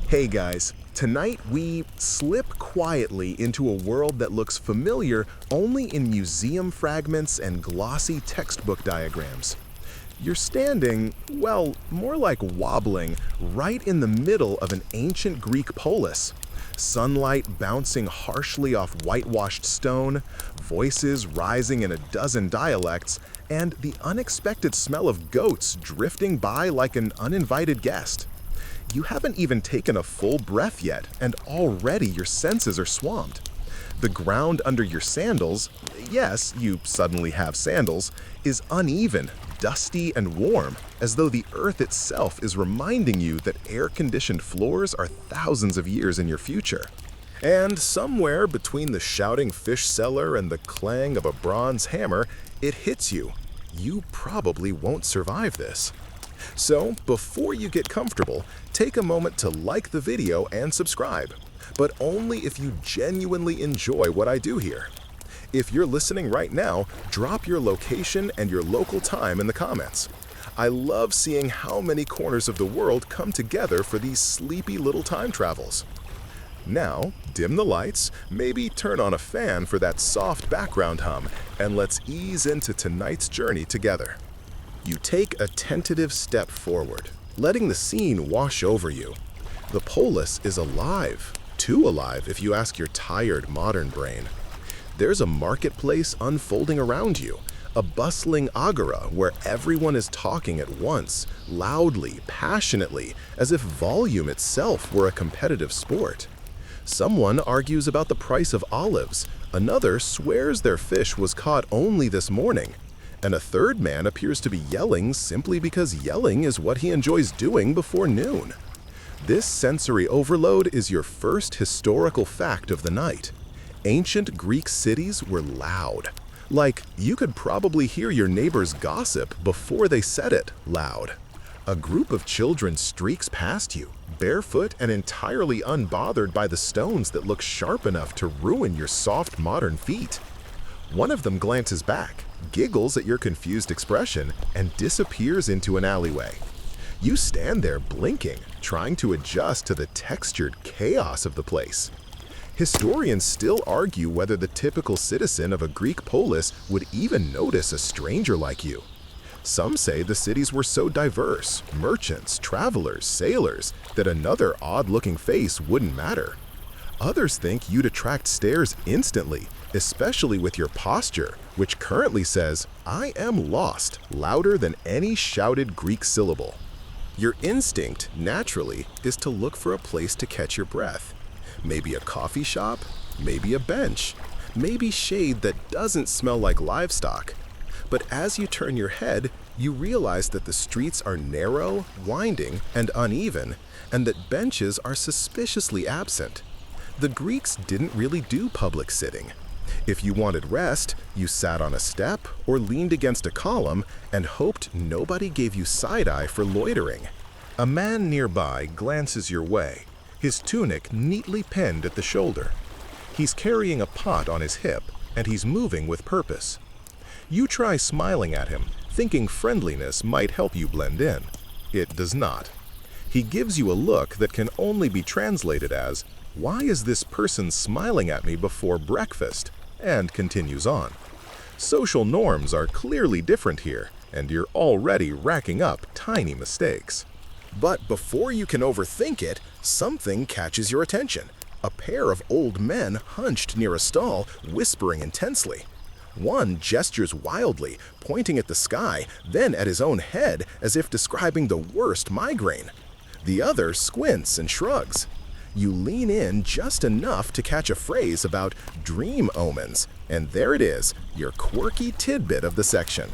Hey guys, tonight we slip quietly into a world that looks familiar only in museum fragments and glossy textbook diagrams. You're standing, well, more like wobbling, right in the middle of an ancient Greek polis. Sunlight bouncing harshly off whitewashed stone, voices rising in a dozen dialects, and the unexpected smell of goats drifting by like an uninvited guest. You haven't even taken a full breath yet, and already your senses are swamped. The ground under your sandals, yes, you suddenly have sandals, is uneven, dusty, and warm, as though the earth itself is reminding you that air-conditioned floors are thousands of years in your future. And somewhere between the shouting fish seller and the clang of a bronze hammer, it hits you. You probably won't survive this. So, before you get comfortable, take a moment to like the video and subscribe, but only if you genuinely enjoy what I do here. If you're listening right now, drop your location and your local time in the comments. I love seeing how many corners of the world come together for these sleepy little time travels. Now, dim the lights, maybe turn on a fan for that soft background hum, and let's ease into tonight's journey together. You take a tentative step forward, letting the scene wash over you. The polis is alive, too alive if you ask your tired modern brain. There's a marketplace unfolding around you, a bustling agora where everyone is talking at once, loudly, passionately, as if volume itself were a competitive sport. Someone argues about the price of olives, another swears their fish was caught only this morning, and a third man appears to be yelling simply because yelling is what he enjoys doing before noon. This sensory overload is your first historical fact of the night. Ancient Greek cities were loud. Like, you could probably hear your neighbor's gossip before they said it loud. A group of children streaks past you, barefoot and entirely unbothered by the stones that look sharp enough to ruin your soft modern feet. One of them glances back, giggles at your confused expression, and disappears into an alleyway. You stand there blinking, trying to adjust to the textured chaos of the place. Historians still argue whether the typical citizen of a Greek polis would even notice a stranger like you. Some say the cities were so diverse, merchants, travelers, sailors, that another odd-looking face wouldn't matter. Others think you'd attract stares instantly, especially with your posture, which currently says, "I am lost," louder than any shouted Greek syllable. Your instinct, naturally, is to look for a place to catch your breath. Maybe a coffee shop, maybe a bench, maybe shade that doesn't smell like livestock. But as you turn your head, you realize that the streets are narrow, winding, and uneven, and that benches are suspiciously absent. The Greeks didn't really do public sitting. If you wanted rest, you sat on a step or leaned against a column and hoped nobody gave you side-eye for loitering. A man nearby glances your way, his tunic neatly pinned at the shoulder. He's carrying a pot on his hip, and he's moving with purpose. You try smiling at him, thinking friendliness might help you blend in. It does not. He gives you a look that can only be translated as, "Why is this person smiling at me before breakfast?" and continues on. Social norms are clearly different here, and you're already racking up tiny mistakes. But before you can overthink it, something catches your attention. A pair of old men hunched near a stall, whispering intensely. One gestures wildly, pointing at the sky, then at his own head as if describing the worst migraine. The other squints and shrugs. You lean in just enough to catch a phrase about dream omens, and there it is, your quirky tidbit of the section.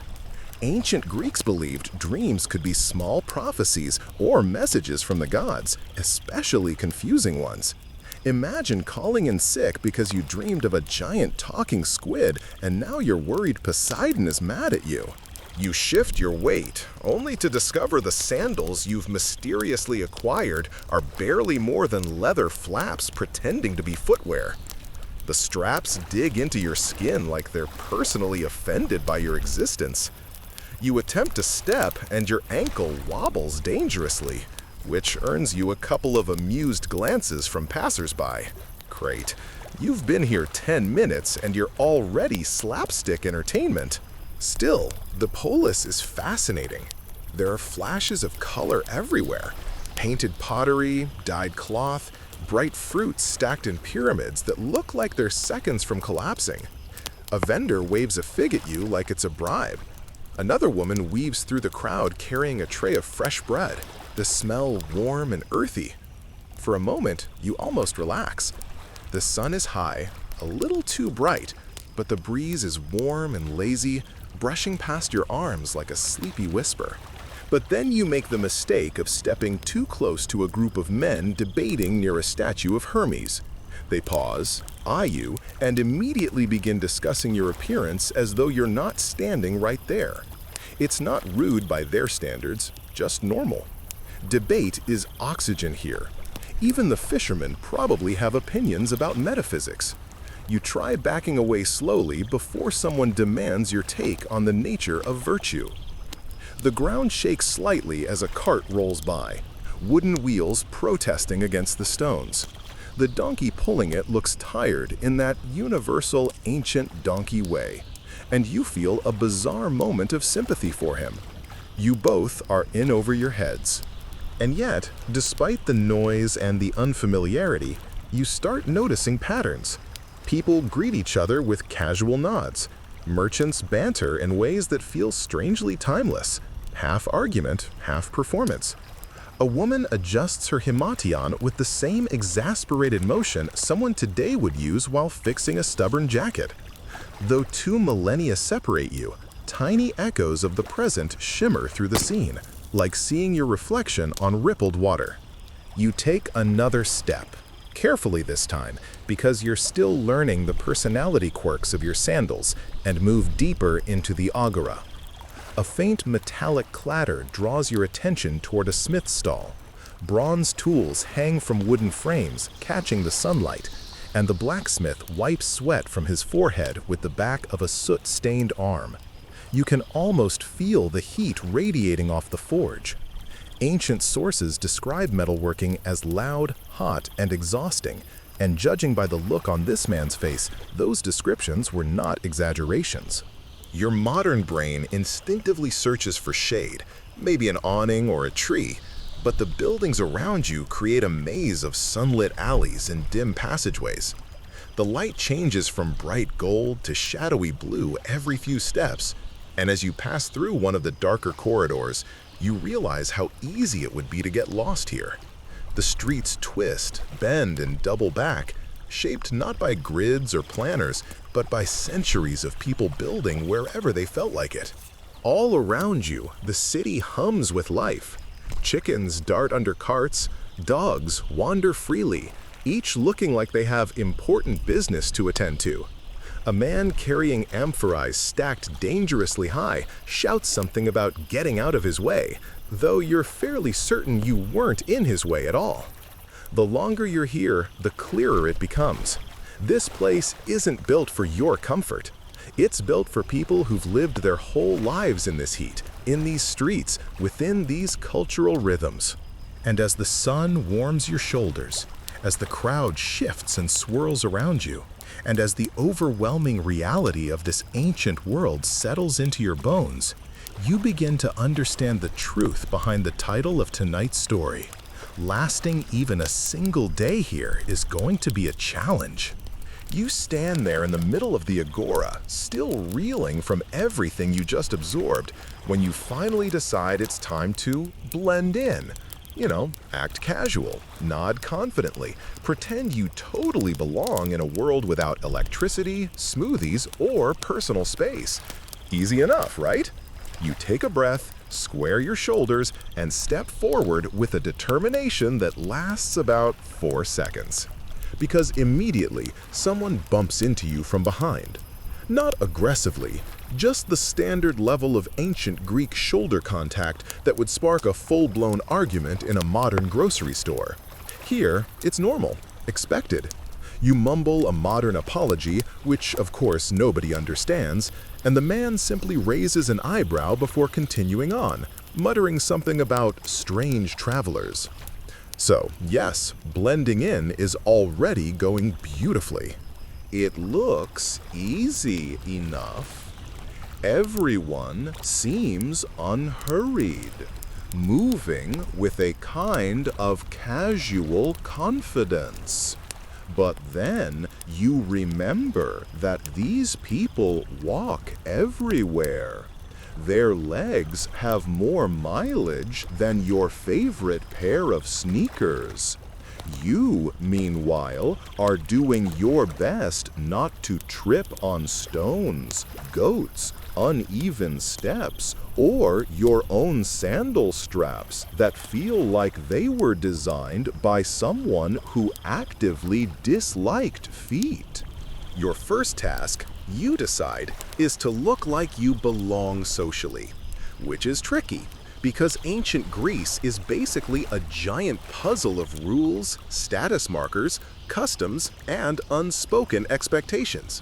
Ancient Greeks believed dreams could be small prophecies or messages from the gods, especially confusing ones. Imagine calling in sick because you dreamed of a giant talking squid and now you're worried Poseidon is mad at you. You shift your weight, only to discover the sandals you've mysteriously acquired are barely more than leather flaps pretending to be footwear. The straps dig into your skin like they're personally offended by your existence. You attempt to step and your ankle wobbles dangerously. which earns you a couple of amused glances from passersby. Great. You've been here 10 minutes and you're already slapstick entertainment. Still, the polis is fascinating. There are flashes of color everywhere. Painted pottery, dyed cloth, bright fruits stacked in pyramids that look like they're seconds from collapsing. A vendor waves a fig at you like it's a bribe. Another woman weaves through the crowd carrying a tray of fresh bread, the smell warm and earthy. For a moment, you almost relax. The sun is high, a little too bright, but the breeze is warm and lazy, brushing past your arms like a sleepy whisper. But then you make the mistake of stepping too close to a group of men debating near a statue of Hermes. They pause, eye you, and immediately begin discussing your appearance as though you're not standing right there. It's not rude by their standards, just normal. Debate is oxygen here. Even the fishermen probably have opinions about metaphysics. You try backing away slowly before someone demands your take on the nature of virtue. The ground shakes slightly as a cart rolls by, wooden wheels protesting against the stones. The donkey pulling it looks tired in that universal ancient donkey way, and you feel a bizarre moment of sympathy for him. You both are in over your heads. And yet, despite the noise and the unfamiliarity, you start noticing patterns. People greet each other with casual nods. Merchants banter in ways that feel strangely timeless, half argument, half performance. A woman adjusts her himation with the same exasperated motion someone today would use while fixing a stubborn jacket. Though 2 millennia separate you, tiny echoes of the present shimmer through the scene, like seeing your reflection on rippled water. You take another step, carefully this time, because you're still learning the personality quirks of your sandals, and move deeper into the agora. A faint metallic clatter draws your attention toward a smith's stall. Bronze tools hang from wooden frames, catching the sunlight, and the blacksmith wipes sweat from his forehead with the back of a soot-stained arm. You can almost feel the heat radiating off the forge. Ancient sources describe metalworking as loud, hot, and exhausting, and judging by the look on this man's face, those descriptions were not exaggerations. Your modern brain instinctively searches for shade, maybe an awning or a tree, but the buildings around you create a maze of sunlit alleys and dim passageways. The light changes from bright gold to shadowy blue every few steps, and as you pass through one of the darker corridors, you realize how easy it would be to get lost here. The streets twist, bend, and double back, shaped not by grids or planners, but by centuries of people building wherever they felt like it. All around you, the city hums with life. Chickens dart under carts, dogs wander freely, each looking like they have important business to attend to. A man carrying amphorae stacked dangerously high shouts something about getting out of his way, though you're fairly certain you weren't in his way at all. The longer you're here, the clearer it becomes. This place isn't built for your comfort. It's built for people who've lived their whole lives in this heat, in these streets, within these cultural rhythms. And as the sun warms your shoulders, as the crowd shifts and swirls around you, and as the overwhelming reality of this ancient world settles into your bones, you begin to understand the truth behind the title of tonight's story. Lasting even a single day here is going to be a challenge. You stand there in the middle of the agora, still reeling from everything you just absorbed, when you finally decide it's time to blend in. Act casual, nod confidently, pretend you totally belong in a world without electricity, smoothies, or personal space. Easy enough, right? You take a breath, square your shoulders, and step forward with a determination that lasts about 4 seconds. Because immediately, someone bumps into you from behind. Not aggressively, just the standard level of ancient Greek shoulder contact that would spark a full-blown argument in a modern grocery store. Here, it's normal, expected. You mumble a modern apology, which of course nobody understands, and the man simply raises an eyebrow before continuing on, muttering something about strange travelers. So, yes, blending in is already going beautifully. It looks easy enough. Everyone seems unhurried, moving with a kind of casual confidence. But then you remember that these people walk everywhere. Their legs have more mileage than your favorite pair of sneakers. You, meanwhile, are doing your best not to trip on stones, goats, uneven steps, or your own sandal straps that feel like they were designed by someone who actively disliked feet. Your first task, you decide, is to look like you belong socially, which is tricky because ancient Greece is basically a giant puzzle of rules, status markers, customs, and unspoken expectations.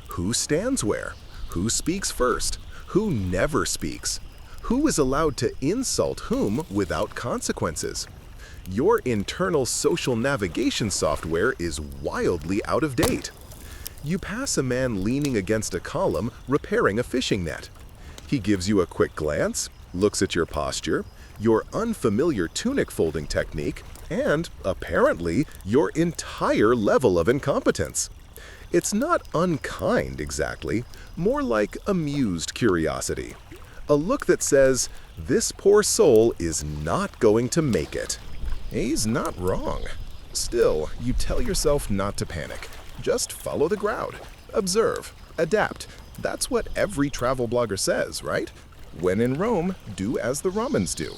Who stands where? Who speaks first? Who never speaks? Who is allowed to insult whom without consequences? Your internal social navigation software is wildly out of date. You pass a man leaning against a column repairing a fishing net. He gives you a quick glance, looks at your posture, your unfamiliar tunic folding technique, and, apparently, your entire level of incompetence. It's not unkind exactly, more like amused curiosity. A look that says, this poor soul is not going to make it. He's not wrong. Still, you tell yourself not to panic. Just follow the crowd. Observe. Adapt. That's what every travel blogger says, right? When in Rome, do as the Romans do.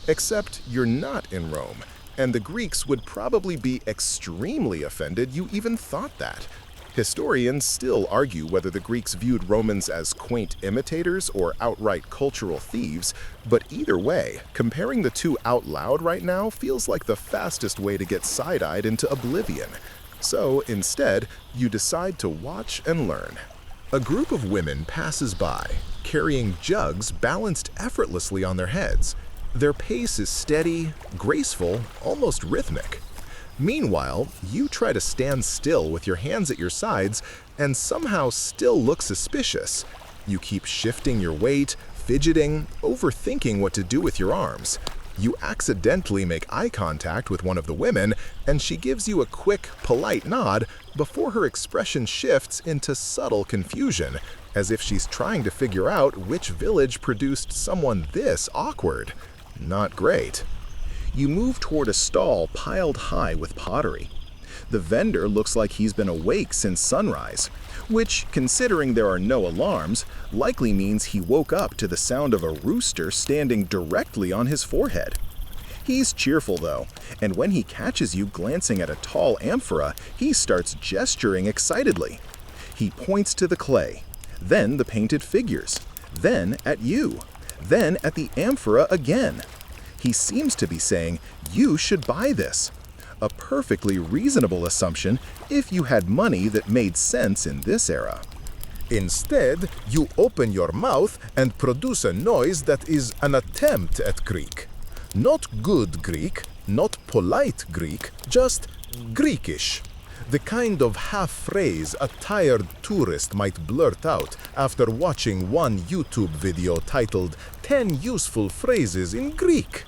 Except you're not in Rome, and the Greeks would probably be extremely offended you even thought that. Historians still argue whether the Greeks viewed Romans as quaint imitators or outright cultural thieves, but either way, comparing the two out loud right now feels like the fastest way to get side-eyed into oblivion. So instead, you decide to watch and learn. A group of women passes by, carrying jugs balanced effortlessly on their heads. Their pace is steady, graceful, almost rhythmic. Meanwhile, you try to stand still with your hands at your sides and somehow still look suspicious. You keep shifting your weight, fidgeting, overthinking what to do with your arms. You accidentally make eye contact with one of the women, and she gives you a quick, polite nod before her expression shifts into subtle confusion, as if she's trying to figure out which village produced someone this awkward. Not great. You move toward a stall piled high with pottery. The vendor looks like he's been awake since sunrise, which, considering there are no alarms, likely means he woke up to the sound of a rooster standing directly on his forehead. He's cheerful though, and when he catches you glancing at a tall amphora, he starts gesturing excitedly. He points to the clay, then the painted figures, then at you, then at the amphora again. He seems to be saying, you should buy this. A perfectly reasonable assumption if you had money that made sense in this era. Instead, you open your mouth and produce a noise that is an attempt at Greek. Not good Greek, not polite Greek, just Greekish. The kind of half-phrase a tired tourist might blurt out after watching one YouTube video titled 10 Useful Phrases in Greek.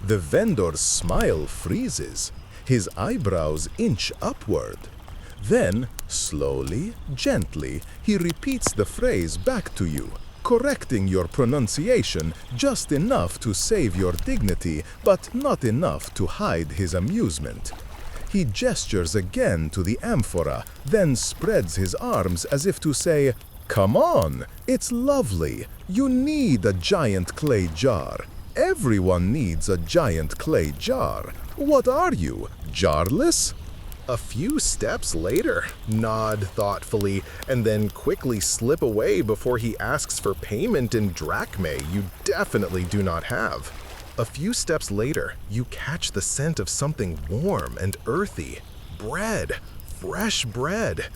The vendor's smile freezes. His eyebrows inch upward. Then, slowly, gently, he repeats the phrase back to you, correcting your pronunciation just enough to save your dignity, but not enough to hide his amusement. He gestures again to the amphora, then spreads his arms as if to say, "Come on, it's lovely. You need a giant clay jar. Everyone needs a giant clay jar. What are you, jarless?" A few steps later, nod thoughtfully, and then quickly slip away before he asks for payment in drachmae you definitely do not have. A few steps later, you catch the scent of something warm and earthy. Bread. fresh bread.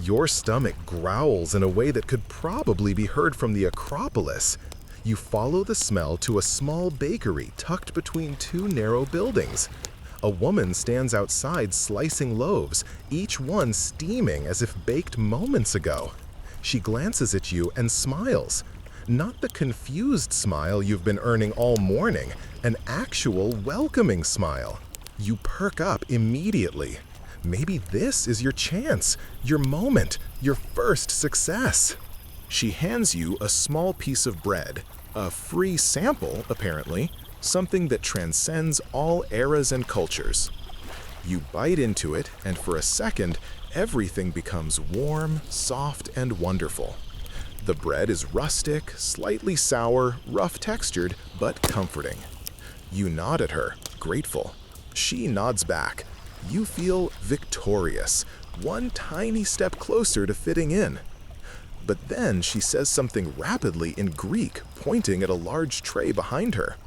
Your stomach growls in a way that could probably be heard from the Acropolis. You follow the smell to a small bakery tucked between two narrow buildings. A woman stands outside slicing loaves, each one steaming as if baked moments ago. She glances at you and smiles. Not the confused smile you've been earning all morning, an actual welcoming smile. You perk up immediately. Maybe this is your chance, your moment, your first success. She hands you a small piece of bread, a free sample, apparently, something that transcends all eras and cultures. You bite into it, and for a second, everything becomes warm, soft, and wonderful. The bread is rustic, slightly sour, rough-textured, but comforting. You nod at her, grateful. She nods back. You feel victorious, one tiny step closer to fitting in. But then she says something rapidly in Greek, pointing at a large tray behind her.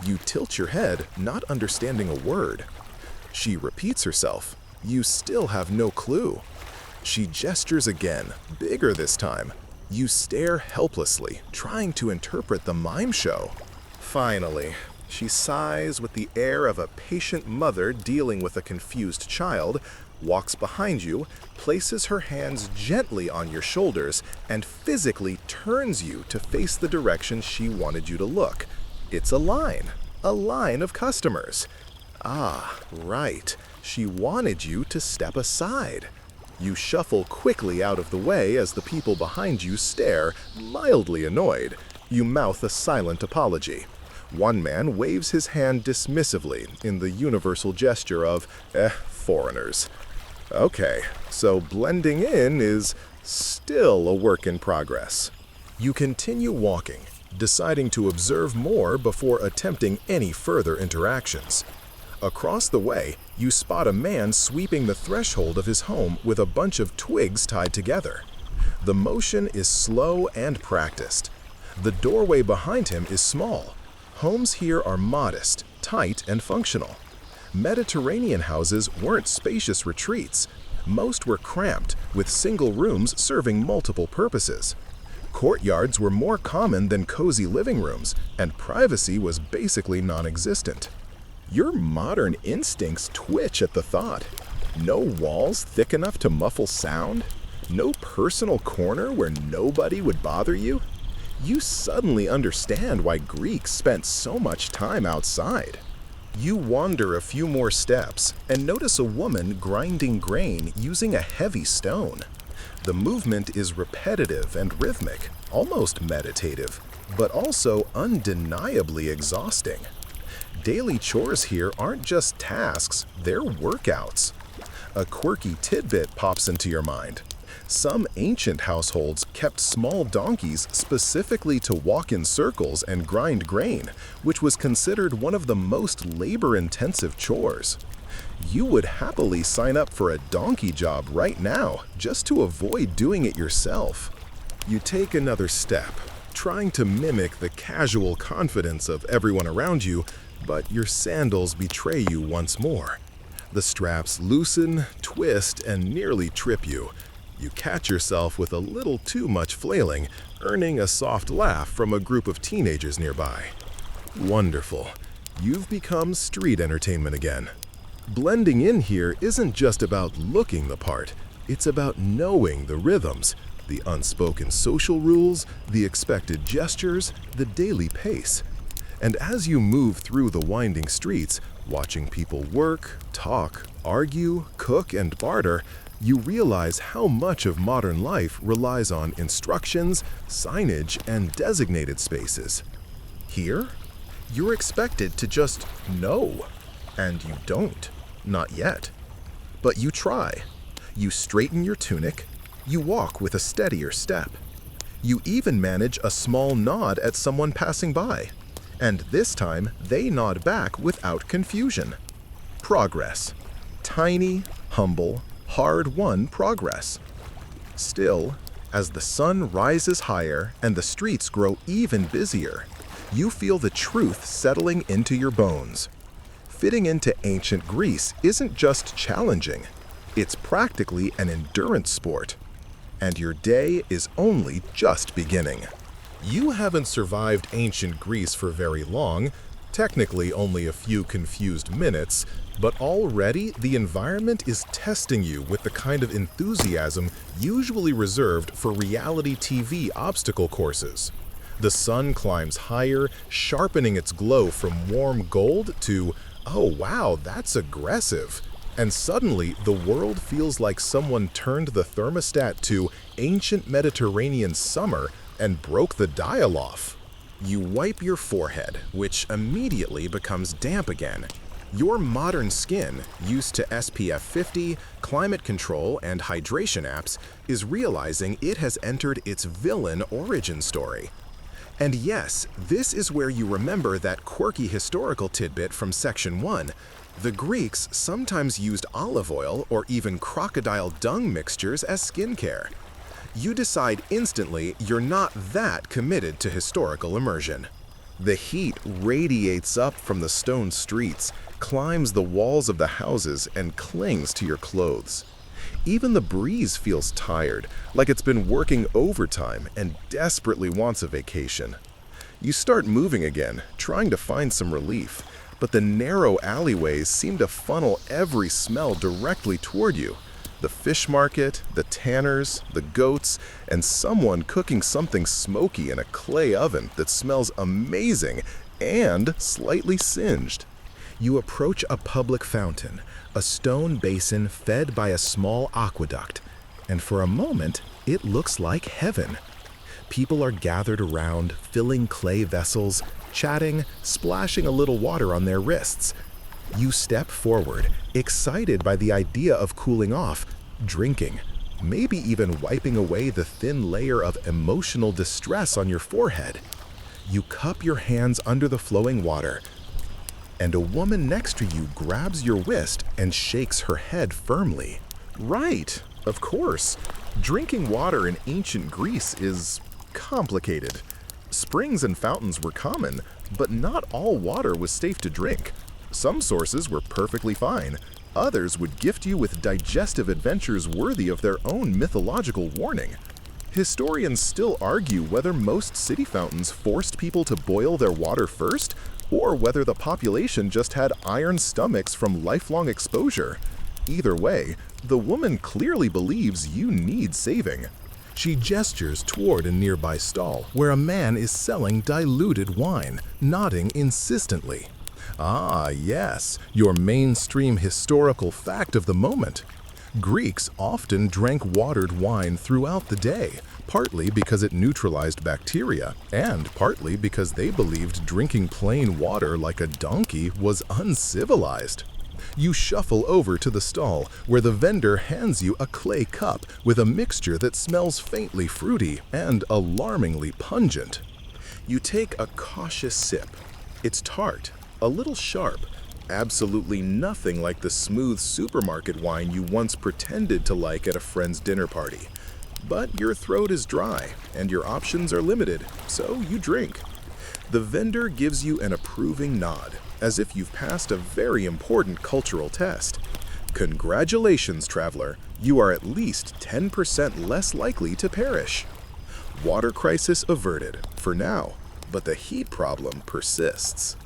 You tilt your head, not understanding a word. She repeats herself. You still have no clue. She gestures again, bigger this time. You stare helplessly, trying to interpret the mime show. Finally, she sighs with the air of a patient mother dealing with a confused child, walks behind you, places her hands gently on your shoulders, and physically turns you to face the direction she wanted you to look. It's a line of customers. Ah, right. She wanted you to step aside. You shuffle quickly out of the way as the people behind you stare, mildly annoyed. You mouth a silent apology. One man waves his hand dismissively in the universal gesture of, foreigners. Okay, so blending in is still a work in progress. You continue walking, deciding to observe more before attempting any further interactions. Across the way, you spot a man sweeping the threshold of his home with a bunch of twigs tied together. The motion is slow and practiced. The doorway behind him is small. Homes here are modest, tight, and functional. Mediterranean houses weren't spacious retreats. Most were cramped, with single rooms serving multiple purposes. Courtyards were more common than cozy living rooms, and privacy was basically non-existent. Your modern instincts twitch at the thought. No walls thick enough to muffle sound? No personal corner where nobody would bother you? You suddenly understand why Greeks spent so much time outside. You wander a few more steps and notice a woman grinding grain using a heavy stone. The movement is repetitive and rhythmic, almost meditative, but also undeniably exhausting. Daily chores here aren't just tasks, they're workouts. A quirky tidbit pops into your mind. Some ancient households kept small donkeys specifically to walk in circles and grind grain, which was considered one of the most labor-intensive chores. You would happily sign up for a donkey job right now, just to avoid doing it yourself. You take another step, trying to mimic the casual confidence of everyone around you, but your sandals betray you once more. The straps loosen, twist, and nearly trip you. You catch yourself with a little too much flailing, earning a soft laugh from a group of teenagers nearby. Wonderful. You've become street entertainment again. Blending in here isn't just about looking the part, it's about knowing the rhythms, the unspoken social rules, the expected gestures, the daily pace. And as you move through the winding streets, watching people work, talk, argue, cook, and barter, you realize how much of modern life relies on instructions, signage, and designated spaces. Here, you're expected to just know, and you don't, not yet. But you try. You straighten your tunic, you walk with a steadier step. You even manage a small nod at someone passing by, and this time they nod back without confusion. Progress. Tiny, humble, hard-won progress. Still, as the sun rises higher and the streets grow even busier, you feel the truth settling into your bones. Fitting into ancient Greece isn't just challenging, It's practically an endurance sport. And your day is only just beginning. You haven't survived ancient Greece for very long, technically only a few confused minutes, but already the environment is testing you with the kind of enthusiasm usually reserved for reality TV obstacle courses. The sun climbs higher, sharpening its glow from warm gold to, oh wow, that's aggressive. And suddenly, the world feels like someone turned the thermostat to ancient Mediterranean summer and broke the dial off. You wipe your forehead, which immediately becomes damp again. Your modern skin, used to SPF 50, climate control, and hydration apps, is realizing it has entered its villain origin story. And yes, this is where you remember that quirky historical tidbit from Section 1. The Greeks sometimes used olive oil or even crocodile dung mixtures as skincare. You decide instantly you're not that committed to historical immersion. The heat radiates up from the stone streets, climbs the walls of the houses, and clings to your clothes. Even the breeze feels tired, like it's been working overtime and desperately wants a vacation. You start moving again, trying to find some relief, but the narrow alleyways seem to funnel every smell directly toward you. The fish market, the tanners, the goats, and someone cooking something smoky in a clay oven that smells amazing and slightly singed. You approach a public fountain, a stone basin fed by a small aqueduct, and for a moment, it looks like heaven. People are gathered around, filling clay vessels, chatting, splashing a little water on their wrists. You step forward, excited by the idea of cooling off, drinking, maybe even wiping away the thin layer of emotional distress on your forehead. You cup your hands under the flowing water, and a woman next to you grabs your wrist and shakes her head firmly. Right, of course. Drinking water in ancient Greece is complicated. Springs and fountains were common, but not all water was safe to drink. Some sources were perfectly fine. Others would gift you with digestive adventures worthy of their own mythological warning. Historians still argue whether most city fountains forced people to boil their water first, or whether the population just had iron stomachs from lifelong exposure. Either way, the woman clearly believes you need saving. She gestures toward a nearby stall where a man is selling diluted wine, nodding insistently. Ah, yes, your mainstream historical fact of the moment. Greeks often drank watered wine throughout the day, partly because it neutralized bacteria, and partly because they believed drinking plain water like a donkey was uncivilized. You shuffle over to the stall, where the vendor hands you a clay cup with a mixture that smells faintly fruity and alarmingly pungent. You take a cautious sip. It's tart, a little sharp, absolutely nothing like the smooth supermarket wine you once pretended to like at a friend's dinner party. But your throat is dry, and your options are limited, so you drink. The vendor gives you an approving nod, as if you've passed a very important cultural test. Congratulations, traveler, you are at least 10% less likely to perish. Water crisis averted, for now, but the heat problem persists.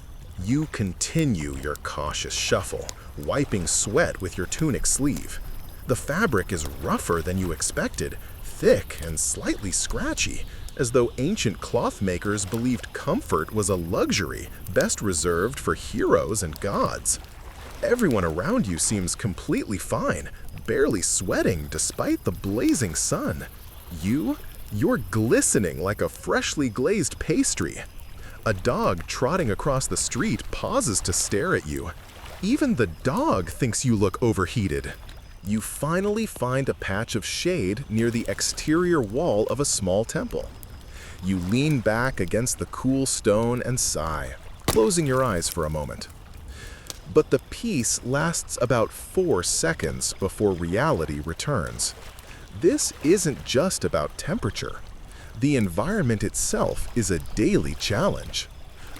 You continue your cautious shuffle, wiping sweat with your tunic sleeve. The fabric is rougher than you expected, thick and slightly scratchy, as though ancient cloth makers believed comfort was a luxury best reserved for heroes and gods. Everyone around you seems completely fine, barely sweating despite the blazing sun. You're glistening like a freshly glazed pastry. A dog trotting across the street pauses to stare at you. Even the dog thinks you look overheated. You finally find a patch of shade near the exterior wall of a small temple. You lean back against the cool stone and sigh, closing your eyes for a moment. But the peace lasts about 4 seconds before reality returns. This isn't just about temperature. The environment itself is a daily challenge.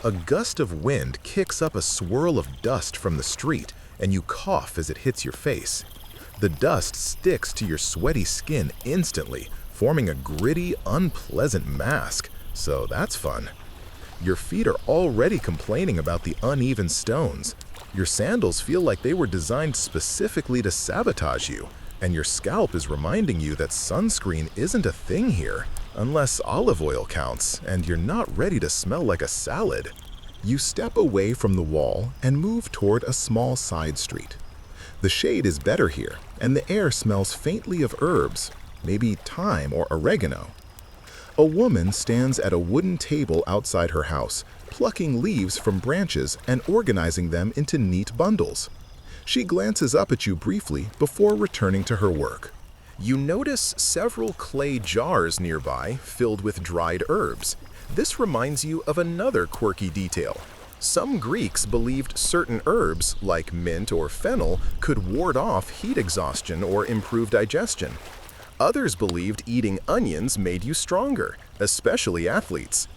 A gust of wind kicks up a swirl of dust from the street, and you cough as it hits your face. The dust sticks to your sweaty skin instantly, forming a gritty, unpleasant mask, so that's fun. Your feet are already complaining about the uneven stones. Your sandals feel like they were designed specifically to sabotage you, and your scalp is reminding you that sunscreen isn't a thing here, unless olive oil counts, and you're not ready to smell like a salad. You step away from the wall and move toward a small side street. The shade is better here, and the air smells faintly of herbs, maybe thyme or oregano. A woman stands at a wooden table outside her house, plucking leaves from branches and organizing them into neat bundles. She glances up at you briefly before returning to her work. You notice several clay jars nearby filled with dried herbs. This reminds you of another quirky detail. Some Greeks believed certain herbs, like mint or fennel, could ward off heat exhaustion or improve digestion. Others believed eating onions made you stronger, especially athletes.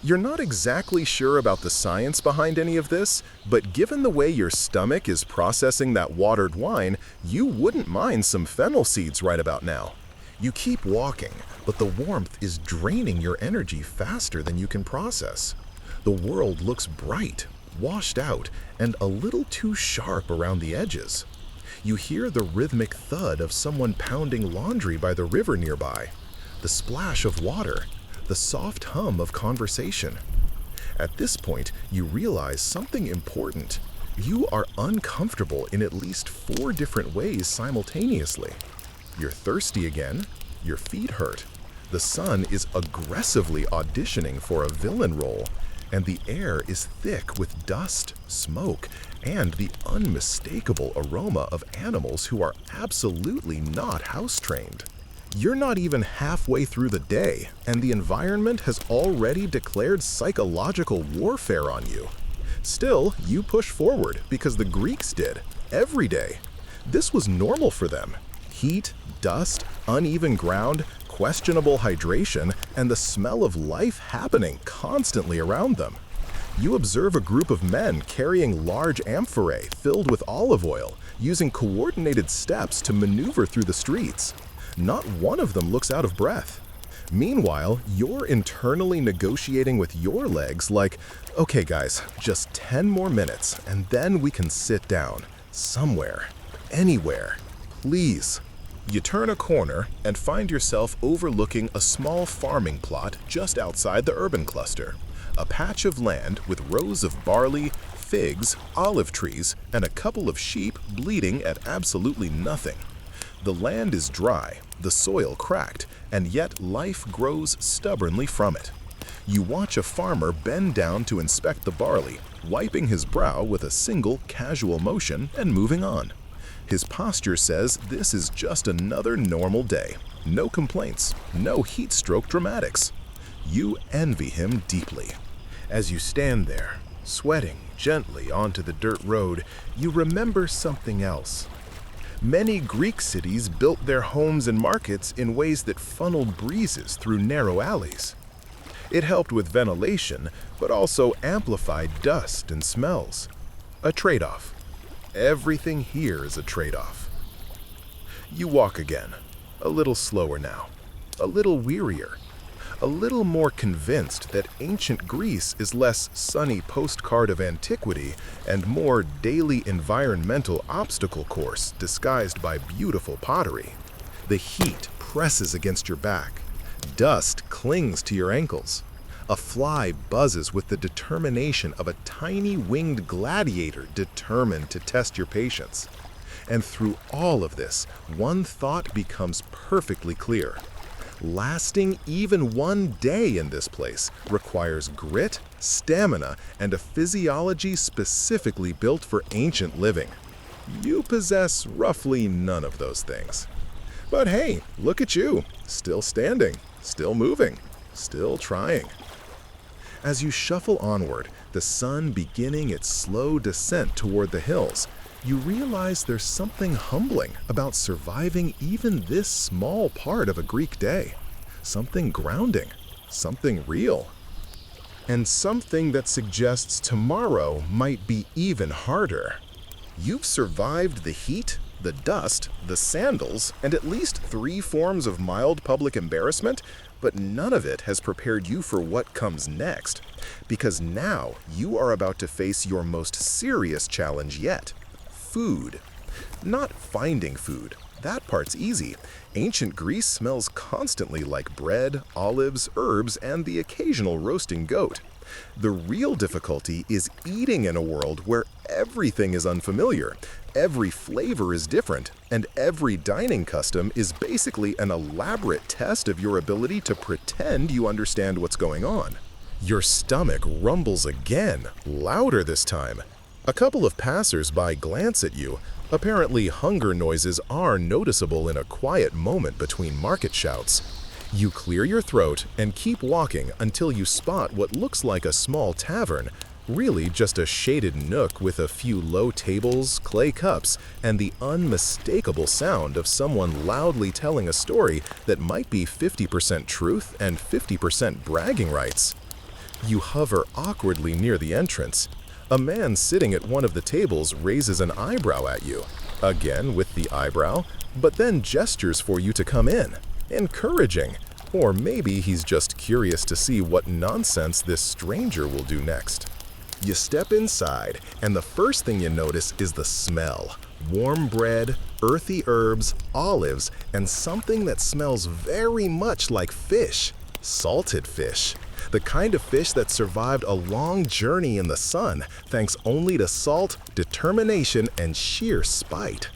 You're not exactly sure about the science behind any of this, but given the way your stomach is processing that watered wine, you wouldn't mind some fennel seeds right about now. You keep walking, but the warmth is draining your energy faster than you can process. The world looks bright, washed out, and a little too sharp around the edges. You hear the rhythmic thud of someone pounding laundry by the river nearby, the splash of water, the soft hum of conversation. At this point, you realize something important. You are uncomfortable in at least 4 different ways simultaneously. You're thirsty again, your feet hurt, the sun is aggressively auditioning for a villain role, and the air is thick with dust, smoke, and the unmistakable aroma of animals who are absolutely not house-trained. You're not even halfway through the day, and the environment has already declared psychological warfare on you. Still, you push forward because the Greeks did, every day. This was normal for them. Heat, dust, uneven ground, questionable hydration, and the smell of life happening constantly around them. You observe a group of men carrying large amphorae filled with olive oil, using coordinated steps to maneuver through the streets. Not one of them looks out of breath. Meanwhile, you're internally negotiating with your legs like, okay guys, just 10 more minutes and then we can sit down. Somewhere. Anywhere. Please. You turn a corner and find yourself overlooking a small farming plot just outside the urban cluster. A patch of land with rows of barley, figs, olive trees, and a couple of sheep bleating at absolutely nothing. The land is dry, the soil cracked, and yet life grows stubbornly from it. You watch a farmer bend down to inspect the barley, wiping his brow with a single casual motion and moving on. His posture says this is just another normal day. No complaints, no heat stroke dramatics. You envy him deeply. As you stand there, sweating gently onto the dirt road, you remember something else. Many Greek cities built their homes and markets in ways that funneled breezes through narrow alleys. It helped with ventilation, but also amplified dust and smells. A trade-off. Everything here is a trade-off. You walk again, a little slower now, a little wearier, a little more convinced that ancient Greece is less sunny postcard of antiquity and more daily environmental obstacle course disguised by beautiful pottery. The heat presses against your back. Dust clings to your ankles. A fly buzzes with the determination of a tiny winged gladiator determined to test your patience. And through all of this, one thought becomes perfectly clear. Lasting even one day in this place requires grit, stamina, and a physiology specifically built for ancient living. You possess roughly none of those things. But hey, look at you, still standing, still moving, still trying. As you shuffle onward, the sun beginning its slow descent toward the hills, you realize there's something humbling about surviving even this small part of a Greek day. Something grounding, something real, and something that suggests tomorrow might be even harder. You've survived the heat, the dust, the sandals, and at least 3 forms of mild public embarrassment, but none of it has prepared you for what comes next. Because now you are about to face your most serious challenge yet: food. Not finding food. That part's easy. Ancient Greece smells constantly like bread, olives, herbs, and the occasional roasting goat. The real difficulty is eating in a world where everything is unfamiliar, every flavor is different, and every dining custom is basically an elaborate test of your ability to pretend you understand what's going on. Your stomach rumbles again, louder this time. A couple of passers-by glance at you. Apparently, hunger noises are noticeable in a quiet moment between market shouts. You clear your throat and keep walking until you spot what looks like a small tavern, really just a shaded nook with a few low tables, clay cups, and the unmistakable sound of someone loudly telling a story that might be 50% truth and 50% bragging rights. You hover awkwardly near the entrance. A man sitting at one of the tables raises an eyebrow at you, again with the eyebrow, but then gestures for you to come in. Encouraging. Or maybe he's just curious to see what nonsense this stranger will do next. You step inside, and the first thing you notice is the smell. Warm bread, earthy herbs, olives, and something that smells very much like fish. Salted fish. The kind of fish that survived a long journey in the sun, thanks only to salt, determination, and sheer spite.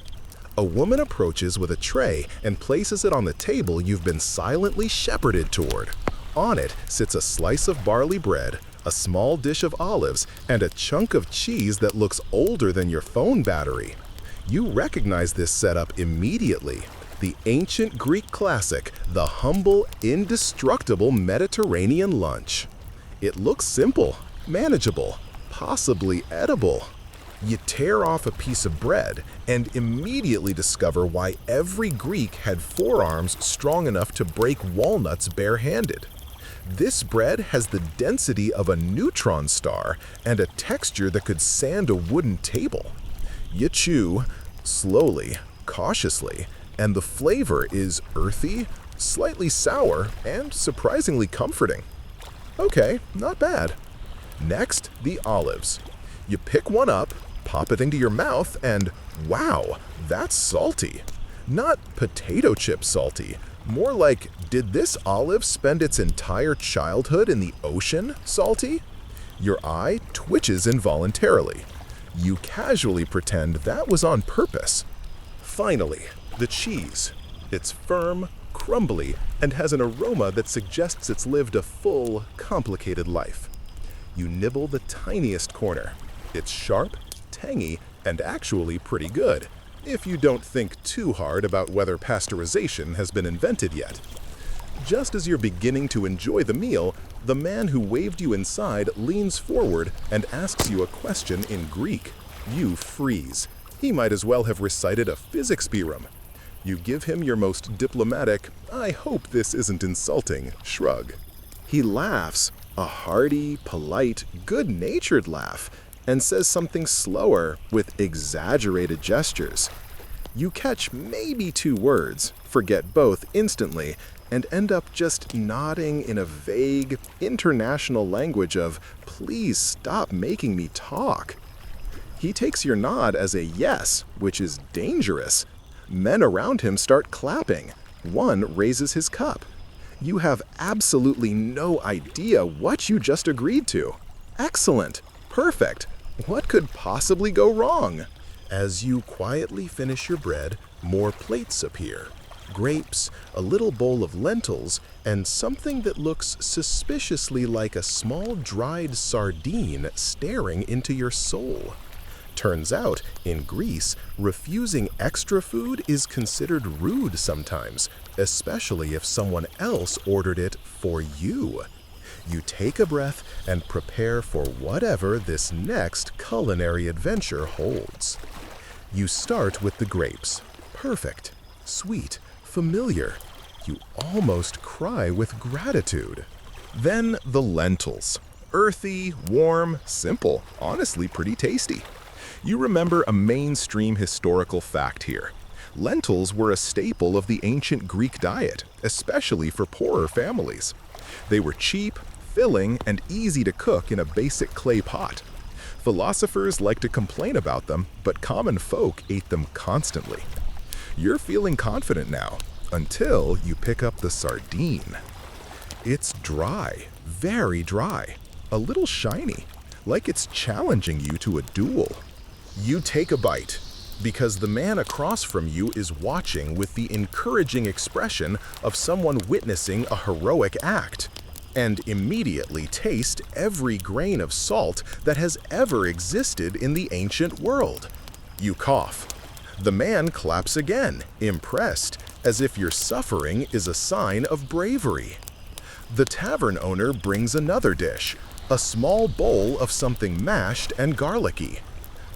A woman approaches with a tray and places it on the table you've been silently shepherded toward. On it sits a slice of barley bread, a small dish of olives, and a chunk of cheese that looks older than your phone battery. You recognize this setup immediately. The ancient Greek classic, the humble, indestructible Mediterranean lunch. It looks simple, manageable, possibly edible. You tear off a piece of bread and immediately discover why every Greek had forearms strong enough to break walnuts barehanded. This bread has the density of a neutron star and a texture that could sand a wooden table. You chew, slowly, cautiously, and the flavor is earthy, slightly sour, and surprisingly comforting. Okay, not bad. Next, the olives. You pick one up, pop it into your mouth, and wow, that's salty. Not potato chip salty, more like, did this olive spend its entire childhood in the ocean salty? Your eye twitches involuntarily. You casually pretend that was on purpose. Finally, the cheese. It's firm, crumbly, and has an aroma that suggests it's lived a full, complicated life. You nibble the tiniest corner. It's sharp, tangy, and actually pretty good, if you don't think too hard about whether pasteurization has been invented yet. Just as you're beginning to enjoy the meal, the man who waved you inside leans forward and asks you a question in Greek. You freeze. He might as well have recited a physics theorem. You give him your most diplomatic, "I hope this isn't insulting," shrug. He laughs, a hearty, polite, good-natured laugh, and says something slower with exaggerated gestures. You catch maybe 2 words, forget both instantly, and end up just nodding in a vague, international language of, "Please stop making me talk." He takes your nod as a yes, which is dangerous. Men around him start clapping. One raises his cup. You have absolutely no idea what you just agreed to. Excellent. Perfect. What could possibly go wrong? As you quietly finish your bread, more plates appear. Grapes, a little bowl of lentils, and something that looks suspiciously like a small dried sardine staring into your soul. Turns out, in Greece, refusing extra food is considered rude sometimes, especially if someone else ordered it for you. You take a breath and prepare for whatever this next culinary adventure holds. You start with the grapes. Perfect, sweet, familiar. You almost cry with gratitude. Then the lentils. Earthy, warm, simple, honestly pretty tasty. You remember a mainstream historical fact here. Lentils were a staple of the ancient Greek diet, especially for poorer families. They were cheap, filling, and easy to cook in a basic clay pot. Philosophers like to complain about them, but common folk ate them constantly. You're feeling confident now, until you pick up the sardine. It's dry, very dry, a little shiny, like it's challenging you to a duel. You take a bite, because the man across from you is watching with the encouraging expression of someone witnessing a heroic act, and immediately taste every grain of salt that has ever existed in the ancient world. You cough. The man claps again, impressed, as if your suffering is a sign of bravery. The tavern owner brings another dish, a small bowl of something mashed and garlicky.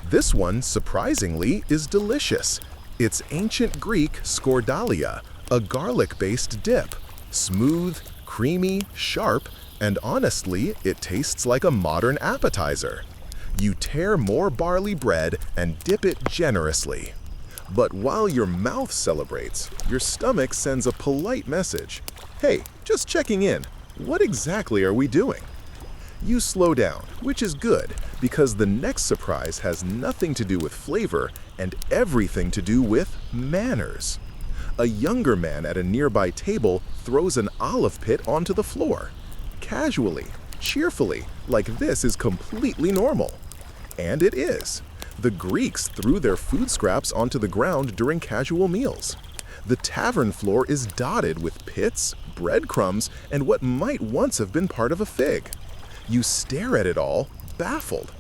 This one, surprisingly, is delicious. It's ancient Greek skordalia, a garlic-based dip. Smooth, creamy, sharp, and honestly, it tastes like a modern appetizer. You tear more barley bread and dip it generously. But while your mouth celebrates, your stomach sends a polite message. Hey, just checking in. What exactly are we doing? You slow down, which is good, because the next surprise has nothing to do with flavor and everything to do with manners. A younger man at a nearby table throws an olive pit onto the floor. Casually, cheerfully, like this is completely normal. And it is. The Greeks threw their food scraps onto the ground during casual meals. The tavern floor is dotted with pits, breadcrumbs, and what might once have been part of a fig. You stare at it all, baffled.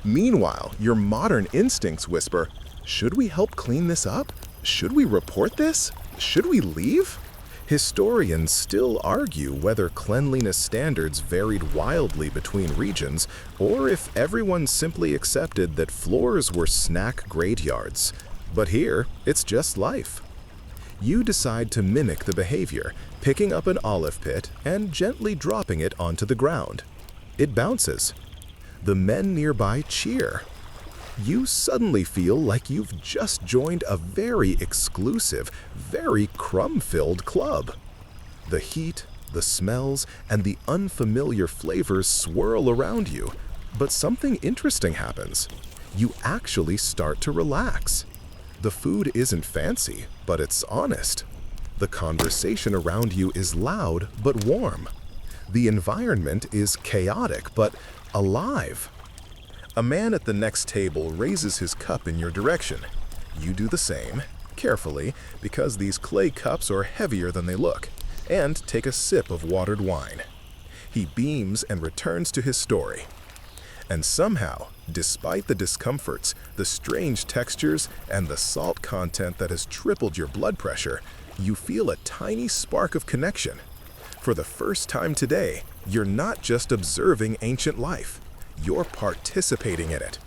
Meanwhile, your modern instincts whisper, should we help clean this up? Should we report this? Should we leave? Historians still argue whether cleanliness standards varied wildly between regions, or if everyone simply accepted that floors were snack graveyards. But here, it's just life. You decide to mimic the behavior, picking up an olive pit and gently dropping it onto the ground. It bounces. The men nearby cheer. You suddenly feel like you've just joined a very exclusive, very crumb-filled club. The heat, the smells, and the unfamiliar flavors swirl around you, but something interesting happens. You actually start to relax. The food isn't fancy, but it's honest. The conversation around you is loud but warm. The environment is chaotic but alive. A man at the next table raises his cup in your direction. You do the same, carefully, because these clay cups are heavier than they look, and take a sip of watered wine. He beams and returns to his story. And somehow, despite the discomforts, the strange textures, and the salt content that has tripled your blood pressure, you feel a tiny spark of connection. For the first time today, you're not just observing ancient life. You're participating in it.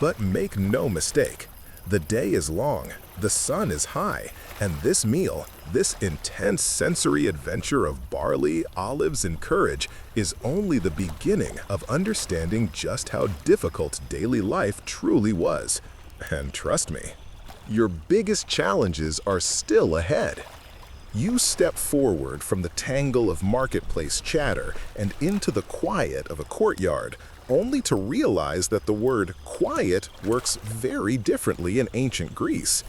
But make no mistake, the day is long, the sun is high, and this meal, this intense sensory adventure of barley, olives, and courage is only the beginning of understanding just how difficult daily life truly was. And trust me, your biggest challenges are still ahead. You step forward from the tangle of marketplace chatter and into the quiet of a courtyard, only to realize that the word quiet works very differently in ancient Greece.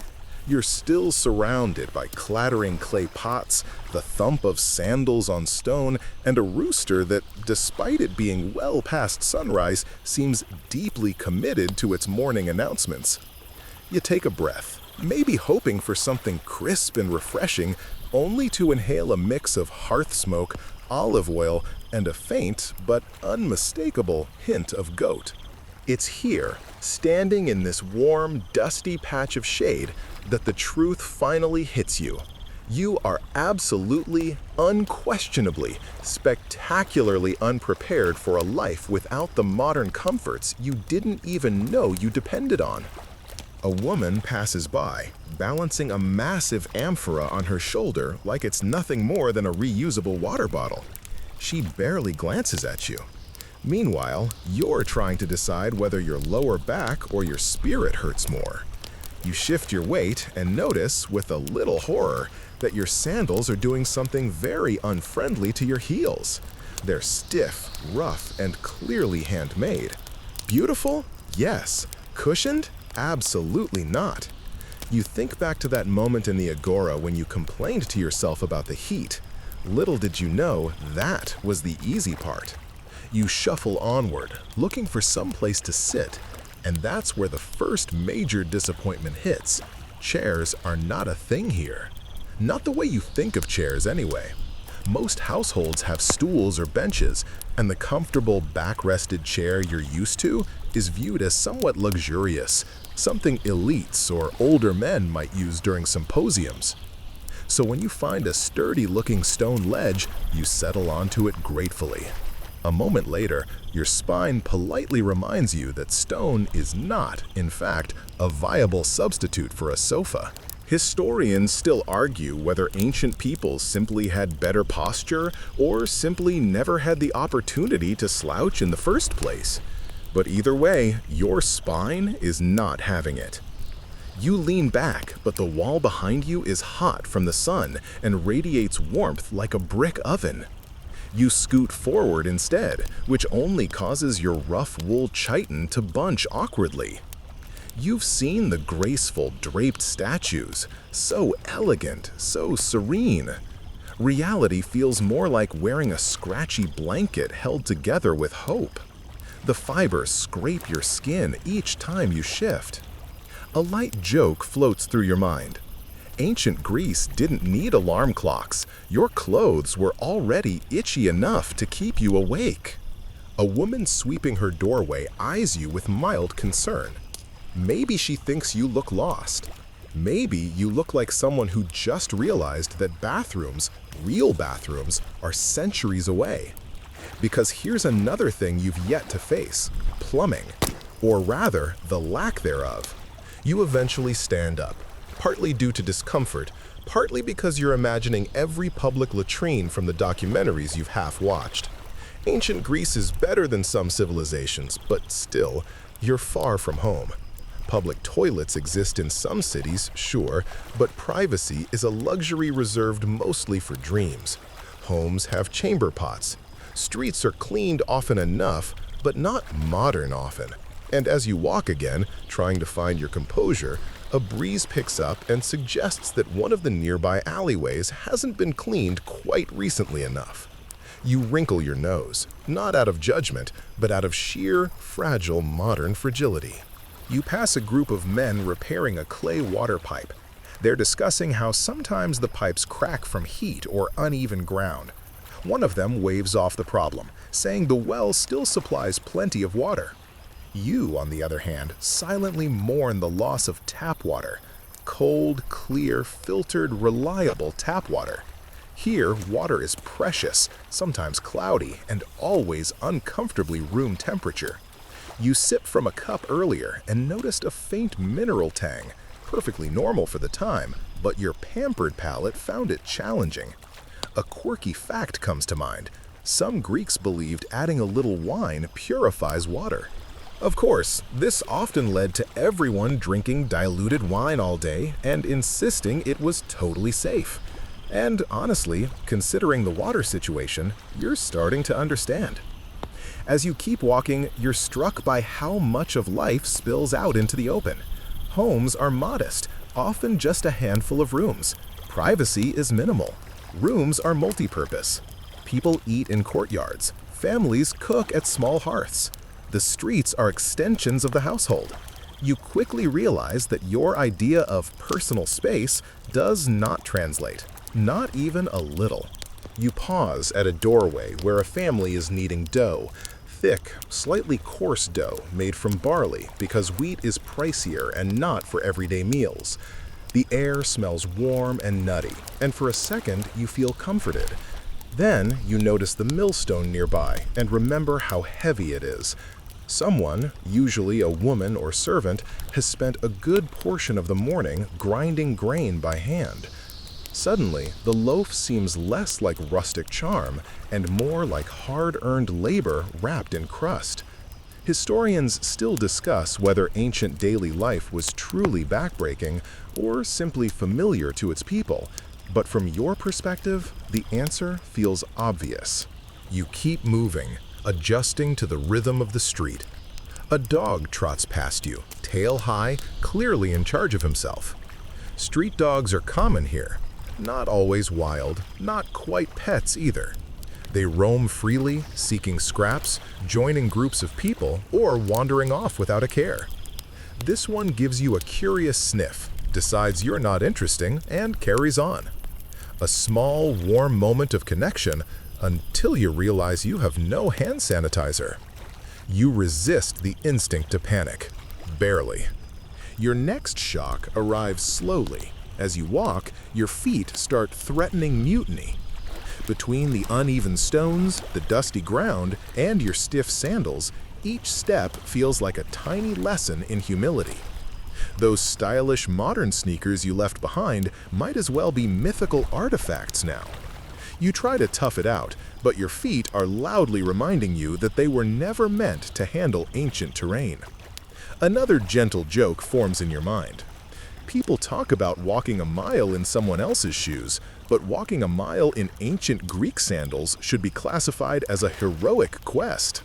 You're still surrounded by clattering clay pots, the thump of sandals on stone, and a rooster that, despite it being well past sunrise, seems deeply committed to its morning announcements. You take a breath, maybe hoping for something crisp and refreshing, only to inhale a mix of hearth smoke, olive oil, and a faint but unmistakable hint of goat. It's here, standing in this warm, dusty patch of shade, that the truth finally hits you. You are absolutely, unquestionably, spectacularly unprepared for a life without the modern comforts you didn't even know you depended on. A woman passes by, balancing a massive amphora on her shoulder like it's nothing more than a reusable water bottle. She barely glances at you. Meanwhile, you're trying to decide whether your lower back or your spirit hurts more. You shift your weight and notice, with a little horror, that your sandals are doing something very unfriendly to your heels. They're stiff, rough, and clearly handmade. Beautiful? Yes. Cushioned? Absolutely not. You think back to that moment in the agora when you complained to yourself about the heat. Little did you know that was the easy part. You shuffle onward, looking for some place to sit, and that's where the first major disappointment hits. Chairs are not a thing here. Not the way you think of chairs anyway. Most households have stools or benches, and the comfortable back-rested chair you're used to is viewed as somewhat luxurious, something elites or older men might use during symposiums. So when you find a sturdy-looking stone ledge, you settle onto it gratefully. A moment later, your spine politely reminds you that stone is not, in fact, a viable substitute for a sofa. Historians still argue whether ancient peoples simply had better posture or simply never had the opportunity to slouch in the first place. But either way, your spine is not having it. You lean back, but the wall behind you is hot from the sun and radiates warmth like a brick oven. You scoot forward instead, which only causes your rough wool chiton to bunch awkwardly. You've seen the graceful, draped statues, so elegant, so serene. Reality feels more like wearing a scratchy blanket held together with hope. The fibers scrape your skin each time you shift. A light joke floats through your mind. Ancient Greece didn't need alarm clocks. Your clothes were already itchy enough to keep you awake. A woman sweeping her doorway eyes you with mild concern. Maybe she thinks you look lost. Maybe you look like someone who just realized that bathrooms, real bathrooms, are centuries away. Because here's another thing you've yet to face: plumbing, or rather, the lack thereof. You eventually stand up, partly due to discomfort, partly because you're imagining every public latrine from the documentaries you've half-watched. Ancient Greece is better than some civilizations, but still, you're far from home. Public toilets exist in some cities, sure, but privacy is a luxury reserved mostly for dreams. Homes have chamber pots. Streets are cleaned often enough, but not modern often. And as you walk again, trying to find your composure, a breeze picks up and suggests that one of the nearby alleyways hasn't been cleaned quite recently enough. You wrinkle your nose, not out of judgment, but out of sheer, fragile modern fragility. You pass a group of men repairing a clay water pipe. They're discussing how sometimes the pipes crack from heat or uneven ground. One of them waves off the problem, saying the well still supplies plenty of water. You, on the other hand, silently mourn the loss of tap water. Cold, clear, filtered, reliable tap water. Here, water is precious, sometimes cloudy, and always uncomfortably room temperature. You sipped from a cup earlier and noticed a faint mineral tang, perfectly normal for the time, but your pampered palate found it challenging. A quirky fact comes to mind. Some Greeks believed adding a little wine purifies water. Of course, this often led to everyone drinking diluted wine all day and insisting it was totally safe. And honestly, considering the water situation, you're starting to understand. As you keep walking, you're struck by how much of life spills out into the open. Homes are modest, often just a handful of rooms. Privacy is minimal. Rooms are multi-purpose. People eat in courtyards. Families cook at small hearths. The streets are extensions of the household. You quickly realize that your idea of personal space does not translate, not even a little. You pause at a doorway where a family is kneading dough, thick, slightly coarse dough made from barley because wheat is pricier and not for everyday meals. The air smells warm and nutty, and for a second you feel comforted. Then you notice the millstone nearby and remember how heavy it is. Someone, usually a woman or servant, has spent a good portion of the morning grinding grain by hand. Suddenly, the loaf seems less like rustic charm and more like hard-earned labor wrapped in crust. Historians still discuss whether ancient daily life was truly backbreaking or simply familiar to its people, but from your perspective, the answer feels obvious. You keep moving, adjusting to the rhythm of the street. A dog trots past you, tail high, clearly in charge of himself. Street dogs are common here. Not always wild, not quite pets either. They roam freely, seeking scraps, joining groups of people, or wandering off without a care. This one gives you a curious sniff, decides you're not interesting, and carries on. A small, warm moment of connection until you realize you have no hand sanitizer. You resist the instinct to panic. Barely. Your next shock arrives slowly. As you walk, your feet start threatening mutiny. Between the uneven stones, the dusty ground, and your stiff sandals, each step feels like a tiny lesson in humility. Those stylish modern sneakers you left behind might as well be mythical artifacts now. You try to tough it out, but your feet are loudly reminding you that they were never meant to handle ancient terrain. Another gentle joke forms in your mind. People talk about walking a mile in someone else's shoes, but walking a mile in ancient Greek sandals should be classified as a heroic quest.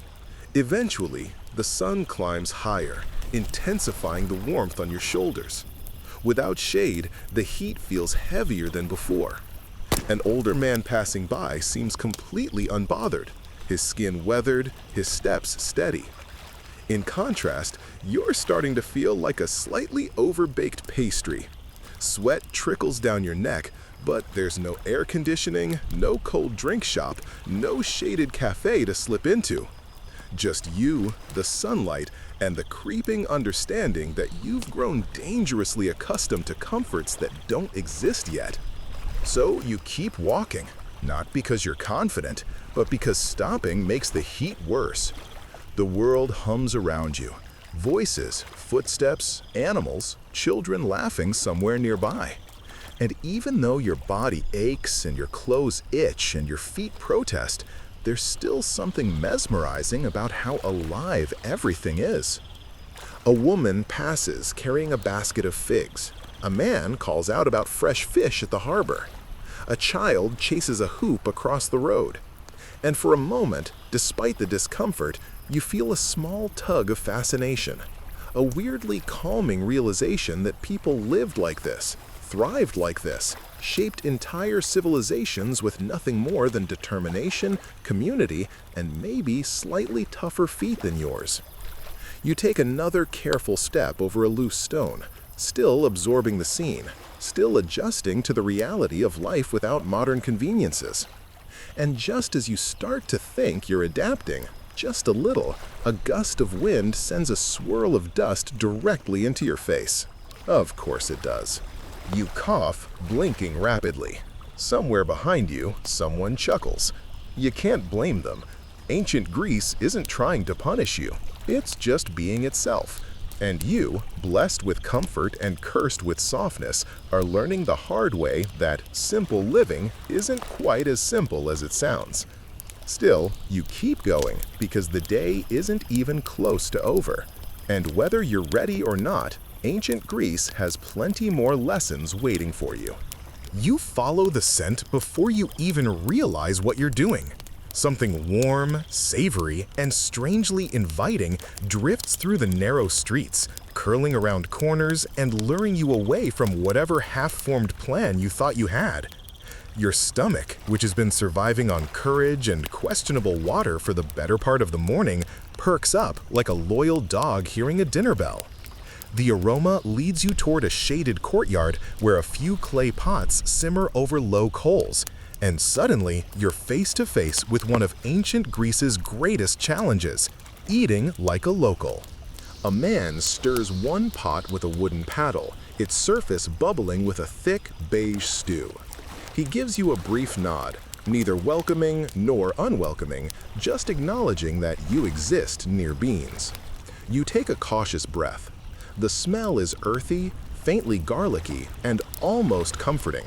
Eventually, the sun climbs higher, intensifying the warmth on your shoulders. Without shade, the heat feels heavier than before. An older man passing by seems completely unbothered, his skin weathered, his steps steady. In contrast, you're starting to feel like a slightly overbaked pastry. Sweat trickles down your neck, but there's no air conditioning, no cold drink shop, no shaded cafe to slip into. Just you, the sunlight, and the creeping understanding that you've grown dangerously accustomed to comforts that don't exist yet. So you keep walking, not because you're confident, but because stopping makes the heat worse. The world hums around you. Voices, footsteps, animals, children laughing somewhere nearby. And even though your body aches and your clothes itch and your feet protest, there's still something mesmerizing about how alive everything is. A woman passes carrying a basket of figs. A man calls out about fresh fish at the harbor. A child chases a hoop across the road. And for a moment, despite the discomfort, you feel a small tug of fascination, a weirdly calming realization that people lived like this, thrived like this, shaped entire civilizations with nothing more than determination, community, and maybe slightly tougher feet than yours. You take another careful step over a loose stone, still absorbing the scene, still adjusting to the reality of life without modern conveniences. And just as you start to think you're adapting, just a little, a gust of wind sends a swirl of dust directly into your face. Of course it does. You cough, blinking rapidly. Somewhere behind you, someone chuckles. You can't blame them. Ancient Greece isn't trying to punish you. It's just being itself. And you, blessed with comfort and cursed with softness, are learning the hard way that simple living isn't quite as simple as it sounds. Still, you keep going because the day isn't even close to over. And whether you're ready or not, ancient Greece has plenty more lessons waiting for you. You follow the scent before you even realize what you're doing. Something warm, savory, and strangely inviting drifts through the narrow streets, curling around corners and luring you away from whatever half-formed plan you thought you had. Your stomach, which has been surviving on courage and questionable water for the better part of the morning, perks up like a loyal dog hearing a dinner bell. The aroma leads you toward a shaded courtyard where a few clay pots simmer over low coals, and suddenly you're face to face with one of ancient Greece's greatest challenges, eating like a local. A man stirs one pot with a wooden paddle, its surface bubbling with a thick beige stew. He gives you a brief nod, neither welcoming nor unwelcoming, just acknowledging that you exist near beans. You take a cautious breath. The smell is earthy, faintly garlicky, and almost comforting.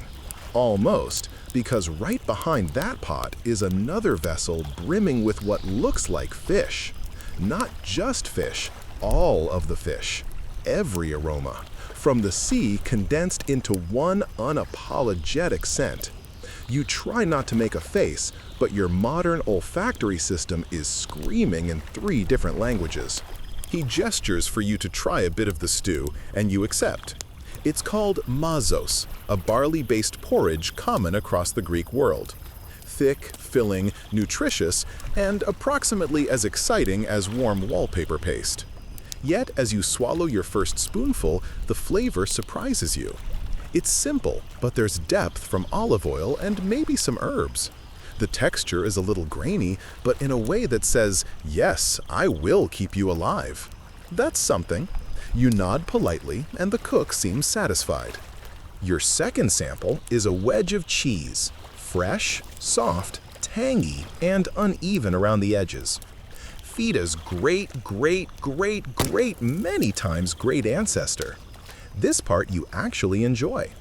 Almost, because right behind that pot is another vessel brimming with what looks like fish. Not just fish, all of the fish. Every aroma, from the sea condensed into one unapologetic scent. You try not to make a face, but your modern olfactory system is screaming in 3 different languages. He gestures for you to try a bit of the stew, and you accept. It's called mazos, a barley-based porridge common across the Greek world. Thick, filling, nutritious, and approximately as exciting as warm wallpaper paste. Yet, as you swallow your first spoonful, the flavor surprises you. It's simple, but there's depth from olive oil and maybe some herbs. The texture is a little grainy, but in a way that says, yes, I will keep you alive. That's something. You nod politely, and the cook seems satisfied. Your second sample is a wedge of cheese, fresh, soft, tangy, and uneven around the edges. Feta's great many times great ancestor. This part you actually enjoy.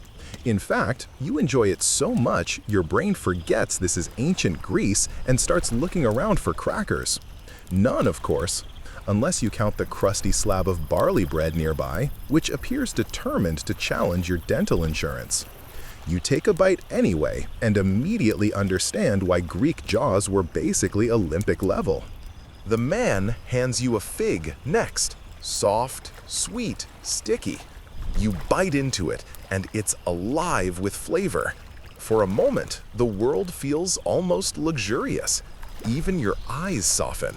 In fact, you enjoy it so much your brain forgets this is ancient Greece and starts looking around for crackers. None, of course, unless you count the crusty slab of barley bread nearby, which appears determined to challenge your dental insurance. You take a bite anyway and immediately understand why Greek jaws were basically Olympic level. The man hands you a fig next. Soft, sweet, sticky. You bite into it, and it's alive with flavor. For a moment, the world feels almost luxurious. Even your eyes soften.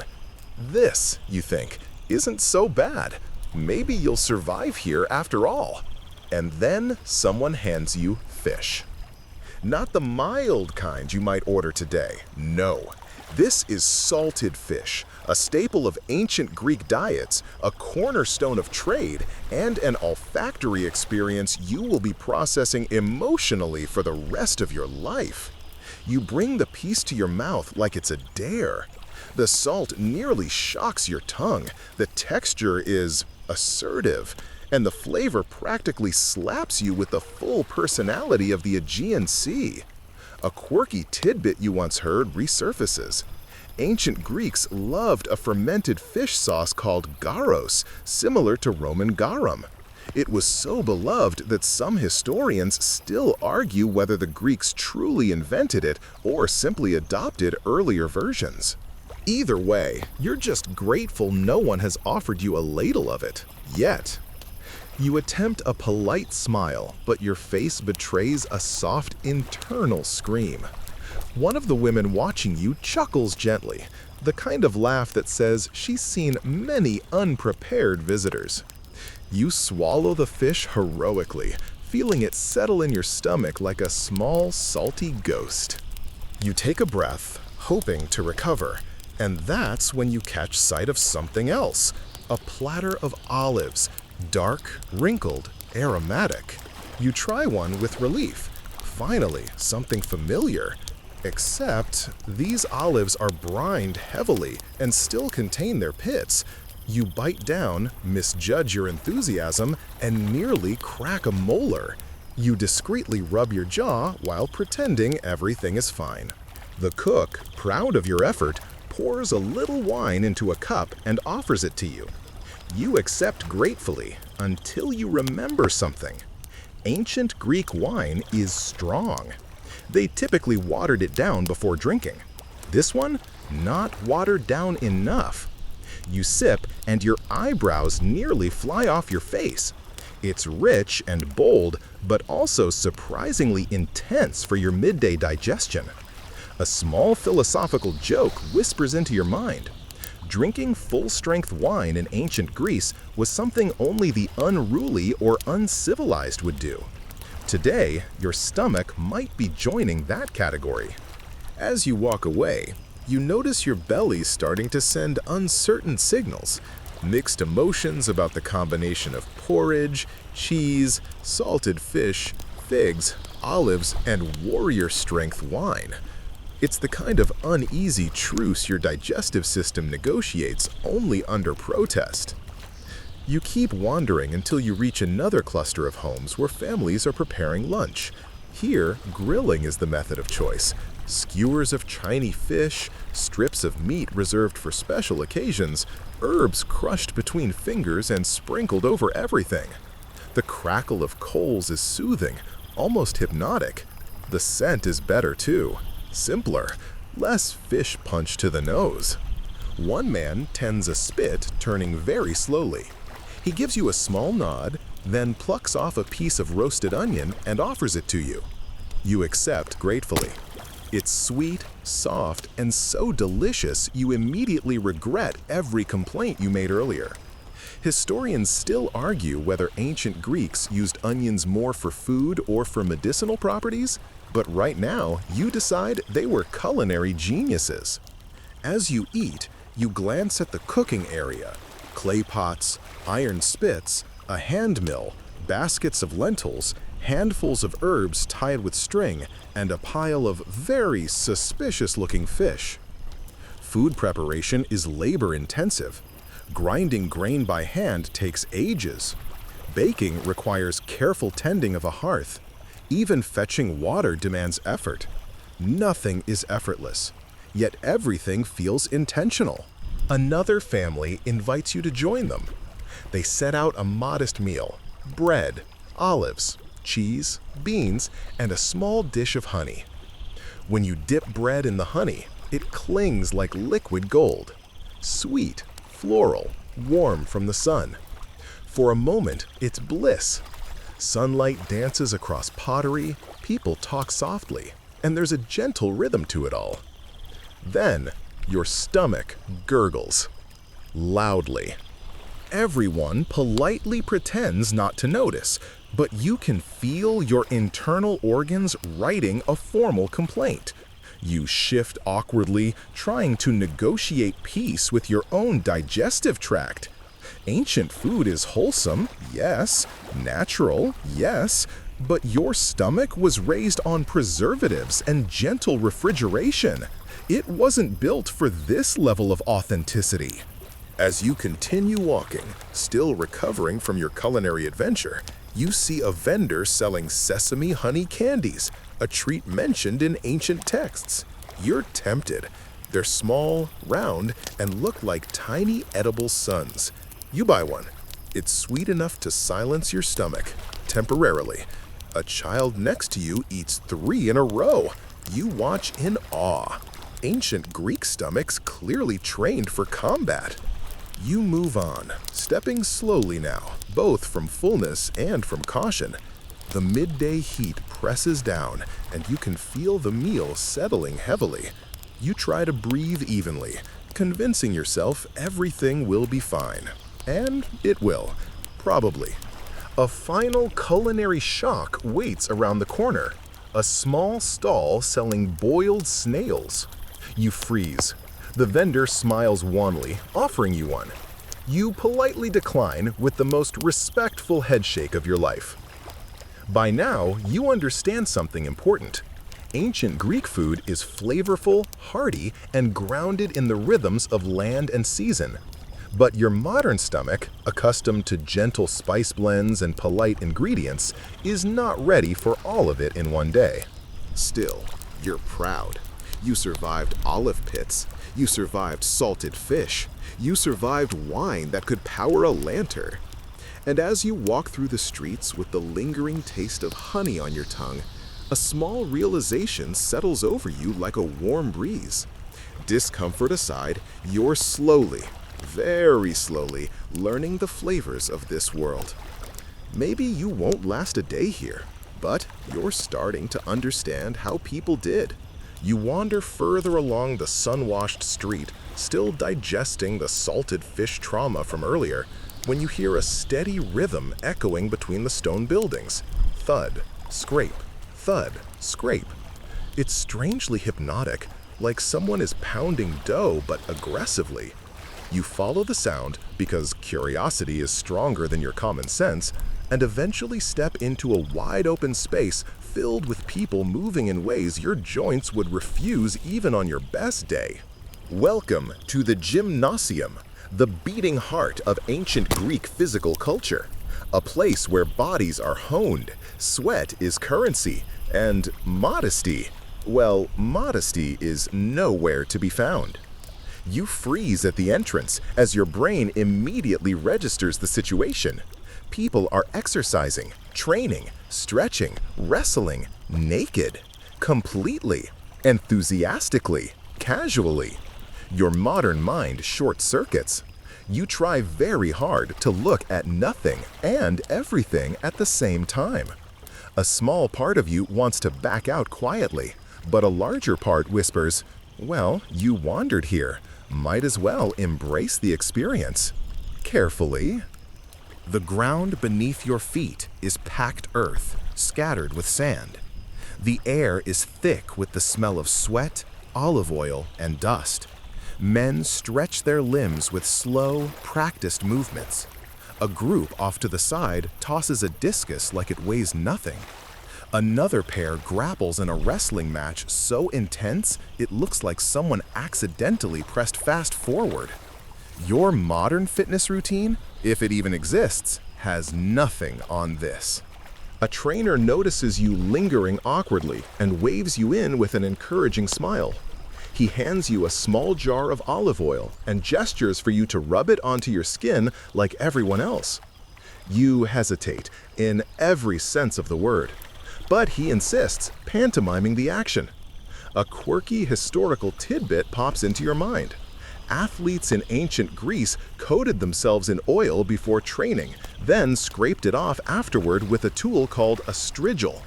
This, you think, isn't so bad. Maybe you'll survive here after all. And then someone hands you fish. Not the mild kind you might order today. No. This is salted fish, a staple of ancient Greek diets, a cornerstone of trade, and an olfactory experience you will be processing emotionally for the rest of your life. You bring the piece to your mouth like it's a dare. The salt nearly shocks your tongue, the texture is assertive, and the flavor practically slaps you with the full personality of the Aegean Sea. A quirky tidbit you once heard resurfaces. Ancient Greeks loved a fermented fish sauce called gyros, similar to Roman garum. It was so beloved that some historians still argue whether the Greeks truly invented it or simply adopted earlier versions. Either way, you're just grateful no one has offered you a ladle of it, yet. You attempt a polite smile, but your face betrays a soft internal scream. One of the women watching you chuckles gently, the kind of laugh that says she's seen many unprepared visitors. You swallow the fish heroically, feeling it settle in your stomach like a small, salty ghost. You take a breath, hoping to recover, and that's when you catch sight of something else, a platter of olives, dark, wrinkled, aromatic. You try one with relief. Finally, something familiar. Except, these olives are brined heavily and still contain their pits. You bite down, misjudge your enthusiasm, and nearly crack a molar. You discreetly rub your jaw while pretending everything is fine. The cook, proud of your effort, pours a little wine into a cup and offers it to you. You accept gratefully until you remember something. Ancient Greek wine is strong. They typically watered it down before drinking. This one, not watered down enough. You sip and your eyebrows nearly fly off your face. It's rich and bold, but also surprisingly intense for your midday digestion. A small philosophical joke whispers into your mind. Drinking full-strength wine in ancient Greece was something only the unruly or uncivilized would do. Today, your stomach might be joining that category. As you walk away, you notice your belly starting to send uncertain signals, mixed emotions about the combination of porridge, cheese, salted fish, figs, olives, and warrior-strength wine. It's the kind of uneasy truce your digestive system negotiates only under protest. You keep wandering until you reach another cluster of homes where families are preparing lunch. Here, grilling is the method of choice, Skewers of Chinese fish, strips of meat reserved for special occasions, herbs crushed between fingers and sprinkled over everything. The crackle of coals is soothing, almost hypnotic. The scent is better too, simpler, less fish punch to the nose. One man tends a spit, turning very slowly. He gives you a small nod, then plucks off a piece of roasted onion and offers it to you. You accept gratefully. It's sweet, soft, and so delicious you immediately regret every complaint you made earlier. Historians still argue whether ancient Greeks used onions more for food or for medicinal properties, but right now you decide they were culinary geniuses. As you eat, you glance at the cooking area. Clay pots, iron spits, a hand mill, baskets of lentils, handfuls of herbs tied with string, and a pile of very suspicious-looking fish. Food preparation is labor-intensive. Grinding grain by hand takes ages. Baking requires careful tending of a hearth. Even fetching water demands effort. Nothing is effortless, yet everything feels intentional. Another family invites you to join them. They set out a modest meal: bread, olives, cheese, beans, and a small dish of honey. When you dip bread in the honey, it clings like liquid gold. Sweet, floral, warm from the sun. For a moment, it's bliss. Sunlight dances across pottery, people talk softly, and there's a gentle rhythm to it all. Then, your stomach gurgles. Loudly. Everyone politely pretends not to notice, but you can feel your internal organs writing a formal complaint. You shift awkwardly, trying to negotiate peace with your own digestive tract. Ancient food is wholesome, yes. Natural, yes. But your stomach was raised on preservatives and gentle refrigeration. It wasn't built for this level of authenticity. As you continue walking, still recovering from your culinary adventure, you see a vendor selling sesame honey candies, a treat mentioned in ancient texts. You're tempted. They're small, round, and look like tiny edible suns. You buy one. It's sweet enough to silence your stomach, temporarily. A child next to you eats 3 in a row. You watch in awe. Ancient Greek stomachs clearly trained for combat. You move on, stepping slowly now, both from fullness and from caution. The midday heat presses down, and you can feel the meal settling heavily. You try to breathe evenly, convincing yourself everything will be fine. And it will, probably. A final culinary shock waits around the corner. A small stall selling boiled snails. You freeze. The vendor smiles wanly, offering you one. You politely decline with the most respectful headshake of your life. By now, you understand something important. Ancient Greek food is flavorful, hearty, and grounded in the rhythms of land and season. But your modern stomach, accustomed to gentle spice blends and polite ingredients, is not ready for all of it in one day. Still, you're proud. You survived olive pits. You survived salted fish. You survived wine that could power a lantern. And as you walk through the streets with the lingering taste of honey on your tongue, a small realization settles over you like a warm breeze. Discomfort aside, you're slowly, very slowly, learning the flavors of this world. Maybe you won't last a day here, but you're starting to understand how people did. You wander further along the sun-washed street, still digesting the salted fish trauma from earlier, when you hear a steady rhythm echoing between the stone buildings. Thud, scrape, thud, scrape. It's strangely hypnotic, like someone is pounding dough but aggressively. You follow the sound because curiosity is stronger than your common sense, and eventually step into a wide-open space filled with people moving in ways your joints would refuse even on your best day. Welcome to the gymnasium, the beating heart of ancient Greek physical culture, a place where bodies are honed, sweat is currency, and modesty Well, modesty is nowhere to be found. You freeze at the entrance as your brain immediately registers the situation. People are exercising, training, stretching, wrestling, naked, completely, enthusiastically, casually. Your modern mind short-circuits. You try very hard to look at nothing and everything at the same time. A small part of you wants to back out quietly, but a larger part whispers, well, you wandered here. Might as well embrace the experience. Carefully. The ground beneath your feet is packed earth, scattered with sand. The air is thick with the smell of sweat, olive oil, and dust. Men stretch their limbs with slow, practiced movements. A group off to the side tosses a discus like it weighs nothing. Another pair grapples in a wrestling match so intense it looks like someone accidentally pressed fast forward. Your modern fitness routine, if it even exists, has nothing on this. A trainer notices you lingering awkwardly and waves you in with an encouraging smile. He hands you a small jar of olive oil and gestures for you to rub it onto your skin like everyone else. You hesitate in every sense of the word, but he insists, pantomiming the action. A quirky historical tidbit pops into your mind. Athletes in ancient Greece coated themselves in oil before training, then scraped it off afterward with a tool called a strigil.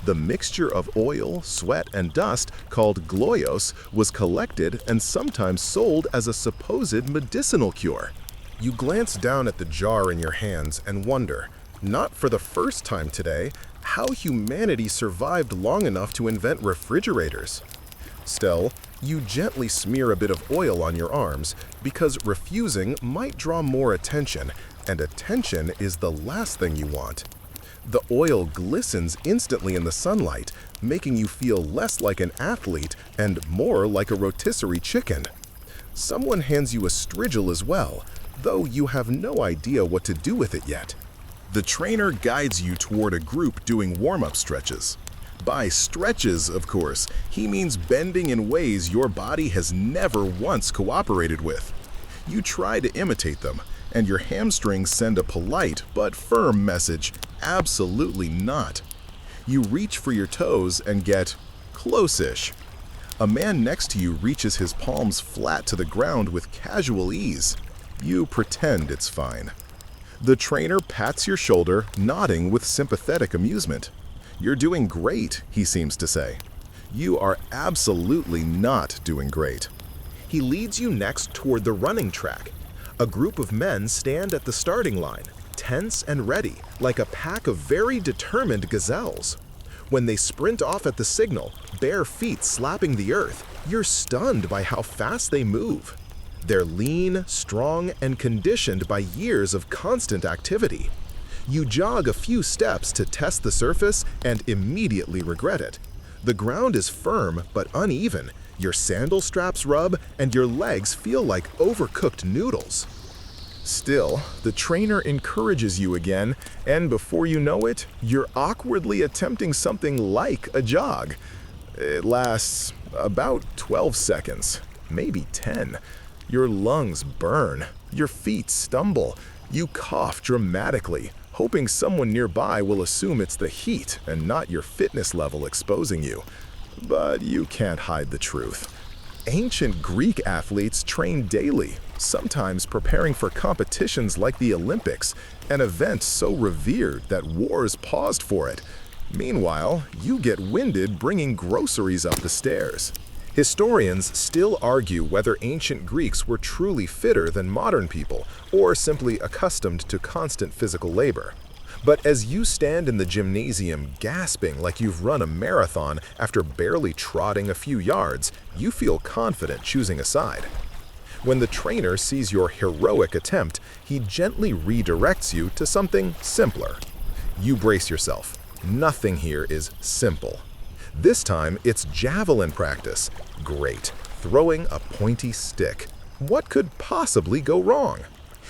The mixture of oil, sweat, and dust, called gloios, was collected and sometimes sold as a supposed medicinal cure. You glance down at the jar in your hands and wonder, not for the first time today, how humanity survived long enough to invent refrigerators. Still, you gently smear a bit of oil on your arms because refusing might draw more attention, and attention is the last thing you want. The oil glistens instantly in the sunlight, making you feel less like an athlete and more like a rotisserie chicken. Someone hands you a strigil as well, though you have no idea what to do with it yet. The trainer guides you toward a group doing warm-up stretches. By stretches, of course, he means bending in ways your body has never once cooperated with. You try to imitate them, and your hamstrings send a polite but firm message, absolutely not. You reach for your toes and get close-ish. A man next to you reaches his palms flat to the ground with casual ease. You pretend it's fine. The trainer pats your shoulder, nodding with sympathetic amusement. You're doing great, he seems to say. You are absolutely not doing great. He leads you next toward the running track. A group of men stand at the starting line, tense and ready, like a pack of very determined gazelles. When they sprint off at the signal, bare feet slapping the earth, you're stunned by how fast they move. They're lean, strong, and conditioned by years of constant activity. You jog a few steps to test the surface and immediately regret it. The ground is firm but uneven, your sandal straps rub, and your legs feel like overcooked noodles. Still, the trainer encourages you again, and before you know it, you're awkwardly attempting something like a jog. It lasts about 12 seconds, maybe 10. Your lungs burn, your feet stumble, you cough dramatically, hoping someone nearby will assume it's the heat and not your fitness level exposing you. But you can't hide the truth. Ancient Greek athletes trained daily, sometimes preparing for competitions like the Olympics, an event so revered that wars paused for it. Meanwhile, you get winded bringing groceries up the stairs. Historians still argue whether ancient Greeks were truly fitter than modern people, or simply accustomed to constant physical labor. But as you stand in the gymnasium gasping like you've run a marathon after barely trotting a few yards, you feel confident choosing a side. When the trainer sees your heroic attempt, he gently redirects you to something simpler. You brace yourself. Nothing here is simple. This time, it's javelin practice. Great. Throwing a pointy stick. What could possibly go wrong?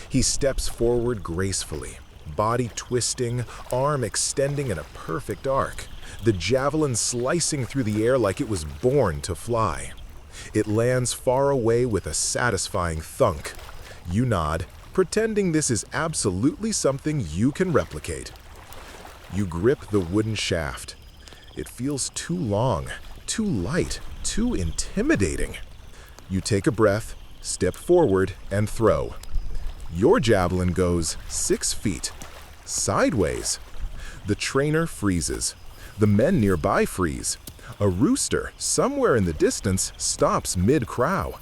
He steps forward gracefully, body twisting, arm extending in a perfect arc. the javelin slicing through the air like it was born to fly. It lands far away with a satisfying thunk. You nod, pretending this is absolutely something you can replicate. You grip the wooden shaft. It feels too long, too light, too intimidating. You take a breath, step forward, and throw. Your javelin goes 6 feet, sideways. The trainer freezes. The men nearby freeze. A rooster, somewhere in the distance, stops mid-crow.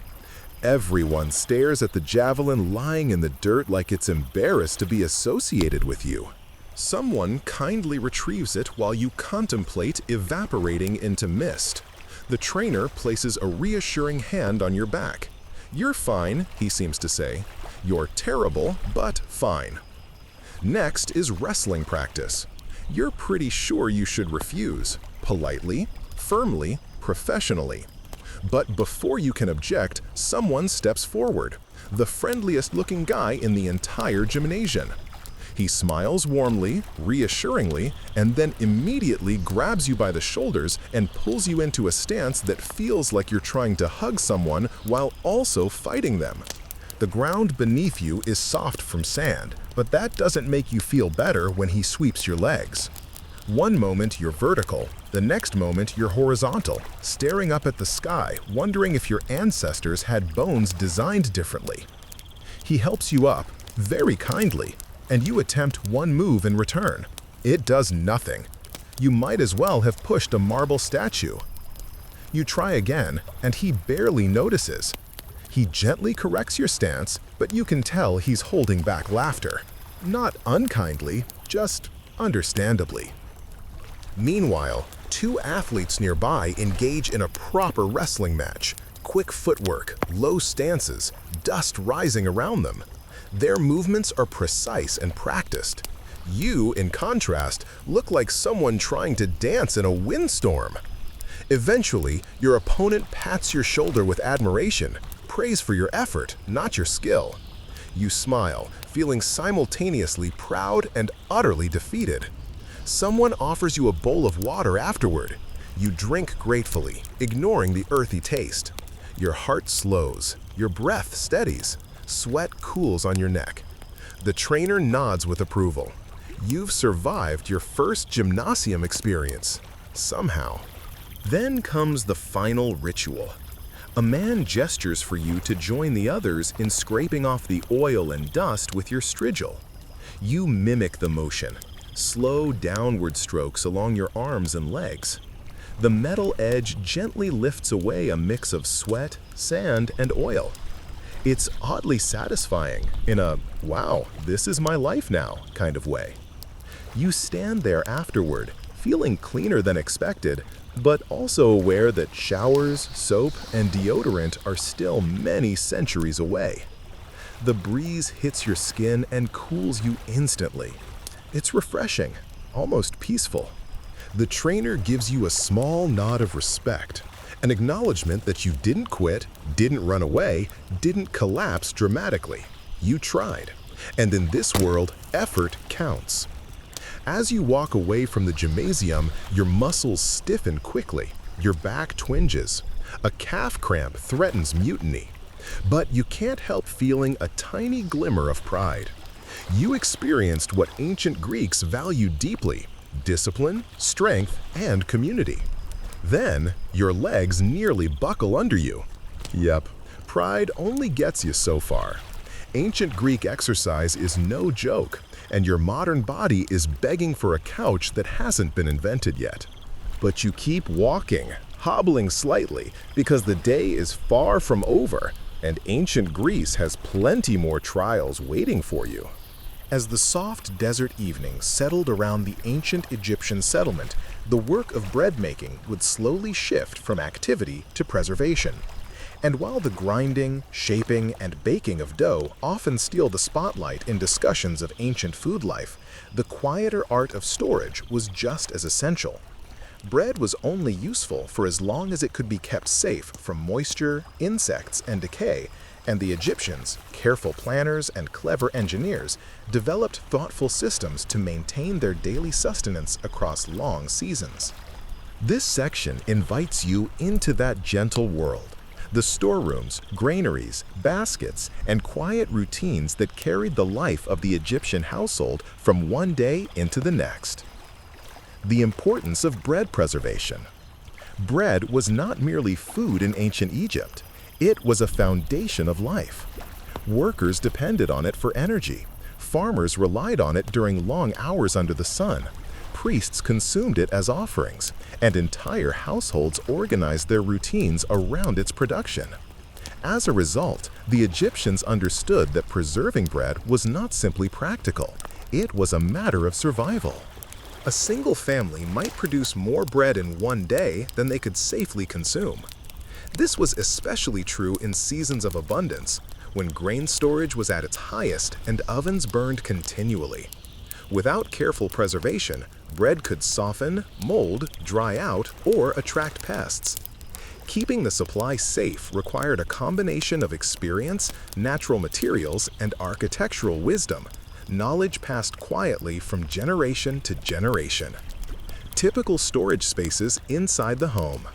Everyone stares at the javelin lying in the dirt like it's embarrassed to be associated with you. Someone kindly retrieves it while you contemplate evaporating into mist. The trainer places a reassuring hand on your back. You're fine, he seems to say. You're terrible, but fine. Next is wrestling practice. You're pretty sure you should refuse, politely, firmly, professionally. But before you can object, someone steps forward, the friendliest-looking guy in the entire gymnasium. He smiles warmly, reassuringly, and then immediately grabs you by the shoulders and pulls you into a stance that feels like you're trying to hug someone while also fighting them. The ground beneath you is soft from sand, but that doesn't make you feel better when he sweeps your legs. One moment you're vertical, the next moment you're horizontal, staring up at the sky, wondering if your ancestors had bones designed differently. He helps you up, very kindly, and you attempt one move in return. It does nothing. You might as well have pushed a marble statue. You try again, and he barely notices. He gently corrects your stance, but you can tell he's holding back laughter. Not unkindly, just understandably. Meanwhile, 2 athletes nearby engage in a proper wrestling match. Quick footwork, low stances, dust rising around them. Their movements are precise and practiced. You, in contrast, look like someone trying to dance in a windstorm. Eventually, your opponent pats your shoulder with admiration, praise for your effort, not your skill. You smile, feeling simultaneously proud and utterly defeated. Someone offers you a bowl of water afterward. You drink gratefully, ignoring the earthy taste. Your heart slows, your breath steadies. Sweat cools on your neck. The trainer nods with approval. You've survived your first gymnasium experience, somehow. Then comes the final ritual. A man gestures for you to join the others in scraping off the oil and dust with your strigil. You mimic the motion, slow downward strokes along your arms and legs. The metal edge gently lifts away a mix of sweat, sand, and oil. It's oddly satisfying in a, wow, this is my life now kind of way. You stand there afterward, feeling cleaner than expected, but also aware that showers, soap, and deodorant are still many centuries away. The breeze hits your skin and cools you instantly. It's refreshing, almost peaceful. The trainer gives you a small nod of respect, an acknowledgement that you didn't quit, didn't run away, didn't collapse dramatically. You tried. And in this world, effort counts. As you walk away from the gymnasium, your muscles stiffen quickly. Your back twinges. A calf cramp threatens mutiny. But you can't help feeling a tiny glimmer of pride. You experienced what ancient Greeks valued deeply: discipline, strength, and community. Then, your legs nearly buckle under you. Yep, pride only gets you so far. Ancient Greek exercise is no joke, and your modern body is begging for a couch that hasn't been invented yet. But you keep walking, hobbling slightly, because the day is far from over, and ancient Greece has plenty more trials waiting for you. As the soft desert evening settled around the ancient Egyptian settlement, the work of bread making would slowly shift from activity to preservation. And while the grinding, shaping, and baking of dough often steal the spotlight in discussions of ancient food life, the quieter art of storage was just as essential. Bread was only useful for as long as it could be kept safe from moisture, insects, and decay, and the Egyptians, careful planners and clever engineers, developed thoughtful systems to maintain their daily sustenance across long seasons. This section invites you into that gentle world. The storerooms, granaries, baskets, and quiet routines that carried the life of the Egyptian household from one day into the next. The importance of bread preservation. Bread was not merely food in ancient Egypt. It was a foundation of life. Workers depended on it for energy. Farmers relied on it during long hours under the sun. Priests consumed it as offerings, and entire households organized their routines around its production. As a result, the Egyptians understood that preserving bread was not simply practical, it was a matter of survival. A single family might produce more bread in one day than they could safely consume. This was especially true in seasons of abundance, when grain storage was at its highest and ovens burned continually. Without careful preservation, bread could soften, mold, dry out, or attract pests. Keeping the supply safe required a combination of experience, natural materials, and architectural wisdom, knowledge passed quietly from generation to generation. Typical storage spaces inside the home.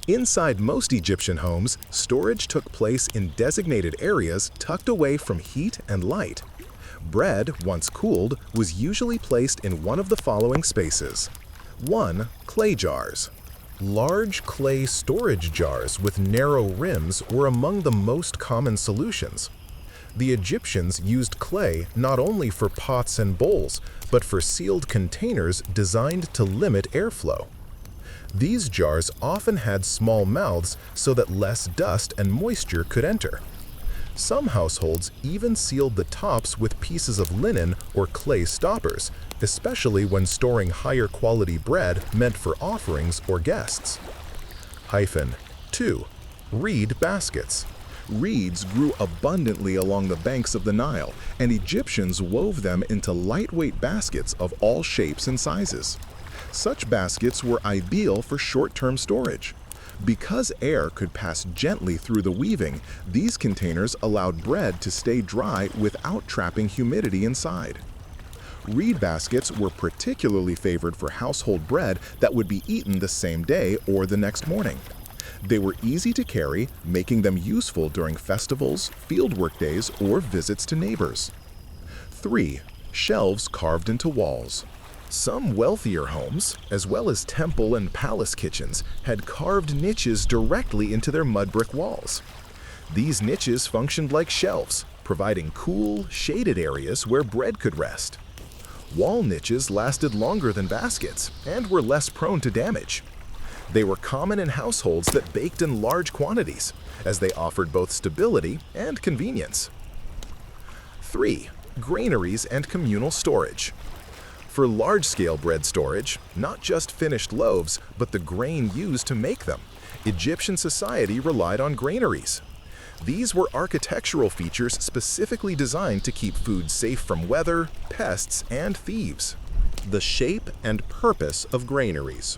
Inside most Egyptian homes, storage took place in designated areas tucked away from heat and light. Bread, once cooled, was usually placed in one of the following spaces. 1. Clay jars. Large clay storage jars with narrow rims were among the most common solutions. The Egyptians used clay not only for pots and bowls, but for sealed containers designed to limit airflow. These jars often had small mouths so that less dust and moisture could enter. Some households even sealed the tops with pieces of linen or clay stoppers, especially when storing higher quality bread meant for offerings or guests. 2. Reed baskets. Reeds grew abundantly along the banks of the Nile, and Egyptians wove them into lightweight baskets of all shapes and sizes. Such baskets were ideal for short-term storage. Because air could pass gently through the weaving, these containers allowed bread to stay dry without trapping humidity inside. Reed baskets were particularly favored for household bread that would be eaten the same day or the next morning. They were easy to carry, making them useful during festivals, fieldwork days, or visits to neighbors. 3. Shelves carved into walls. Some wealthier homes, as well as temple and palace kitchens, had carved niches directly into their mud brick walls. These niches functioned like shelves, providing cool, shaded areas where bread could rest. Wall niches lasted longer than baskets and were less prone to damage. They were common in households that baked in large quantities, as they offered both stability and convenience. 3. Granaries and communal storage. For large-scale bread storage, not just finished loaves, but the grain used to make them, Egyptian society relied on granaries. These were architectural features specifically designed to keep food safe from weather, pests, and thieves. The shape and purpose of granaries.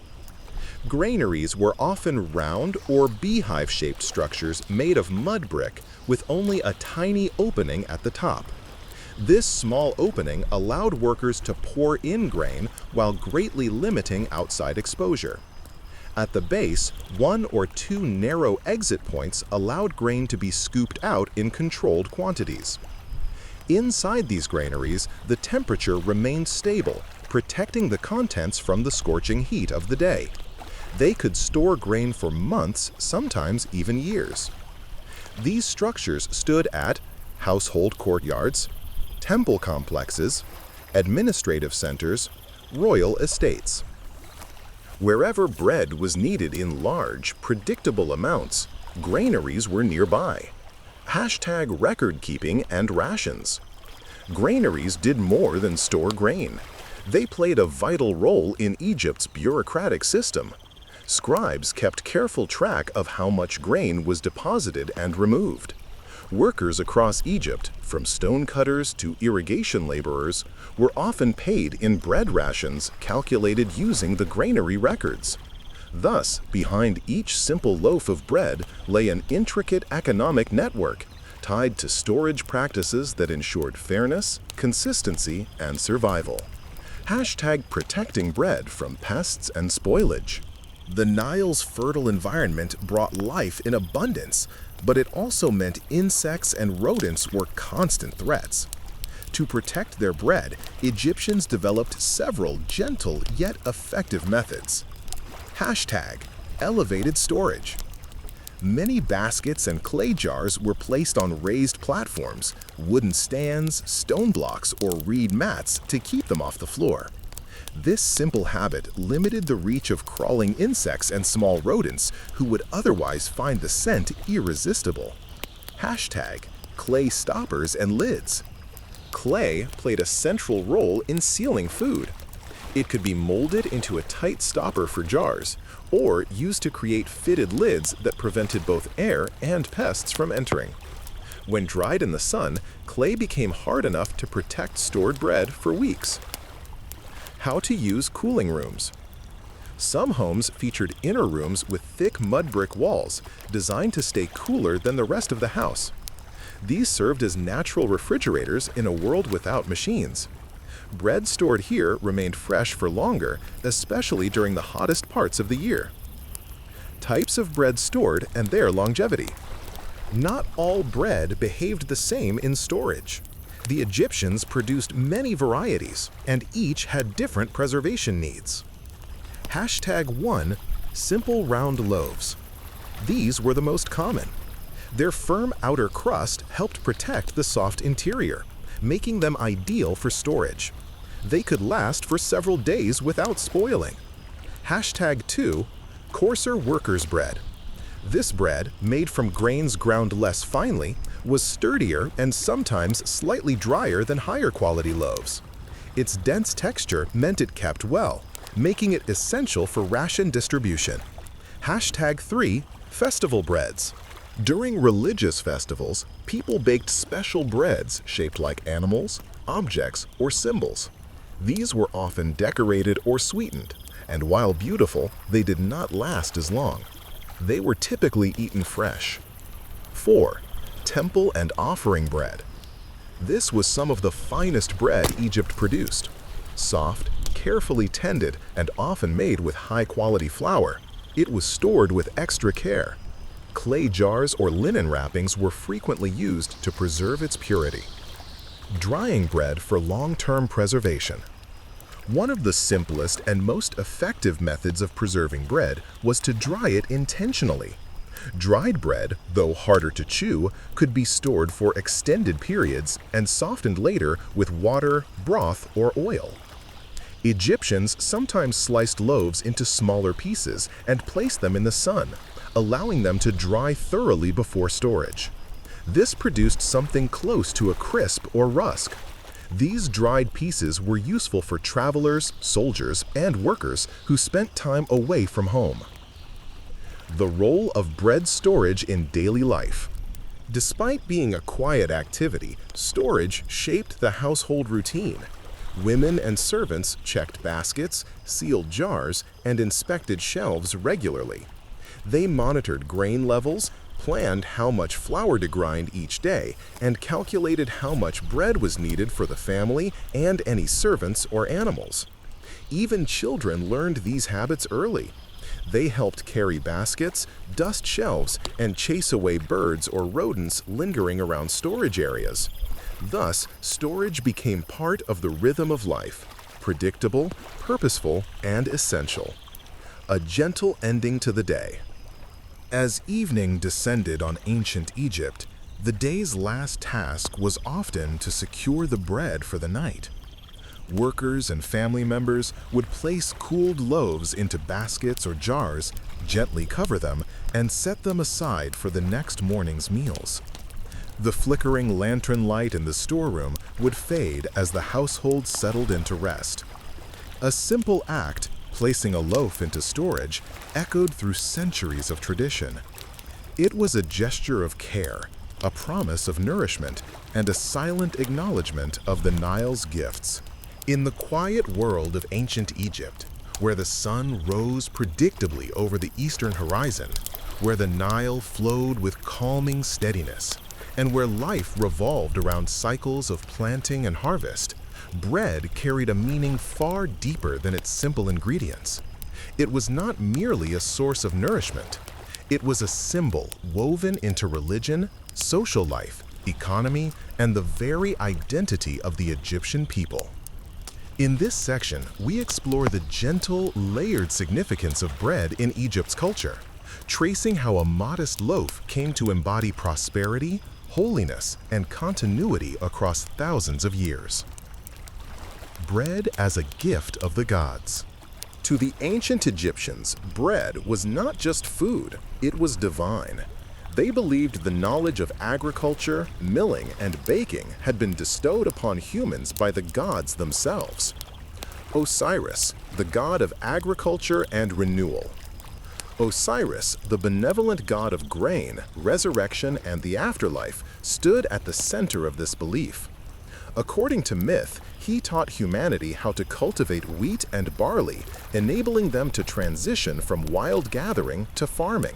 Granaries were often round or beehive-shaped structures made of mud brick with only a tiny opening at the top. This small opening allowed workers to pour in grain while greatly limiting outside exposure. At the base, 1 or 2 narrow exit points allowed grain to be scooped out in controlled quantities. Inside these granaries, the temperature remained stable, protecting the contents from the scorching heat of the day. They could store grain for months, sometimes even years. These structures stood at household courtyards, temple complexes, administrative centers, royal estates. Wherever bread was needed in large, predictable amounts, granaries were nearby. #record keeping and rations. Granaries did more than store grain. They played a vital role in Egypt's bureaucratic system. Scribes kept careful track of how much grain was deposited and removed. Workers across Egypt, from stonecutters to irrigation laborers, were often paid in bread rations calculated using the granary records. Thus, behind each simple loaf of bread lay an intricate economic network tied to storage practices that ensured fairness, consistency, and survival. #protecting bread from pests and spoilage. The Nile's fertile environment brought life in abundance, but it also meant insects and rodents were constant threats. To protect their bread, Egyptians developed several gentle yet effective methods. Hashtag elevated storage. Many baskets and clay jars were placed on raised platforms, wooden stands, stone blocks, or reed mats to keep them off the floor. This simple habit limited the reach of crawling insects and small rodents who would otherwise find the scent irresistible. Hashtag clay stoppers and lids. Clay played a central role in sealing food. It could be molded into a tight stopper for jars, or used to create fitted lids that prevented both air and pests from entering. When dried in the sun, clay became hard enough to protect stored bread for weeks. How to use cooling rooms. Some homes featured inner rooms with thick mud brick walls, designed to stay cooler than the rest of the house. These served as natural refrigerators in a world without machines. Bread stored here remained fresh for longer, especially during the hottest parts of the year. Types of bread stored and their longevity. Not all bread behaved the same in storage. The Egyptians produced many varieties, and each had different preservation needs. Hashtag 1. Simple round loaves. These were the most common. Their firm outer crust helped protect the soft interior, making them ideal for storage. They could last for several days without spoiling. Hashtag 2. Coarser workers' bread. This bread, made from grains ground less finely, was sturdier and sometimes slightly drier than higher quality loaves. Its dense texture meant it kept well, making it essential for ration distribution. Hashtag 3. Festival breads. During religious festivals, people baked special breads shaped like animals, objects, or symbols. These were often decorated or sweetened, and while beautiful, they did not last as long. They were typically eaten fresh. 4. Temple and offering bread. This was some of the finest bread Egypt produced. Soft, carefully tended, and often made with high-quality flour, it was stored with extra care. Clay jars or linen wrappings were frequently used to preserve its purity. Drying bread for long-term preservation. One of the simplest and most effective methods of preserving bread was to dry it intentionally. Dried bread, though harder to chew, could be stored for extended periods and softened later with water, broth, or oil. Egyptians sometimes sliced loaves into smaller pieces and placed them in the sun, allowing them to dry thoroughly before storage. This produced something close to a crisp or rusk. These dried pieces were useful for travelers, soldiers, and workers who spent time away from home. The role of bread storage in daily life. Despite being a quiet activity, storage shaped the household routine. Women and servants checked baskets, sealed jars, and inspected shelves regularly. They monitored grain levels, planned how much flour to grind each day, and calculated how much bread was needed for the family and any servants or animals. Even children learned these habits early. They helped carry baskets, dust shelves, and chase away birds or rodents lingering around storage areas. Thus, storage became part of the rhythm of life, predictable, purposeful, and essential. A gentle ending to the day. As evening descended on ancient Egypt, the day's last task was often to secure the bread for the night. Workers and family members would place cooled loaves into baskets or jars, gently cover them, and set them aside for the next morning's meals. The flickering lantern light in the storeroom would fade as the household settled into rest. A simple act, placing a loaf into storage, echoed through centuries of tradition. It was a gesture of care, a promise of nourishment, and a silent acknowledgement of the Nile's gifts. In the quiet world of ancient Egypt, where the sun rose predictably over the eastern horizon, where the Nile flowed with calming steadiness, and where life revolved around cycles of planting and harvest, bread carried a meaning far deeper than its simple ingredients. It was not merely a source of nourishment. It was a symbol woven into religion, social life, economy, and the very identity of the Egyptian people. In this section, we explore the gentle, layered significance of bread in Egypt's culture, tracing how a modest loaf came to embody prosperity, holiness, and continuity across thousands of years. Bread as a gift of the gods. To the ancient Egyptians, bread was not just food, it was divine. They believed the knowledge of agriculture, milling, and baking had been bestowed upon humans by the gods themselves. Osiris, the god of agriculture and renewal. Osiris, the benevolent god of grain, resurrection, and the afterlife, stood at the center of this belief. According to myth, he taught humanity how to cultivate wheat and barley, enabling them to transition from wild gathering to farming.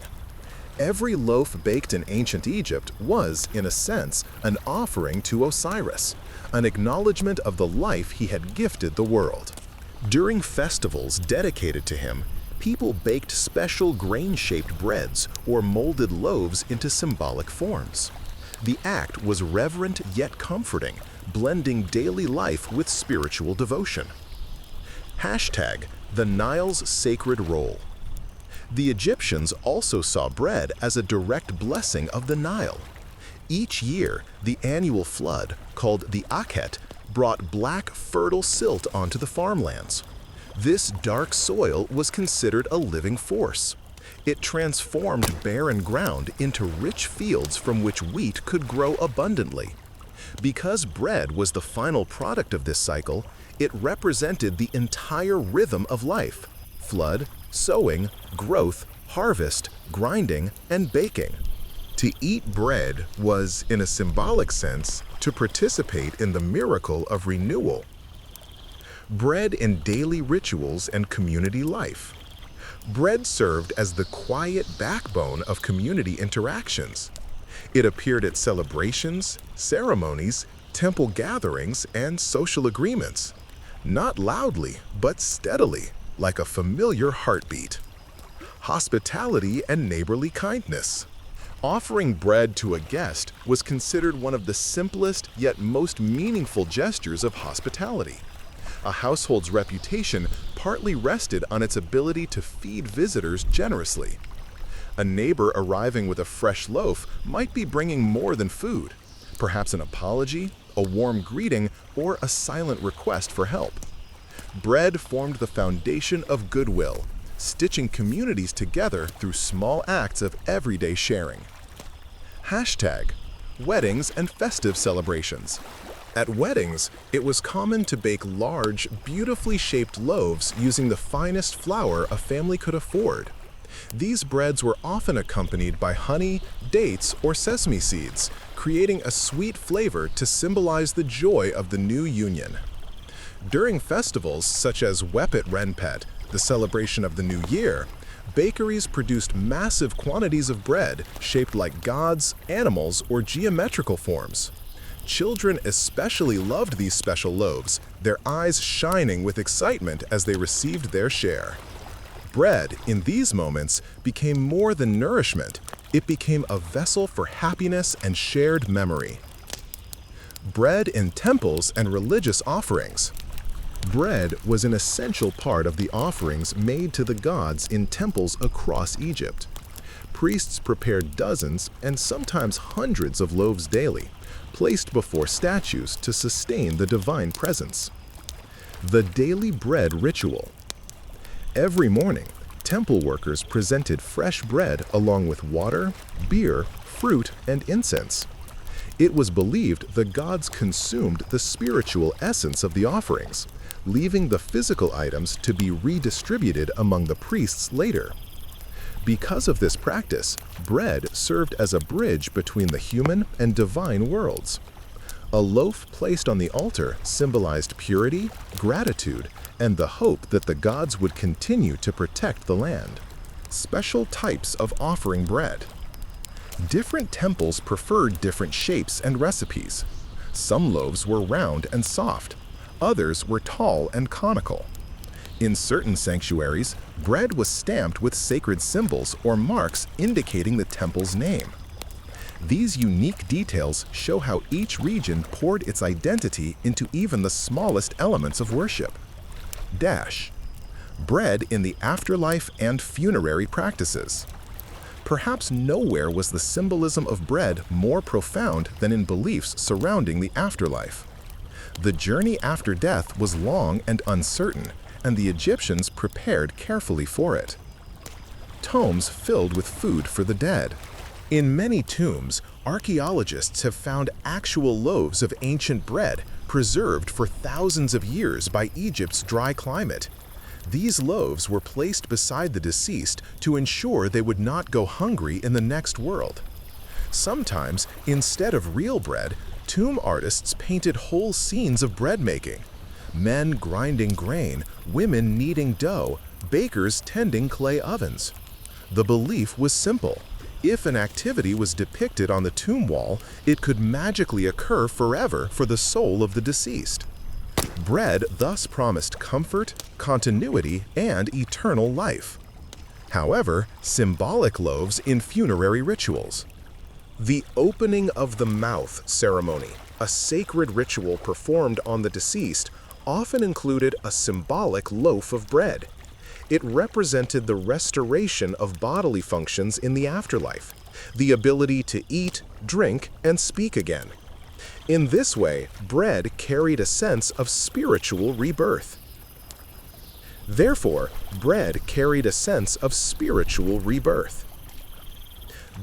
Every loaf baked in ancient Egypt was, in a sense, an offering to Osiris, an acknowledgement of the life he had gifted the world. During festivals dedicated to him, people baked special grain-shaped breads or molded loaves into symbolic forms. The act was reverent yet comforting, blending daily life with spiritual devotion. Hashtag the Nile's sacred role. The Egyptians also saw bread as a direct blessing of the Nile. Each year, the annual flood, called the etiquette, brought black, fertile silt onto the farmlands. This dark soil was considered a living force. It transformed barren ground into rich fields from which wheat could grow abundantly. Because bread was the final product of this cycle, it represented the entire rhythm of life: flood, sowing, growth, harvest, grinding, and baking. To eat bread was, in a symbolic sense, to participate in the miracle of renewal. Bread in daily rituals and community life. Bread served as the quiet backbone of community interactions. It appeared at celebrations, ceremonies, temple gatherings, and social agreements. Not loudly, but steadily, like a familiar heartbeat. Hospitality and neighborly kindness. Offering bread to a guest was considered one of the simplest yet most meaningful gestures of hospitality. A household's reputation partly rested on its ability to feed visitors generously. A neighbor arriving with a fresh loaf might be bringing more than food, perhaps an apology, a warm greeting, or a silent request for help. Bread formed the foundation of goodwill, stitching communities together through small acts of everyday sharing. Hashtag weddings and festive celebrations. At weddings, it was common to bake large, beautifully shaped loaves using the finest flour a family could afford. These breads were often accompanied by honey, dates, or sesame seeds, creating a sweet flavor to symbolize the joy of the new union. During festivals such as Wepet Renpet, the celebration of the new year, bakeries produced massive quantities of bread shaped like gods, animals, or geometrical forms. Children especially loved these special loaves, their eyes shining with excitement as they received their share. Bread, in these moments, became more than nourishment. It became a vessel for happiness and shared memory. Bread in temples and religious offerings. Bread was an essential part of the offerings made to the gods in temples across Egypt. Priests prepared dozens and sometimes hundreds of loaves daily, placed before statues to sustain the divine presence. The daily bread ritual. Every morning, temple workers presented fresh bread along with water, beer, fruit, and incense. It was believed the gods consumed the spiritual essence of the offerings, leaving the physical items to be redistributed among the priests later. Because of this practice, bread served as a bridge between the human and divine worlds. A loaf placed on the altar symbolized purity, gratitude, and the hope that the gods would continue to protect the land. Special types of offering bread. Different temples preferred different shapes and recipes. Some loaves were round and soft, others were tall and conical. In certain sanctuaries, bread was stamped with sacred symbols or marks indicating the temple's name. These unique details show how each region poured its identity into even the smallest elements of worship. Bread in the afterlife and funerary practices. Perhaps nowhere was the symbolism of bread more profound than in beliefs surrounding the afterlife. The journey after death was long and uncertain, and the Egyptians prepared carefully for it. Tombs filled with food for the dead. In many tombs, archaeologists have found actual loaves of ancient bread preserved for thousands of years by Egypt's dry climate. These loaves were placed beside the deceased to ensure they would not go hungry in the next world. Sometimes, instead of real bread, tomb artists painted whole scenes of bread making. Men grinding grain, women kneading dough, bakers tending clay ovens. The belief was simple. If an activity was depicted on the tomb wall, it could magically occur forever for the soul of the deceased. Bread thus promised comfort, continuity, and eternal life. However, symbolic loaves in funerary rituals. The opening of the mouth ceremony, a sacred ritual performed on the deceased, often included a symbolic loaf of bread. It represented the restoration of bodily functions in the afterlife, the ability to eat, drink, and speak again. In this way, bread carried a sense of spiritual rebirth. Therefore, bread carried a sense of spiritual rebirth.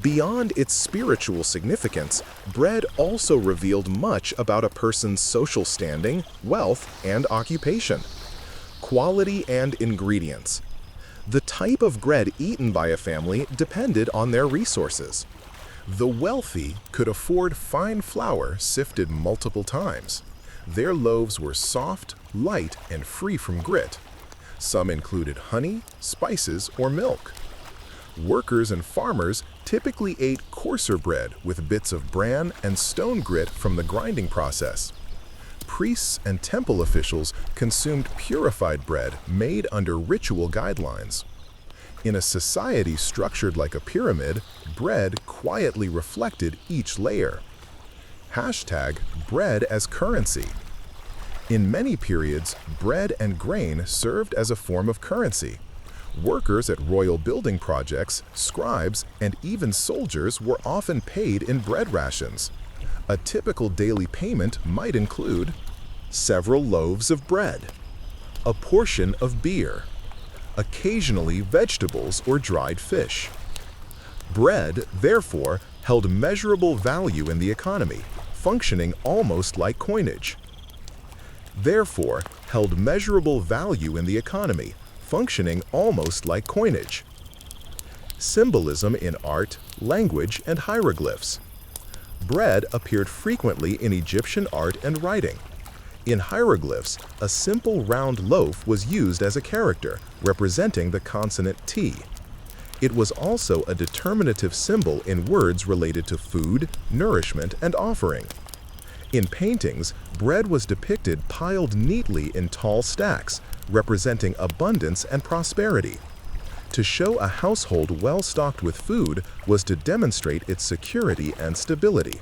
Beyond its spiritual significance, bread also revealed much about a person's social standing, wealth, and occupation. Quality and ingredients. The type of bread eaten by a family depended on their resources. The wealthy could afford fine flour sifted multiple times. Their loaves were soft, light, and free from grit. Some included honey, spices, or milk. Workers and farmers typically ate coarser bread with bits of bran and stone grit from the grinding process. Priests and temple officials consumed purified bread made under ritual guidelines. In a society structured like a pyramid, bread quietly reflected each layer. #bread as currency. In many periods, bread and grain served as a form of currency. Workers at royal building projects, scribes, and even soldiers were often paid in bread rations. A typical daily payment might include several loaves of bread, a portion of beer, occasionally vegetables or dried fish. Bread, therefore, held measurable value in the economy, functioning almost like coinage. Symbolism in art, language, and hieroglyphs. Bread appeared frequently in Egyptian art and writing. In hieroglyphs, a simple round loaf was used as a character, representing the consonant T. It was also a determinative symbol in words related to food, nourishment, and offering. In paintings, bread was depicted piled neatly in tall stacks, representing abundance and prosperity. To show a household well stocked with food was to demonstrate its security and stability.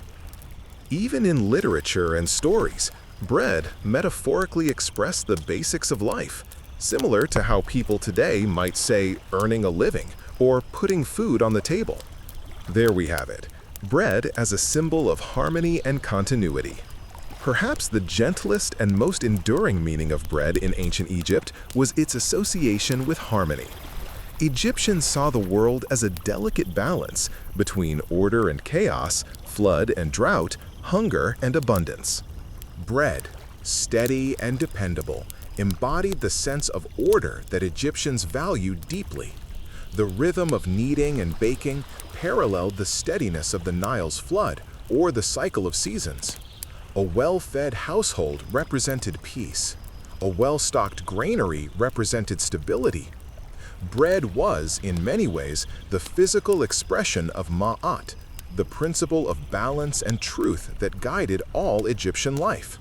Even in literature and stories, bread metaphorically expressed the basics of life, similar to how people today might say earning a living or putting food on the table. There we have it, bread as a symbol of harmony and continuity. Perhaps the gentlest and most enduring meaning of bread in ancient Egypt was its association with harmony. Egyptians saw the world as a delicate balance between order and chaos, flood and drought, hunger and abundance. Bread, steady and dependable, embodied the sense of order that Egyptians valued deeply. The rhythm of kneading and baking paralleled the steadiness of the Nile's flood or the cycle of seasons. A well-fed household represented peace. A well-stocked granary represented stability. Bread was, in many ways, the physical expression of ma'at, the principle of balance and truth that guided all Egyptian life.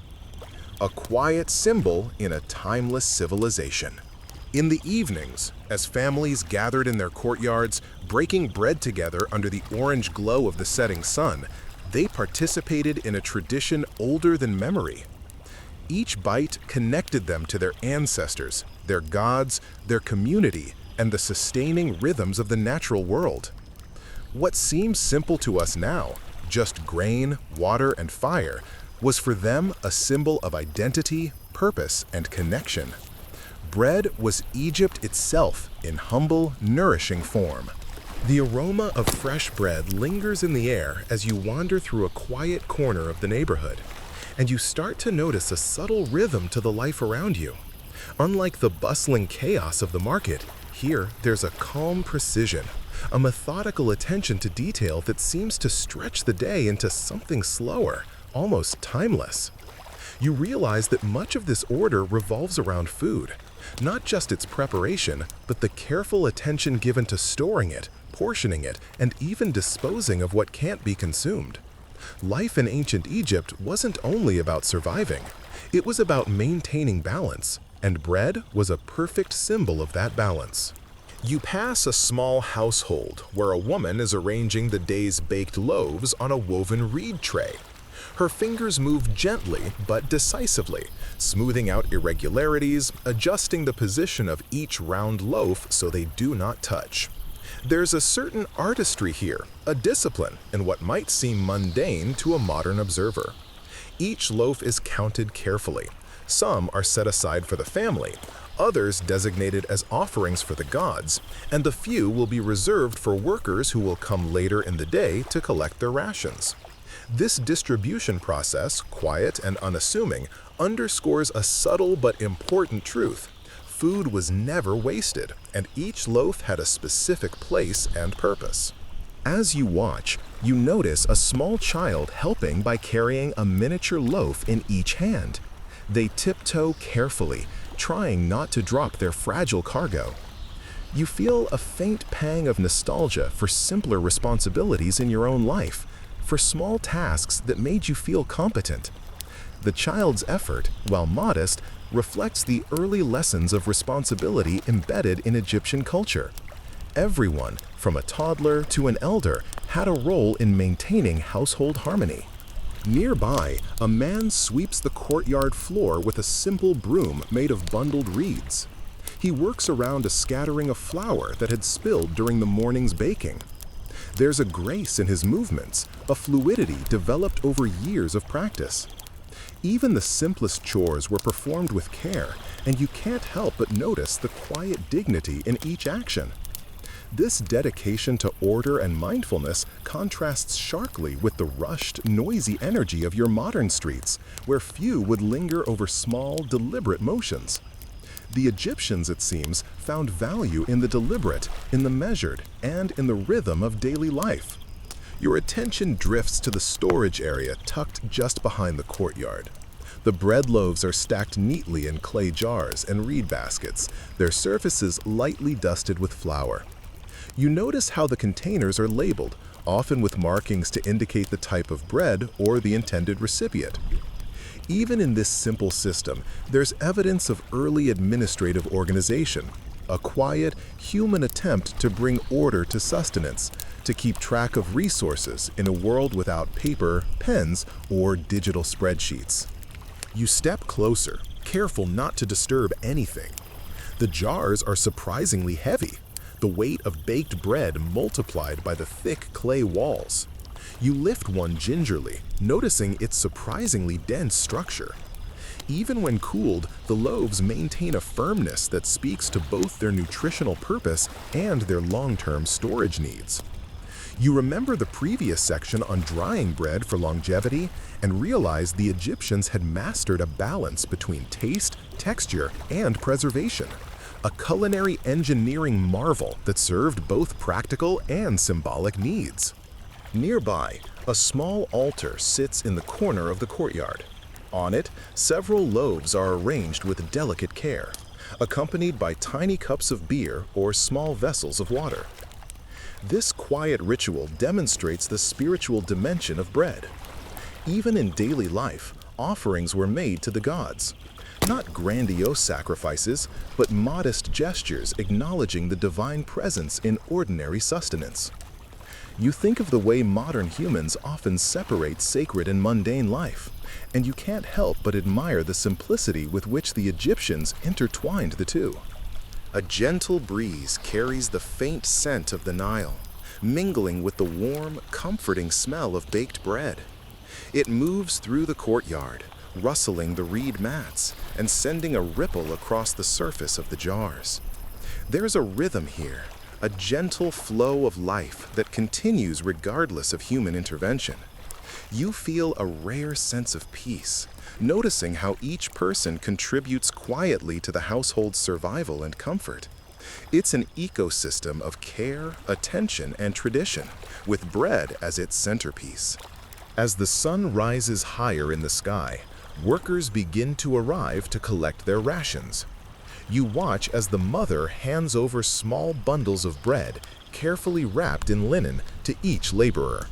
A quiet symbol in a timeless civilization. In the evenings, as families gathered in their courtyards, breaking bread together under the orange glow of the setting sun, they participated in a tradition older than memory. Each bite connected them to their ancestors, their gods, their community, and the sustaining rhythms of the natural world. What seems simple to us now, just grain, water, and fire, was for them a symbol of identity, purpose, and connection. Bread was Egypt itself in humble, nourishing form. The aroma of fresh bread lingers in the air as you wander through a quiet corner of the neighborhood, and you start to notice a subtle rhythm to the life around you. Unlike the bustling chaos of the market, here there's a calm precision, a methodical attention to detail that seems to stretch the day into something slower, almost timeless. You realize that much of this order revolves around food, not just its preparation, but the careful attention given to storing it, portioning it, and even disposing of what can't be consumed. Life in ancient Egypt wasn't only about surviving, it was about maintaining balance, and bread was a perfect symbol of that balance. You pass a small household where a woman is arranging the day's baked loaves on a woven reed tray. Her fingers move gently but decisively, smoothing out irregularities, adjusting the position of each round loaf so they do not touch. There's a certain artistry here, a discipline in what might seem mundane to a modern observer. Each loaf is counted carefully. Some are set aside for the family, others designated as offerings for the gods, and a few will be reserved for workers who will come later in the day to collect their rations. This distribution process, quiet and unassuming, underscores a subtle but important truth. Food was never wasted, and each loaf had a specific place and purpose. As you watch, you notice a small child helping by carrying a miniature loaf in each hand. They tiptoe carefully, trying not to drop their fragile cargo. You feel a faint pang of nostalgia for simpler responsibilities in your own life, for small tasks that made you feel competent. The child's effort, while modest, reflects the early lessons of responsibility embedded in Egyptian culture. Everyone, from a toddler to an elder, had a role in maintaining household harmony. Nearby, a man sweeps the courtyard floor with a simple broom made of bundled reeds. He works around a scattering of flour that had spilled during the morning's baking. There's a grace in his movements, a fluidity developed over years of practice. Even the simplest chores were performed with care, and you can't help but notice the quiet dignity in each action. This dedication to order and mindfulness contrasts sharply with the rushed, noisy energy of your modern streets, where few would linger over small, deliberate motions. The Egyptians, it seems, found value in the deliberate, in the measured, and in the rhythm of daily life. Your attention drifts to the storage area tucked just behind the courtyard. The bread loaves are stacked neatly in clay jars and reed baskets, their surfaces lightly dusted with flour. You notice how the containers are labeled, often with markings to indicate the type of bread or the intended recipient. Even in this simple system, there's evidence of early administrative organization, a quiet, human attempt to bring order to sustenance, to keep track of resources in a world without paper, pens, or digital spreadsheets. You step closer, careful not to disturb anything. The jars are surprisingly heavy, the weight of baked bread multiplied by the thick clay walls. You lift one gingerly, noticing its surprisingly dense structure. Even when cooled, the loaves maintain a firmness that speaks to both their nutritional purpose and their long-term storage needs. You remember the previous section on drying bread for longevity and realize the Egyptians had mastered a balance between taste, texture, and preservation, a culinary engineering marvel that served both practical and symbolic needs. Nearby, a small altar sits in the corner of the courtyard. On it, several loaves are arranged with delicate care, accompanied by tiny cups of beer or small vessels of water. This quiet ritual demonstrates the spiritual dimension of bread. Even in daily life, offerings were made to the gods. Not grandiose sacrifices, but modest gestures acknowledging the divine presence in ordinary sustenance. You think of the way modern humans often separate sacred and mundane life, and you can't help but admire the simplicity with which the Egyptians intertwined the two. A gentle breeze carries the faint scent of the Nile, mingling with the warm, comforting smell of baked bread. It moves through the courtyard, rustling the reed mats and sending a ripple across the surface of the jars. There's a rhythm here, a gentle flow of life that continues regardless of human intervention. You feel a rare sense of peace, noticing how each person contributes quietly to the household's survival and comfort. It's an ecosystem of care, attention, and tradition, with bread as its centerpiece. As the sun rises higher in the sky, workers begin to arrive to collect their rations. You watch as the mother hands over small bundles of bread, carefully wrapped in linen, to each laborer.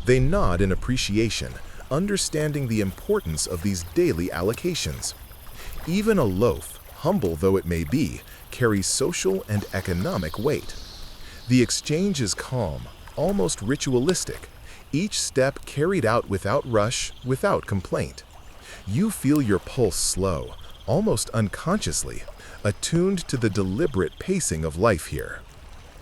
They nod in appreciation, understanding the importance of these daily allocations. Even a loaf, humble though it may be, carries social and economic weight. The exchange is calm, almost ritualistic, each step carried out without rush, without complaint. You feel your pulse slow, almost unconsciously, attuned to the deliberate pacing of life here.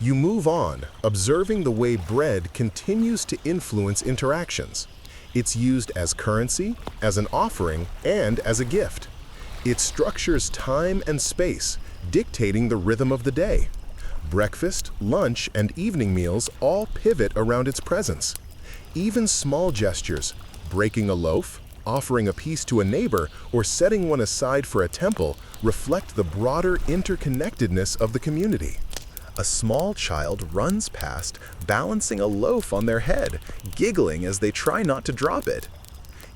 You move on, observing the way bread continues to influence interactions. It's used as currency, as an offering, and as a gift. It structures time and space, dictating the rhythm of the day. Breakfast, lunch, and evening meals all pivot around its presence. Even small gestures, breaking a loaf, offering a piece to a neighbor, or setting one aside for a temple, reflect the broader interconnectedness of the community. A small child runs past, balancing a loaf on their head, giggling as they try not to drop it.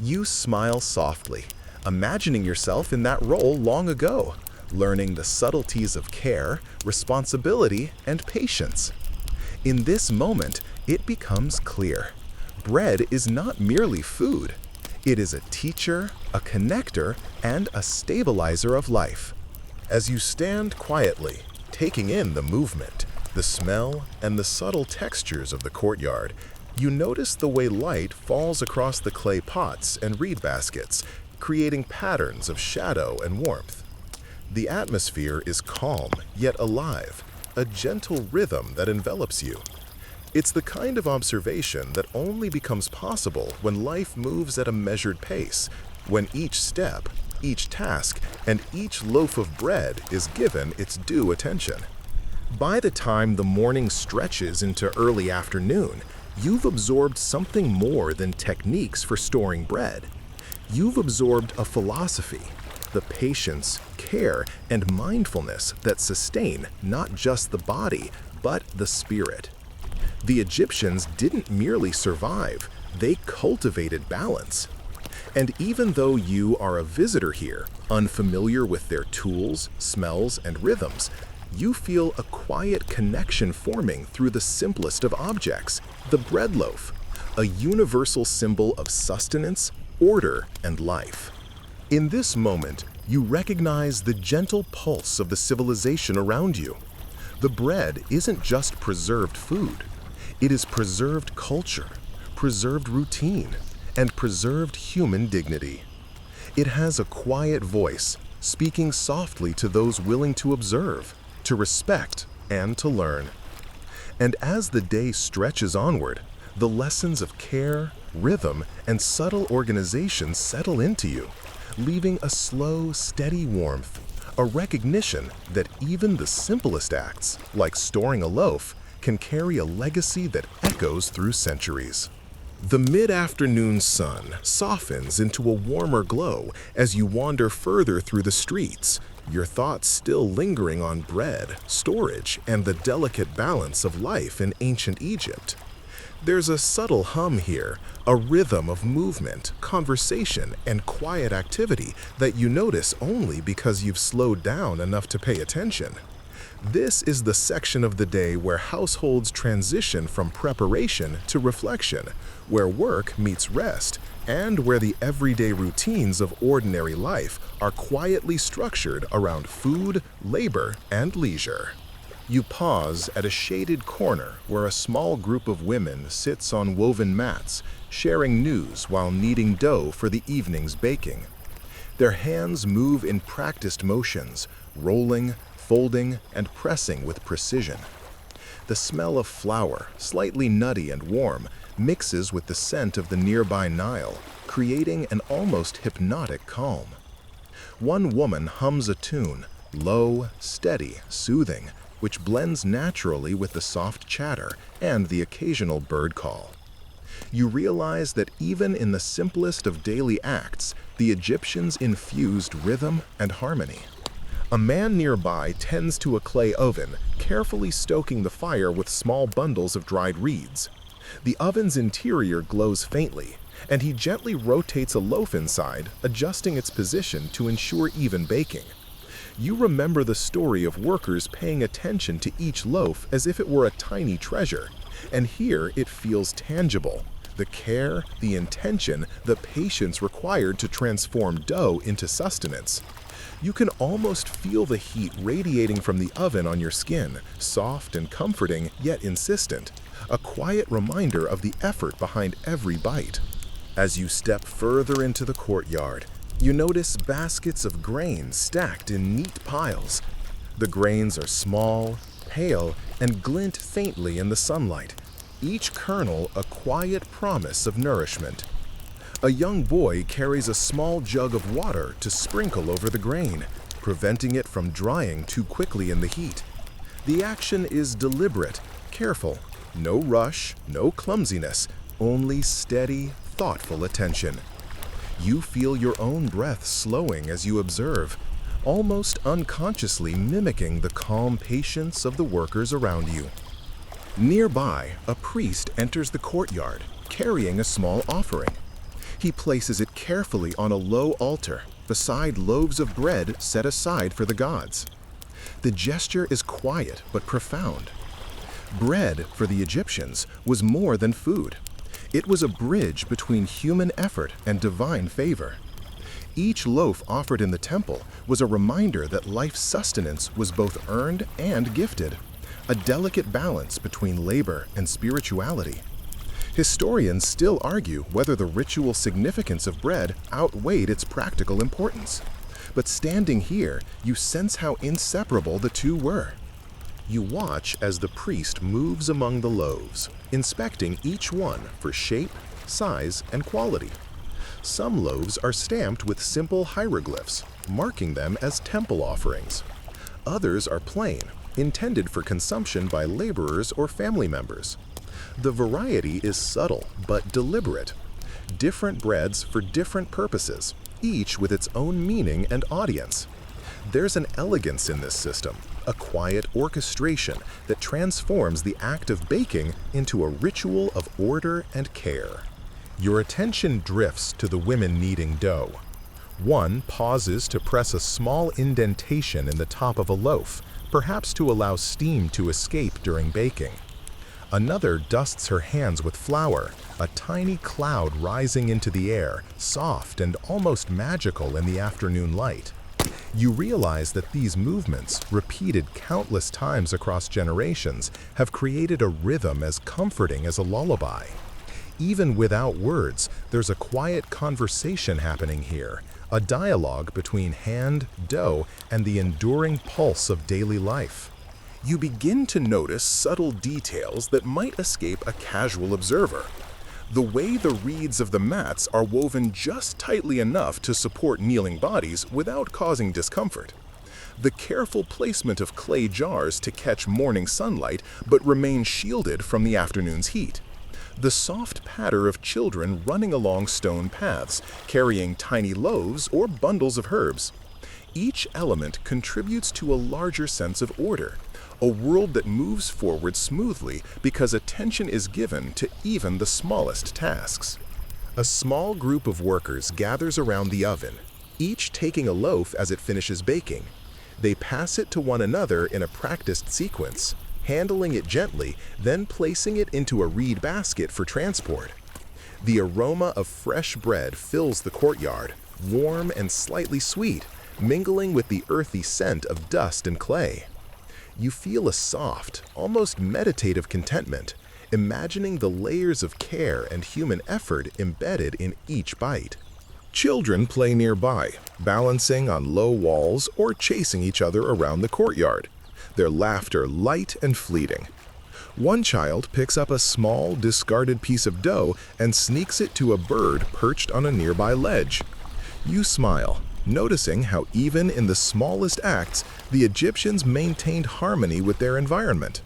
You smile softly, imagining yourself in that role long ago, learning the subtleties of care, responsibility, and patience. In this moment, it becomes clear. Bread is not merely food. It is a teacher, a connector, and a stabilizer of life. As you stand quietly, taking in the movement, the smell, and the subtle textures of the courtyard, you notice the way light falls across the clay pots and reed baskets, creating patterns of shadow and warmth. The atmosphere is calm yet alive, a gentle rhythm that envelops you. It's the kind of observation that only becomes possible when life moves at a measured pace, when each step, each task, and each loaf of bread is given its due attention. By the time the morning stretches into early afternoon, you've absorbed something more than techniques for storing bread. You've absorbed a philosophy, the patience, care, and mindfulness that sustain not just the body, but the spirit. The Egyptians didn't merely survive, they cultivated balance. And even though you are a visitor here, unfamiliar with their tools, smells, and rhythms, you feel a quiet connection forming through the simplest of objects, the bread loaf, a universal symbol of sustenance, order, and life. In this moment, you recognize the gentle pulse of the civilization around you. The bread isn't just preserved food. It is preserved culture, preserved routine, and preserved human dignity. It has a quiet voice, speaking softly to those willing to observe, to respect, and to learn. And as the day stretches onward, the lessons of care, rhythm, and subtle organization settle into you, leaving a slow, steady warmth, a recognition that even the simplest acts, like storing a loaf, can carry a legacy that echoes through centuries. The mid-afternoon sun softens into a warmer glow as you wander further through the streets, your thoughts still lingering on bread, storage, and the delicate balance of life in ancient Egypt. There's a subtle hum here, a rhythm of movement, conversation, and quiet activity that you notice only because you've slowed down enough to pay attention. This is the section of the day where households transition from preparation to reflection, where work meets rest, and where the everyday routines of ordinary life are quietly structured around food, labor, and leisure. You pause at a shaded corner where a small group of women sits on woven mats, sharing news while kneading dough for the evening's baking. Their hands move in practiced motions, rolling, folding, and pressing with precision. The smell of flour, slightly nutty and warm, mixes with the scent of the nearby Nile, creating an almost hypnotic calm. One woman hums a tune, low, steady, soothing, which blends naturally with the soft chatter and the occasional bird call. You realize that even in the simplest of daily acts, the Egyptians infused rhythm and harmony. A man nearby tends to a clay oven, carefully stoking the fire with small bundles of dried reeds. The oven's interior glows faintly, and he gently rotates a loaf inside, adjusting its position to ensure even baking. You remember the story of workers paying attention to each loaf as if it were a tiny treasure, and here it feels tangible. The care, the intention, the patience required to transform dough into sustenance. You can almost feel the heat radiating from the oven on your skin, soft and comforting, yet insistent, a quiet reminder of the effort behind every bite. As you step further into the courtyard, you notice baskets of grain stacked in neat piles. The grains are small, pale, and glint faintly in the sunlight, each kernel a quiet promise of nourishment. A young boy carries a small jug of water to sprinkle over the grain, preventing it from drying too quickly in the heat. The action is deliberate, careful, no rush, no clumsiness, only steady, thoughtful attention. You feel your own breath slowing as you observe, almost unconsciously mimicking the calm patience of the workers around you. Nearby, a priest enters the courtyard, carrying a small offering. He places it carefully on a low altar, beside loaves of bread set aside for the gods. The gesture is quiet but profound. Bread, for the Egyptians, was more than food. It was a bridge between human effort and divine favor. Each loaf offered in the temple was a reminder that life's sustenance was both earned and gifted, a delicate balance between labor and spirituality. Historians still argue whether the ritual significance of bread outweighed its practical importance. But standing here, you sense how inseparable the two were. You watch as the priest moves among the loaves, inspecting each one for shape, size, and quality. Some loaves are stamped with simple hieroglyphs, marking them as temple offerings. Others are plain, intended for consumption by laborers or family members. The variety is subtle but deliberate. Different breads for different purposes, each with its own meaning and audience. There's an elegance in this system, a quiet orchestration that transforms the act of baking into a ritual of order and care. Your attention drifts to the women kneading dough. One pauses to press a small indentation in the top of a loaf, perhaps to allow steam to escape during baking. Another dusts her hands with flour, a tiny cloud rising into the air, soft and almost magical in the afternoon light. You realize that these movements, repeated countless times across generations, have created a rhythm as comforting as a lullaby. Even without words, there's a quiet conversation happening here, a dialogue between hand, dough, and the enduring pulse of daily life. You begin to notice subtle details that might escape a casual observer. The way the reeds of the mats are woven just tightly enough to support kneeling bodies without causing discomfort. The careful placement of clay jars to catch morning sunlight but remain shielded from the afternoon's heat. The soft patter of children running along stone paths, carrying tiny loaves or bundles of herbs. Each element contributes to a larger sense of order, a world that moves forward smoothly because attention is given to even the smallest tasks. A small group of workers gathers around the oven, each taking a loaf as it finishes baking. They pass it to one another in a practiced sequence, handling it gently, then placing it into a reed basket for transport. The aroma of fresh bread fills the courtyard, warm and slightly sweet, mingling with the earthy scent of dust and clay. You feel a soft, almost meditative contentment, imagining the layers of care and human effort embedded in each bite. Children play nearby, balancing on low walls or chasing each other around the courtyard, their laughter light and fleeting. One child picks up a small, discarded piece of dough and sneaks it to a bird perched on a nearby ledge. You smile, noticing how even in the smallest acts, the Egyptians maintained harmony with their environment.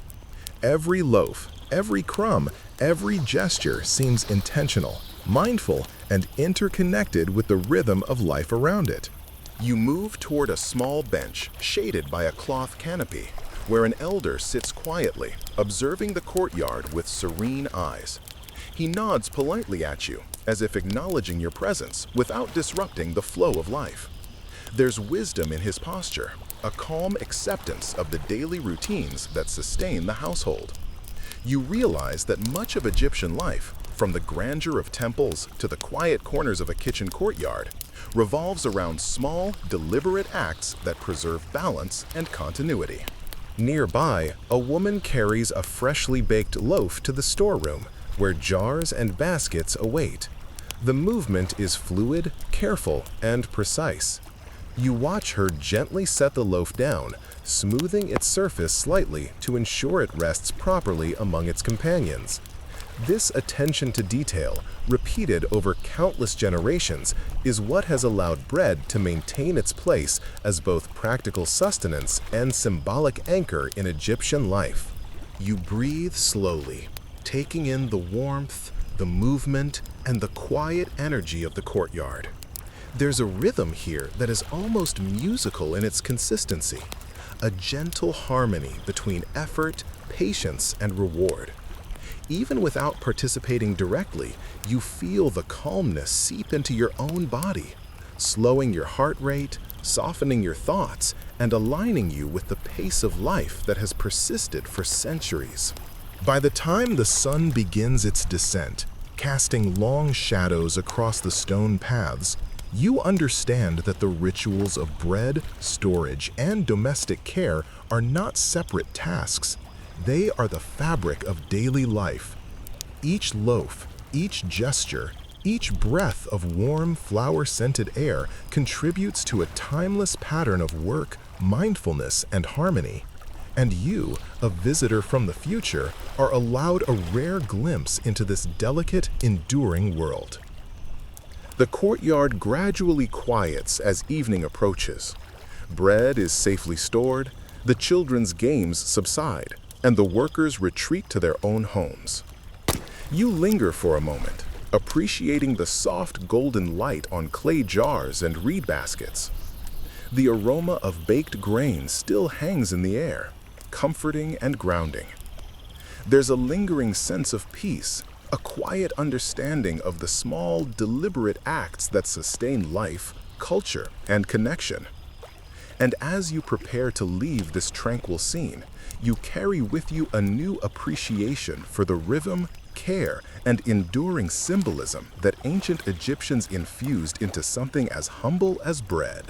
Every loaf, every crumb, every gesture seems intentional, mindful, and interconnected with the rhythm of life around it. You move toward a small bench shaded by a cloth canopy, where an elder sits quietly, observing the courtyard with serene eyes. He nods politely at you, as if acknowledging your presence without disrupting the flow of life. There's wisdom in his posture, a calm acceptance of the daily routines that sustain the household. You realize that much of Egyptian life, from the grandeur of temples to the quiet corners of a kitchen courtyard, revolves around small, deliberate acts that preserve balance and continuity. Nearby, a woman carries a freshly baked loaf to the storeroom, where jars and baskets await. The movement is fluid, careful, and precise. You watch her gently set the loaf down, smoothing its surface slightly to ensure it rests properly among its companions. This attention to detail, repeated over countless generations, is what has allowed bread to maintain its place as both practical sustenance and symbolic anchor in Egyptian life. You breathe slowly, taking in the warmth, the movement, and the quiet energy of the courtyard. There's a rhythm here that is almost musical in its consistency, a gentle harmony between effort, patience, and reward. Even without participating directly, you feel the calmness seep into your own body, slowing your heart rate, softening your thoughts, and aligning you with the pace of life that has persisted for centuries. By the time the sun begins its descent, casting long shadows across the stone paths, you understand that the rituals of bread, storage, and domestic care are not separate tasks. They are the fabric of daily life. Each loaf, each gesture, each breath of warm, flower-scented air contributes to a timeless pattern of work, mindfulness, and harmony. And you, a visitor from the future, are allowed a rare glimpse into this delicate, enduring world. The courtyard gradually quiets as evening approaches. Bread is safely stored, the children's games subside, and the workers retreat to their own homes. You linger for a moment, appreciating the soft golden light on clay jars and reed baskets. The aroma of baked grain still hangs in the air, comforting and grounding. There's a lingering sense of peace, a quiet understanding of the small, deliberate acts that sustain life, culture, and connection. And as you prepare to leave this tranquil scene, you carry with you a new appreciation for the rhythm, care, and enduring symbolism that ancient Egyptians infused into something as humble as bread.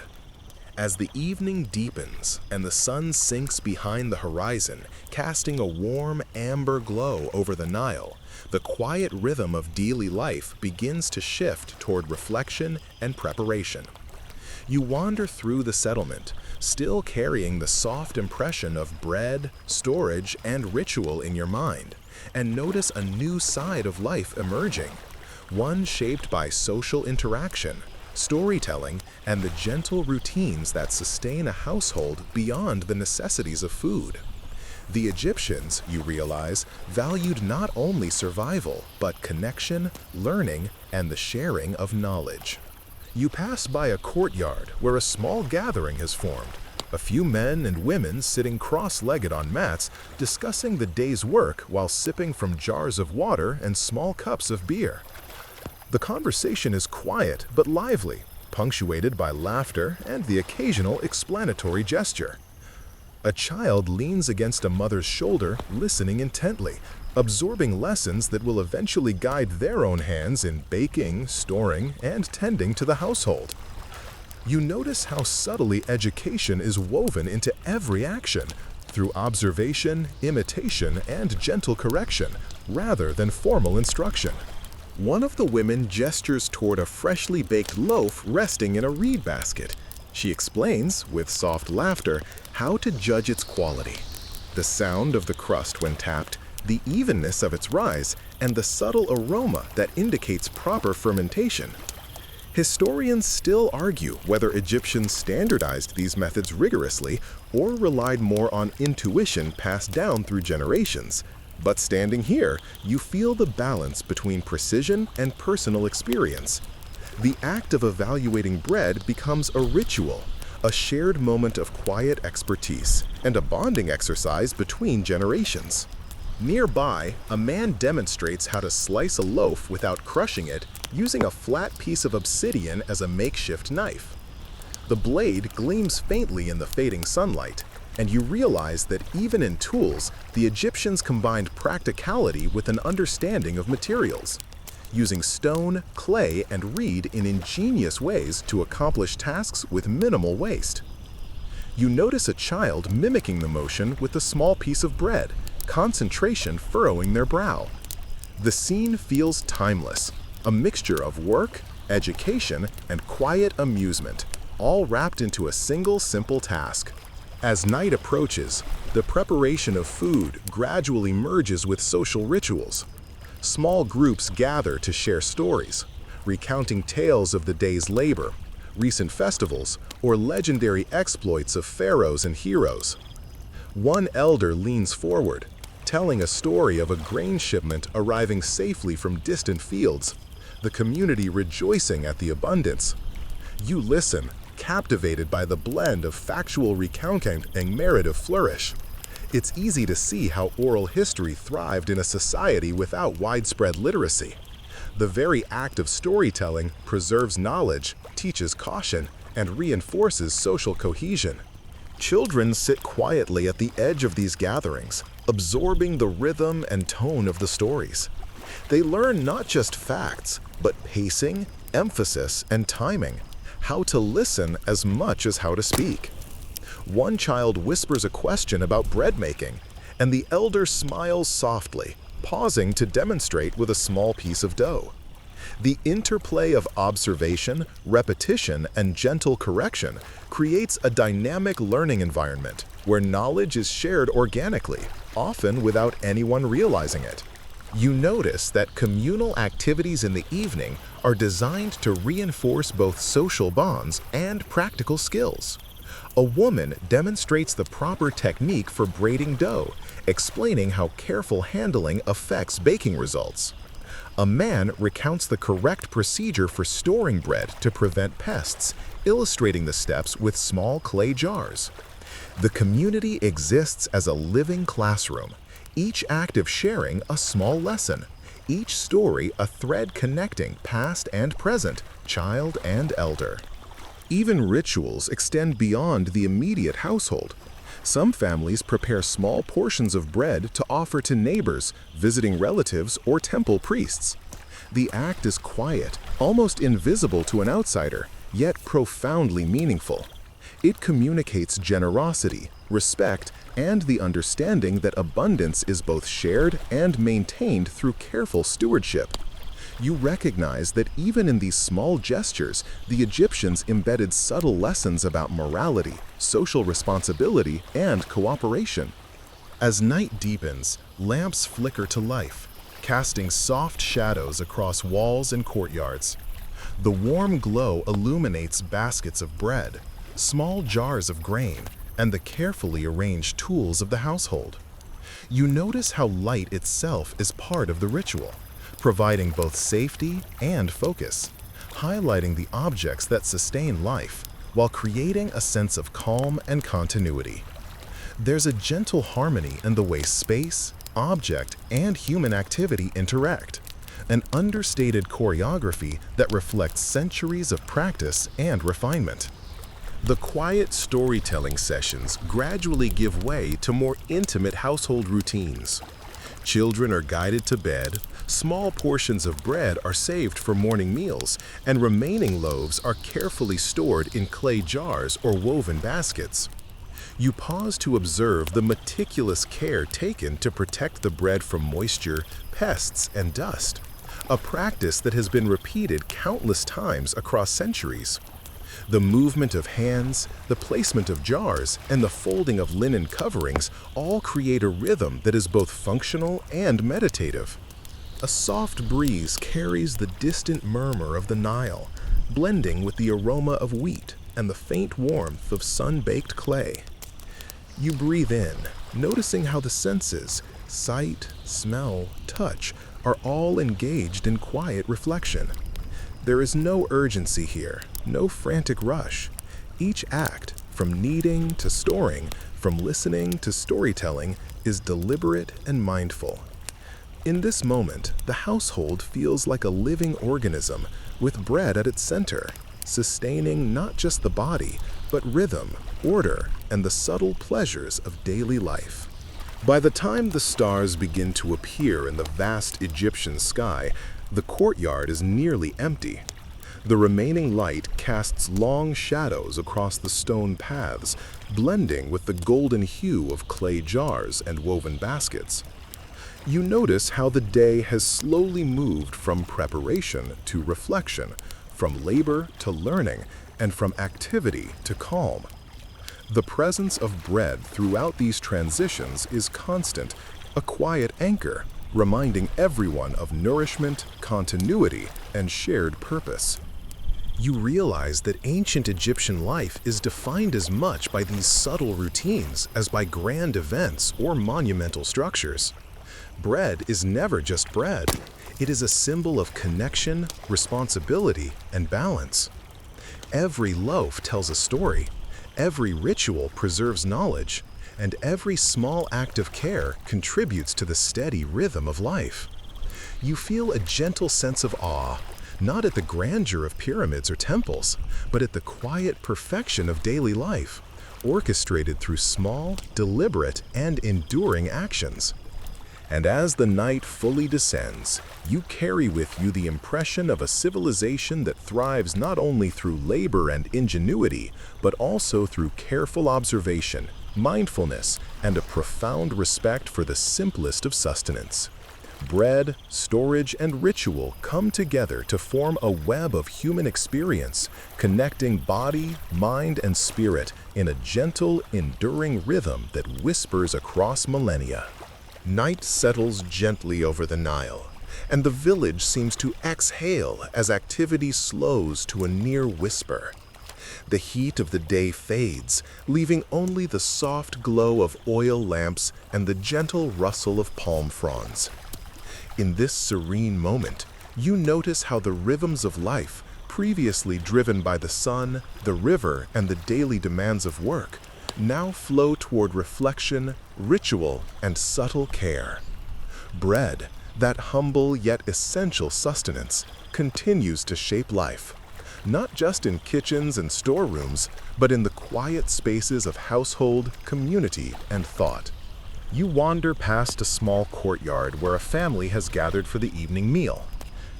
As the evening deepens and the sun sinks behind the horizon, casting a warm amber glow over the Nile, the quiet rhythm of daily life begins to shift toward reflection and preparation. You wander through the settlement, still carrying the soft impression of bread, storage, and ritual in your mind, and notice a new side of life emerging, one shaped by social interaction, storytelling, and the gentle routines that sustain a household beyond the necessities of food. The Egyptians, you realize, valued not only survival, but connection, learning, and the sharing of knowledge. You pass by a courtyard where a small gathering has formed, a few men and women sitting cross-legged on mats, discussing the day's work while sipping from jars of water and small cups of beer. The conversation is quiet but lively, punctuated by laughter and the occasional explanatory gesture. A child leans against a mother's shoulder, listening intently, absorbing lessons that will eventually guide their own hands in baking, storing, and tending to the household. You notice how subtly education is woven into every action, through observation, imitation, and gentle correction, rather than formal instruction. One of the women gestures toward a freshly baked loaf resting in a reed basket. She explains, with soft laughter, how to judge its quality. The sound of the crust when tapped, the evenness of its rise, and the subtle aroma that indicates proper fermentation. Historians still argue whether Egyptians standardized these methods rigorously or relied more on intuition passed down through generations. But standing here, you feel the balance between precision and personal experience. The act of evaluating bread becomes a ritual, a shared moment of quiet expertise, and a bonding exercise between generations. Nearby, a man demonstrates how to slice a loaf without crushing it, using a flat piece of obsidian as a makeshift knife. The blade gleams faintly in the fading sunlight, and you realize that even in tools, the Egyptians combined practicality with an understanding of materials, using stone, clay, and reed in ingenious ways to accomplish tasks with minimal waste. You notice a child mimicking the motion with a small piece of bread, concentration furrowing their brow. The scene feels timeless, a mixture of work, education, and quiet amusement, all wrapped into a single simple task. As night approaches, the preparation of food gradually merges with social rituals. Small groups gather to share stories, recounting tales of the day's labor, recent festivals, or legendary exploits of pharaohs and heroes. One elder leans forward, telling a story of a grain shipment arriving safely from distant fields, the community rejoicing at the abundance. You listen, captivated by the blend of factual recounting and narrative flourish. It's easy to see how oral history thrived in a society without widespread literacy. The very act of storytelling preserves knowledge, teaches caution, and reinforces social cohesion. Children sit quietly at the edge of these gatherings, absorbing the rhythm and tone of the stories. They learn not just facts, but pacing, emphasis, and timing, how to listen as much as how to speak. One child whispers a question about bread making, and the elder smiles softly, pausing to demonstrate with a small piece of dough. The interplay of observation, repetition, and gentle correction creates a dynamic learning environment where knowledge is shared organically, often without anyone realizing it. You notice that communal activities in the evening are designed to reinforce both social bonds and practical skills. A woman demonstrates the proper technique for braiding dough, explaining how careful handling affects baking results. A man recounts the correct procedure for storing bread to prevent pests, illustrating the steps with small clay jars. The community exists as a living classroom, each act of sharing a small lesson, each story a thread connecting past and present, child and elder. Even rituals extend beyond the immediate household. Some families prepare small portions of bread to offer to neighbors, visiting relatives, or temple priests. The act is quiet, almost invisible to an outsider, yet profoundly meaningful. It communicates generosity, respect, and the understanding that abundance is both shared and maintained through careful stewardship. You recognize that even in these small gestures, the Egyptians embedded subtle lessons about morality, social responsibility, and cooperation. As night deepens, lamps flicker to life, casting soft shadows across walls and courtyards. The warm glow illuminates baskets of bread, small jars of grain, and the carefully arranged tools of the household. You notice how light itself is part of the ritual, providing both safety and focus, highlighting the objects that sustain life while creating a sense of calm and continuity. There's a gentle harmony in the way space, object, and human activity interact, an understated choreography that reflects centuries of practice and refinement. The quiet storytelling sessions gradually give way to more intimate household routines. Children are guided to bed, small portions of bread are saved for morning meals, and remaining loaves are carefully stored in clay jars or woven baskets. You pause to observe the meticulous care taken to protect the bread from moisture, pests, and dust, a practice that has been repeated countless times across centuries. The movement of hands, the placement of jars, and the folding of linen coverings all create a rhythm that is both functional and meditative. A soft breeze carries the distant murmur of the Nile, blending with the aroma of wheat and the faint warmth of sun-baked clay. You breathe in, noticing how the senses, sight, smell, touch, are all engaged in quiet reflection. There is no urgency here, no frantic rush. Each act, from kneading to storing, from listening to storytelling, is deliberate and mindful. In this moment, the household feels like a living organism, with bread at its center, sustaining not just the body, but rhythm, order, and the subtle pleasures of daily life. By the time the stars begin to appear in the vast Egyptian sky, the courtyard is nearly empty. The remaining light casts long shadows across the stone paths, blending with the golden hue of clay jars and woven baskets. You notice how the day has slowly moved from preparation to reflection, from labor to learning, and from activity to calm. The presence of bread throughout these transitions is constant, a quiet anchor, reminding everyone of nourishment, continuity, and shared purpose. You realize that ancient Egyptian life is defined as much by these subtle routines as by grand events or monumental structures. Bread is never just bread. It is a symbol of connection, responsibility, and balance. Every loaf tells a story, every ritual preserves knowledge, and every small act of care contributes to the steady rhythm of life. You feel a gentle sense of awe, not at the grandeur of pyramids or temples, but at the quiet perfection of daily life, orchestrated through small, deliberate, and enduring actions. And as the night fully descends, you carry with you the impression of a civilization that thrives not only through labor and ingenuity, but also through careful observation, mindfulness, and a profound respect for the simplest of sustenance. Bread, storage, and ritual come together to form a web of human experience, connecting body, mind, and spirit in a gentle, enduring rhythm that whispers across millennia. Night settles gently over the Nile, and the village seems to exhale as activity slows to a near whisper. The heat of the day fades, leaving only the soft glow of oil lamps and the gentle rustle of palm fronds. In this serene moment, you notice how the rhythms of life, previously driven by the sun, the river, and the daily demands of work, now flow toward reflection, ritual, and subtle care. Bread, that humble yet essential sustenance, continues to shape life, not just in kitchens and storerooms, but in the quiet spaces of household, community, and thought. You wander past a small courtyard where a family has gathered for the evening meal.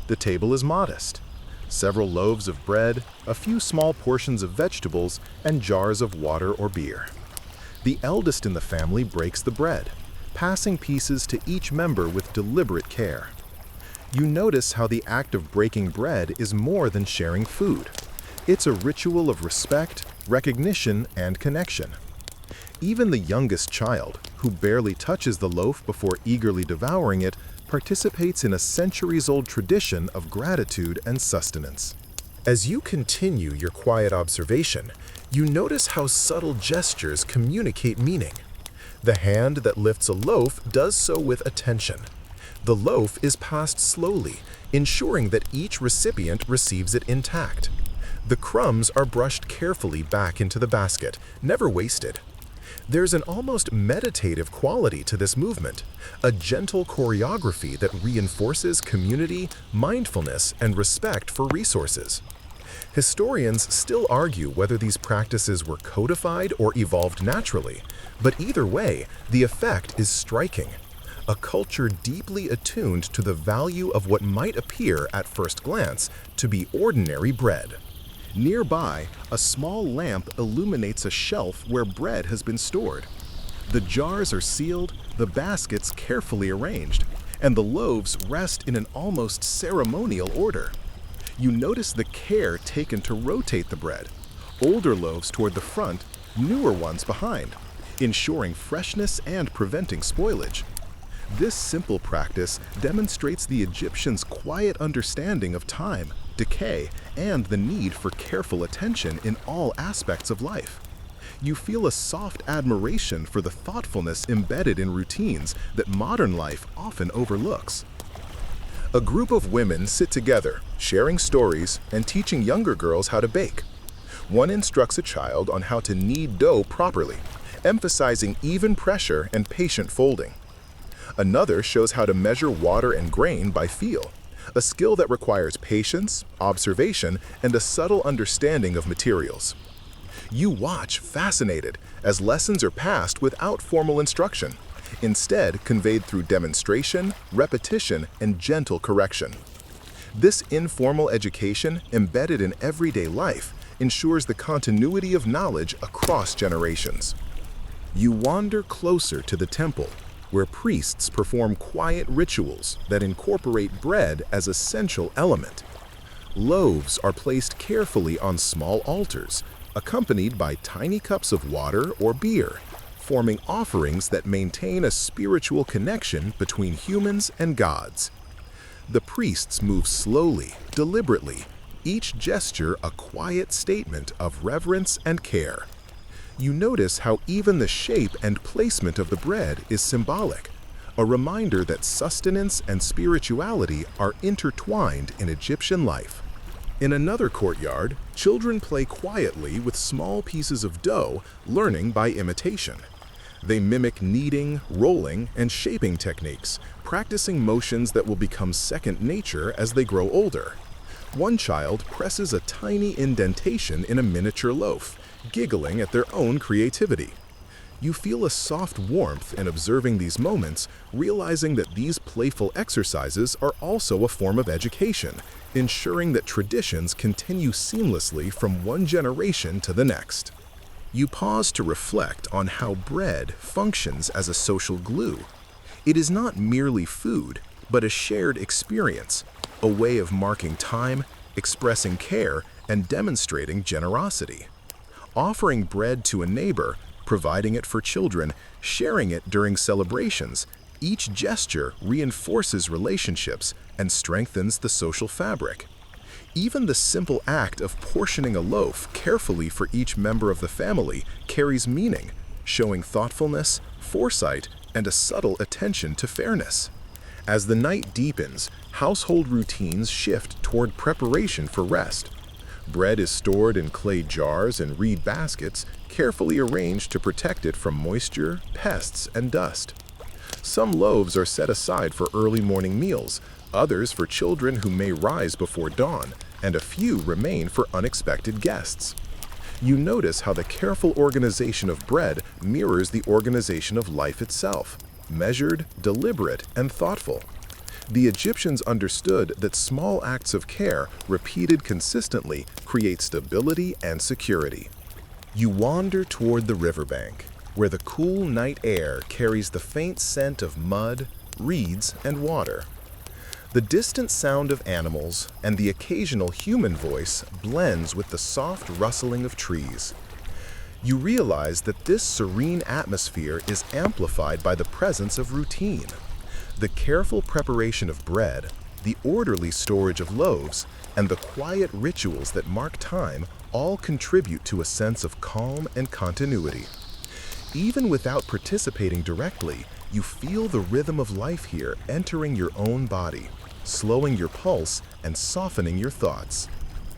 The table is modest. Several loaves of bread, a few small portions of vegetables, and jars of water or beer. The eldest in the family breaks the bread, passing pieces to each member with deliberate care. You notice how the act of breaking bread is more than sharing food. It's a ritual of respect, recognition, and connection. Even the youngest child, who barely touches the loaf before eagerly devouring it, participates in a centuries-old tradition of gratitude and sustenance. As you continue your quiet observation, you notice how subtle gestures communicate meaning. The hand that lifts a loaf does so with attention. The loaf is passed slowly, ensuring that each recipient receives it intact. The crumbs are brushed carefully back into the basket, never wasted. There's an almost meditative quality to this movement, a gentle choreography that reinforces community, mindfulness, and respect for resources. Historians still argue whether these practices were codified or evolved naturally, but either way, the effect is striking. A culture deeply attuned to the value of what might appear at first glance to be ordinary bread. Nearby, a small lamp illuminates a shelf where bread has been stored. The jars are sealed, the baskets carefully arranged, and the loaves rest in an almost ceremonial order. You notice the care taken to rotate the bread, older loaves toward the front, newer ones behind, ensuring freshness and preventing spoilage. This simple practice demonstrates the Egyptians' quiet understanding of time, decay, and the need for careful attention in all aspects of life. You feel a soft admiration for the thoughtfulness embedded in routines that modern life often overlooks. A group of women sit together, sharing stories and teaching younger girls how to bake. One instructs a child on how to knead dough properly, emphasizing even pressure and patient folding. Another shows how to measure water and grain by feel, a skill that requires patience, observation, and a subtle understanding of materials. You watch fascinated as lessons are passed without formal instruction, instead conveyed through demonstration, repetition, and gentle correction. This informal education, embedded in everyday life, ensures the continuity of knowledge across generations. You wander closer to the temple, where priests perform quiet rituals that incorporate bread as a central element. Loaves are placed carefully on small altars, accompanied by tiny cups of water or beer, forming offerings that maintain a spiritual connection between humans and gods. The priests move slowly, deliberately, each gesture a quiet statement of reverence and care. You notice how even the shape and placement of the bread is symbolic, a reminder that sustenance and spirituality are intertwined in Egyptian life. In another courtyard, children play quietly with small pieces of dough, learning by imitation. They mimic kneading, rolling, and shaping techniques, practicing motions that will become second nature as they grow older. One child presses a tiny indentation in a miniature loaf, giggling at their own creativity. You feel a soft warmth in observing these moments, realizing that these playful exercises are also a form of education, ensuring that traditions continue seamlessly from one generation to the next. You pause to reflect on how bread functions as a social glue. It is not merely food, but a shared experience, a way of marking time, expressing care, and demonstrating generosity. Offering bread to a neighbor, providing it for children, sharing it during celebrations, each gesture reinforces relationships and strengthens the social fabric. Even the simple act of portioning a loaf carefully for each member of the family carries meaning, showing thoughtfulness, foresight, and a subtle attention to fairness. As the night deepens, household routines shift toward preparation for rest. Bread is stored in clay jars and reed baskets, carefully arranged to protect it from moisture, pests, and dust. Some loaves are set aside for early morning meals, others for children who may rise before dawn, and a few remain for unexpected guests. You notice how the careful organization of bread mirrors the organization of life itself, measured, deliberate, and thoughtful. The Egyptians understood that small acts of care, repeated consistently, create stability and security. You wander toward the riverbank, where the cool night air carries the faint scent of mud, reeds, and water. The distant sound of animals and the occasional human voice blends with the soft rustling of trees. You realize that this serene atmosphere is amplified by the presence of routine. The careful preparation of bread, the orderly storage of loaves, and the quiet rituals that mark time all contribute to a sense of calm and continuity. Even without participating directly, you feel the rhythm of life here entering your own body, slowing your pulse and softening your thoughts.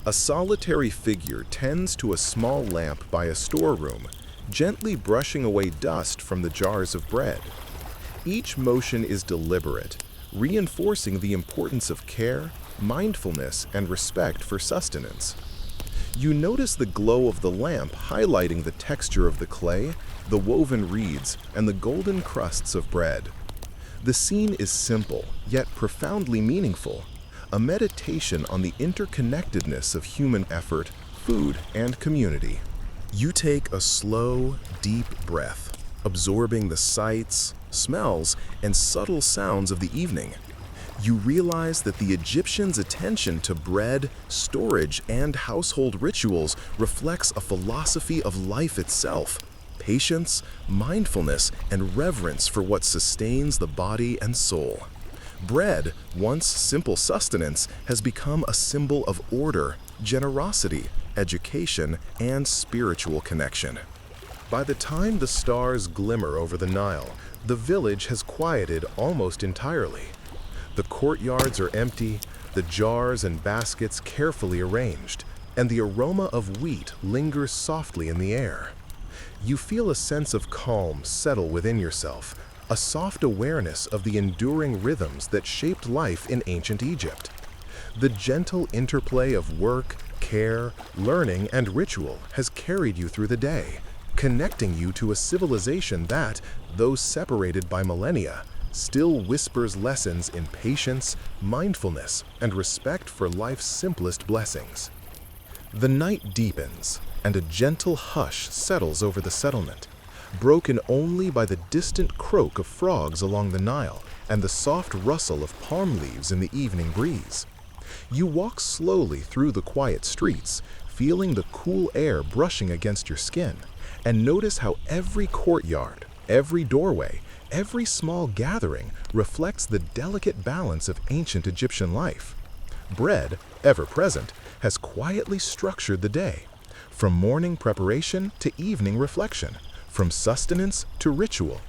A solitary figure tends to a small lamp by a storeroom, gently brushing away dust from the jars of bread. Each motion is deliberate, reinforcing the importance of care, mindfulness, and respect for sustenance. You notice the glow of the lamp highlighting the texture of the clay, the woven reeds, and the golden crusts of bread. The scene is simple, yet profoundly meaningful, a meditation on the interconnectedness of human effort, food, and community. You take a slow, deep breath, absorbing the sights, smells, and subtle sounds of the evening. You realize that the Egyptians' attention to bread, storage, and household rituals reflects a philosophy of life itself: patience, mindfulness, and reverence for what sustains the body and soul. Bread, once simple sustenance, has become a symbol of order, generosity, education, and spiritual connection. By the time the stars glimmer over the Nile, the village has quieted almost entirely. The courtyards are empty, the jars and baskets carefully arranged, and the aroma of wheat lingers softly in the air. You feel a sense of calm settle within yourself, a soft awareness of the enduring rhythms that shaped life in ancient Egypt. The gentle interplay of work, care, learning, and ritual has carried you through the day, connecting you to a civilization that, though separated by millennia, still whispers lessons in patience, mindfulness, and respect for life's simplest blessings. The night deepens, and a gentle hush settles over the settlement, broken only by the distant croak of frogs along the Nile and the soft rustle of palm leaves in the evening breeze. You walk slowly through the quiet streets, feeling the cool air brushing against your skin, and notice how every courtyard, every doorway, every small gathering reflects the delicate balance of ancient Egyptian life. Bread, ever present, has quietly structured the day, from morning preparation to evening reflection, from sustenance to ritual.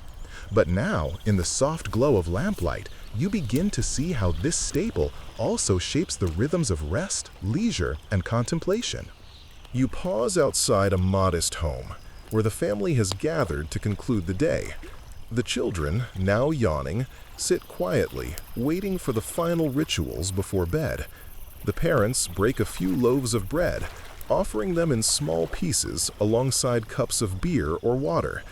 But now, in the soft glow of lamplight, you begin to see how this staple also shapes the rhythms of rest, leisure, and contemplation. You pause outside a modest home, where the family has gathered to conclude the day. The children, now yawning, sit quietly, waiting for the final rituals before bed. The parents break a few loaves of bread, offering them in small pieces alongside cups of beer or water.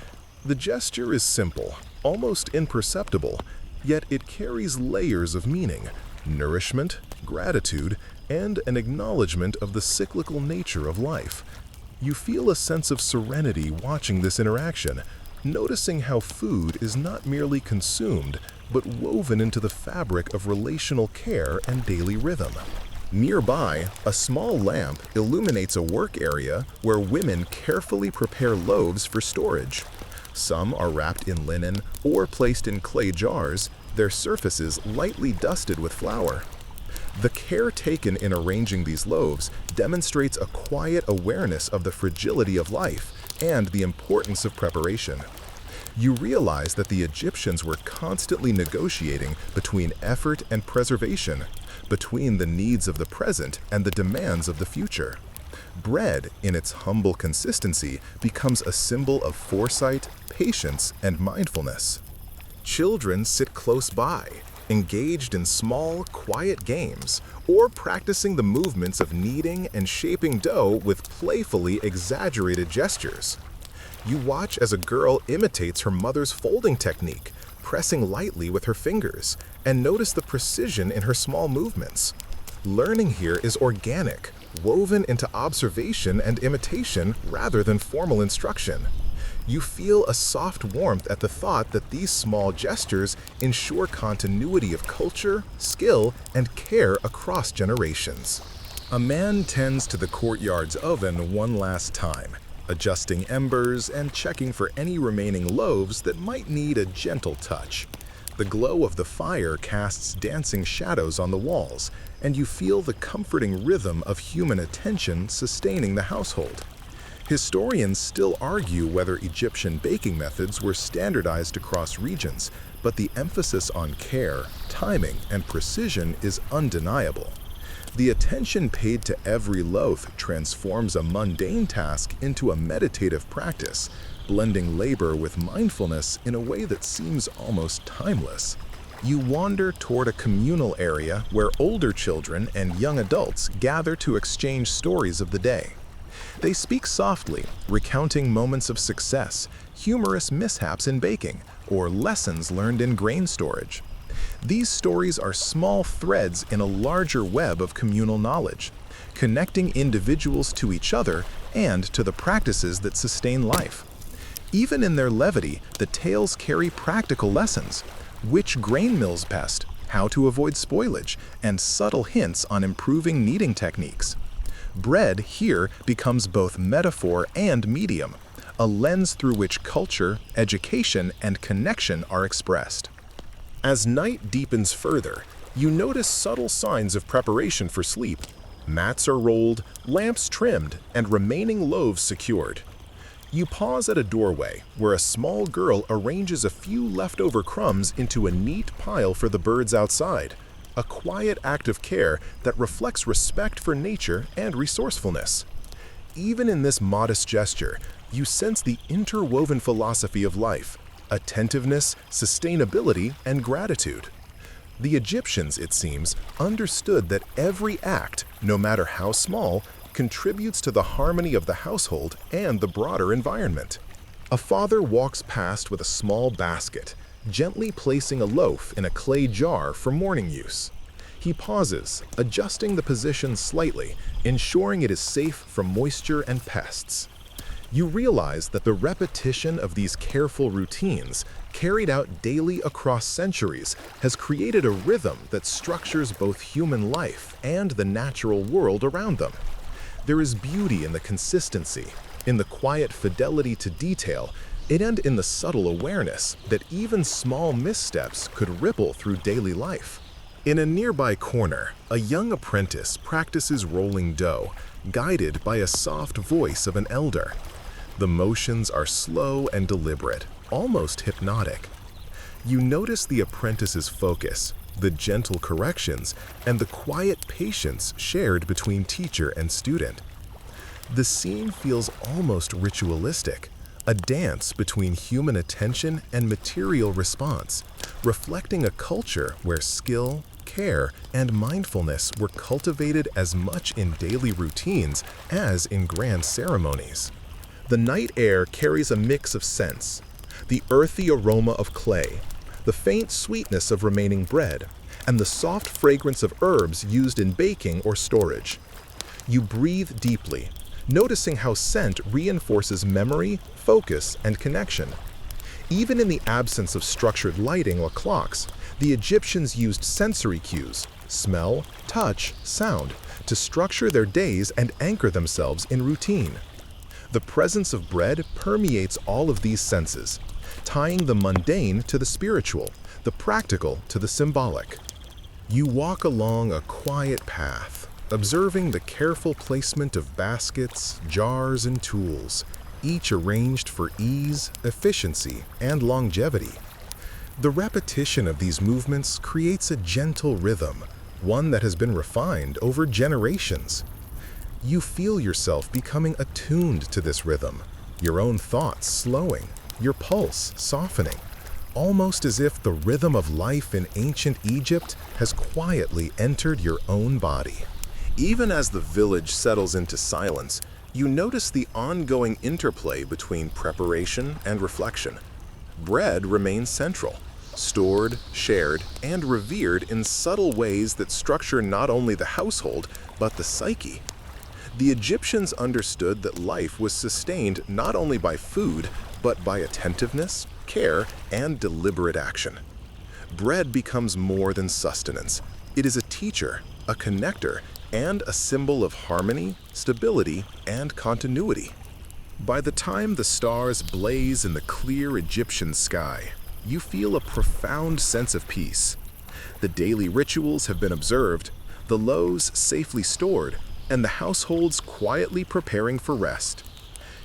The gesture is simple, almost imperceptible, yet it carries layers of meaning, nourishment, gratitude, and an acknowledgement of the cyclical nature of life. You feel a sense of serenity watching this interaction, noticing how food is not merely consumed, but woven into the fabric of relational care and daily rhythm. Nearby, a small lamp illuminates a work area where women carefully prepare loaves for storage. Some are wrapped in linen or placed in clay jars, their surfaces lightly dusted with flour. The care taken in arranging these loaves demonstrates a quiet awareness of the fragility of life and the importance of preparation. You realize that the Egyptians were constantly negotiating between effort and preservation, between the needs of the present and the demands of the future. Bread, in its humble consistency, becomes a symbol of foresight, patience, and mindfulness. Children sit close by, engaged in small, quiet games, or practicing the movements of kneading and shaping dough with playfully exaggerated gestures. You watch as a girl imitates her mother's folding technique, pressing lightly with her fingers, and notice the precision in her small movements. Learning here is organic, woven into observation and imitation rather than formal instruction. You feel a soft warmth at the thought that these small gestures ensure continuity of culture, skill, and care across generations. A man tends to the courtyard's oven one last time, adjusting embers and checking for any remaining loaves that might need a gentle touch. The glow of the fire casts dancing shadows on the walls, and you feel the comforting rhythm of human attention sustaining the household. Historians still argue whether Egyptian baking methods were standardized across regions, but the emphasis on care, timing, and precision is undeniable. The attention paid to every loaf transforms a mundane task into a meditative practice, blending labor with mindfulness in a way that seems almost timeless. You wander toward a communal area where older children and young adults gather to exchange stories of the day. They speak softly, recounting moments of success, humorous mishaps in baking, or lessons learned in grain storage. These stories are small threads in a larger web of communal knowledge, connecting individuals to each other and to the practices that sustain life. Even in their levity, the tales carry practical lessons: which grain mills best, how to avoid spoilage, and subtle hints on improving kneading techniques. Bread here becomes both metaphor and medium, a lens through which culture, education, and connection are expressed. As night deepens further, you notice subtle signs of preparation for sleep. Mats are rolled, lamps trimmed, and remaining loaves secured. You pause at a doorway where a small girl arranges a few leftover crumbs into a neat pile for the birds outside, a quiet act of care that reflects respect for nature and resourcefulness. Even in this modest gesture, you sense the interwoven philosophy of life: attentiveness, sustainability, and gratitude. The Egyptians, it seems, understood that every act, no matter how small, contributes to the harmony of the household and the broader environment. A father walks past with a small basket, gently placing a loaf in a clay jar for morning use. He pauses, adjusting the position slightly, ensuring it is safe from moisture and pests. You realize that the repetition of these careful routines, carried out daily across centuries, has created a rhythm that structures both human life and the natural world around them. There is beauty in the consistency, in the quiet fidelity to detail, and in the subtle awareness that even small missteps could ripple through daily life. In a nearby corner, a young apprentice practices rolling dough, guided by a soft voice of an elder. The motions are slow and deliberate, almost hypnotic. You notice the apprentice's focus, the gentle corrections, and the quiet patience shared between teacher and student. The scene feels almost ritualistic, a dance between human attention and material response, reflecting a culture where skill, care, and mindfulness were cultivated as much in daily routines as in grand ceremonies. The night air carries a mix of scents: the earthy aroma of clay, the faint sweetness of remaining bread, and the soft fragrance of herbs used in baking or storage. You breathe deeply, noticing how scent reinforces memory, focus, and connection. Even in the absence of structured lighting or clocks, the Egyptians used sensory cues, smell, touch, sound, to structure their days and anchor themselves in routine. The presence of bread permeates all of these senses, tying the mundane to the spiritual, the practical to the symbolic. You walk along a quiet path, observing the careful placement of baskets, jars, and tools, each arranged for ease, efficiency, and longevity. The repetition of these movements creates a gentle rhythm, one that has been refined over generations. You feel yourself becoming attuned to this rhythm, your own thoughts slowing, your pulse softening, almost as if the rhythm of life in ancient Egypt has quietly entered your own body. Even as the village settles into silence, you notice the ongoing interplay between preparation and reflection. Bread remains central, stored, shared, and revered in subtle ways that structure not only the household, but the psyche. The Egyptians understood that life was sustained not only by food, but by attentiveness, care, and deliberate action. Bread becomes more than sustenance. It is a teacher, a connector, and a symbol of harmony, stability, and continuity. By the time the stars blaze in the clear Egyptian sky, you feel a profound sense of peace. The daily rituals have been observed, the loaves safely stored, and the households quietly preparing for rest.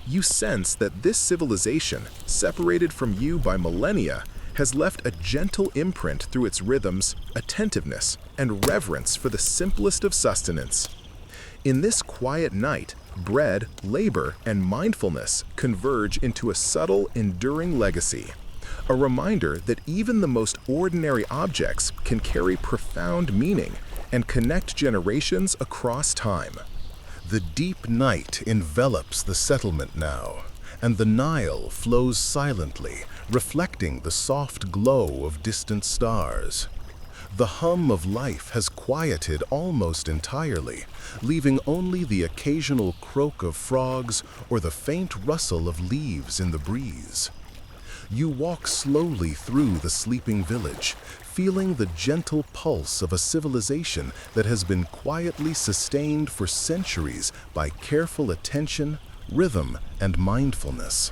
You sense that this civilization, separated from you by millennia, has left a gentle imprint through its rhythms, attentiveness, and reverence for the simplest of sustenance. In this quiet night, bread, labor, and mindfulness converge into a subtle, enduring legacy, a reminder that even the most ordinary objects can carry profound meaning and connect generations across time. The deep night envelops the settlement now, and the Nile flows silently, reflecting the soft glow of distant stars. The hum of life has quieted almost entirely, leaving only the occasional croak of frogs or the faint rustle of leaves in the breeze. You walk slowly through the sleeping village, feeling the gentle pulse of a civilization that has been quietly sustained for centuries by careful attention, rhythm, and mindfulness.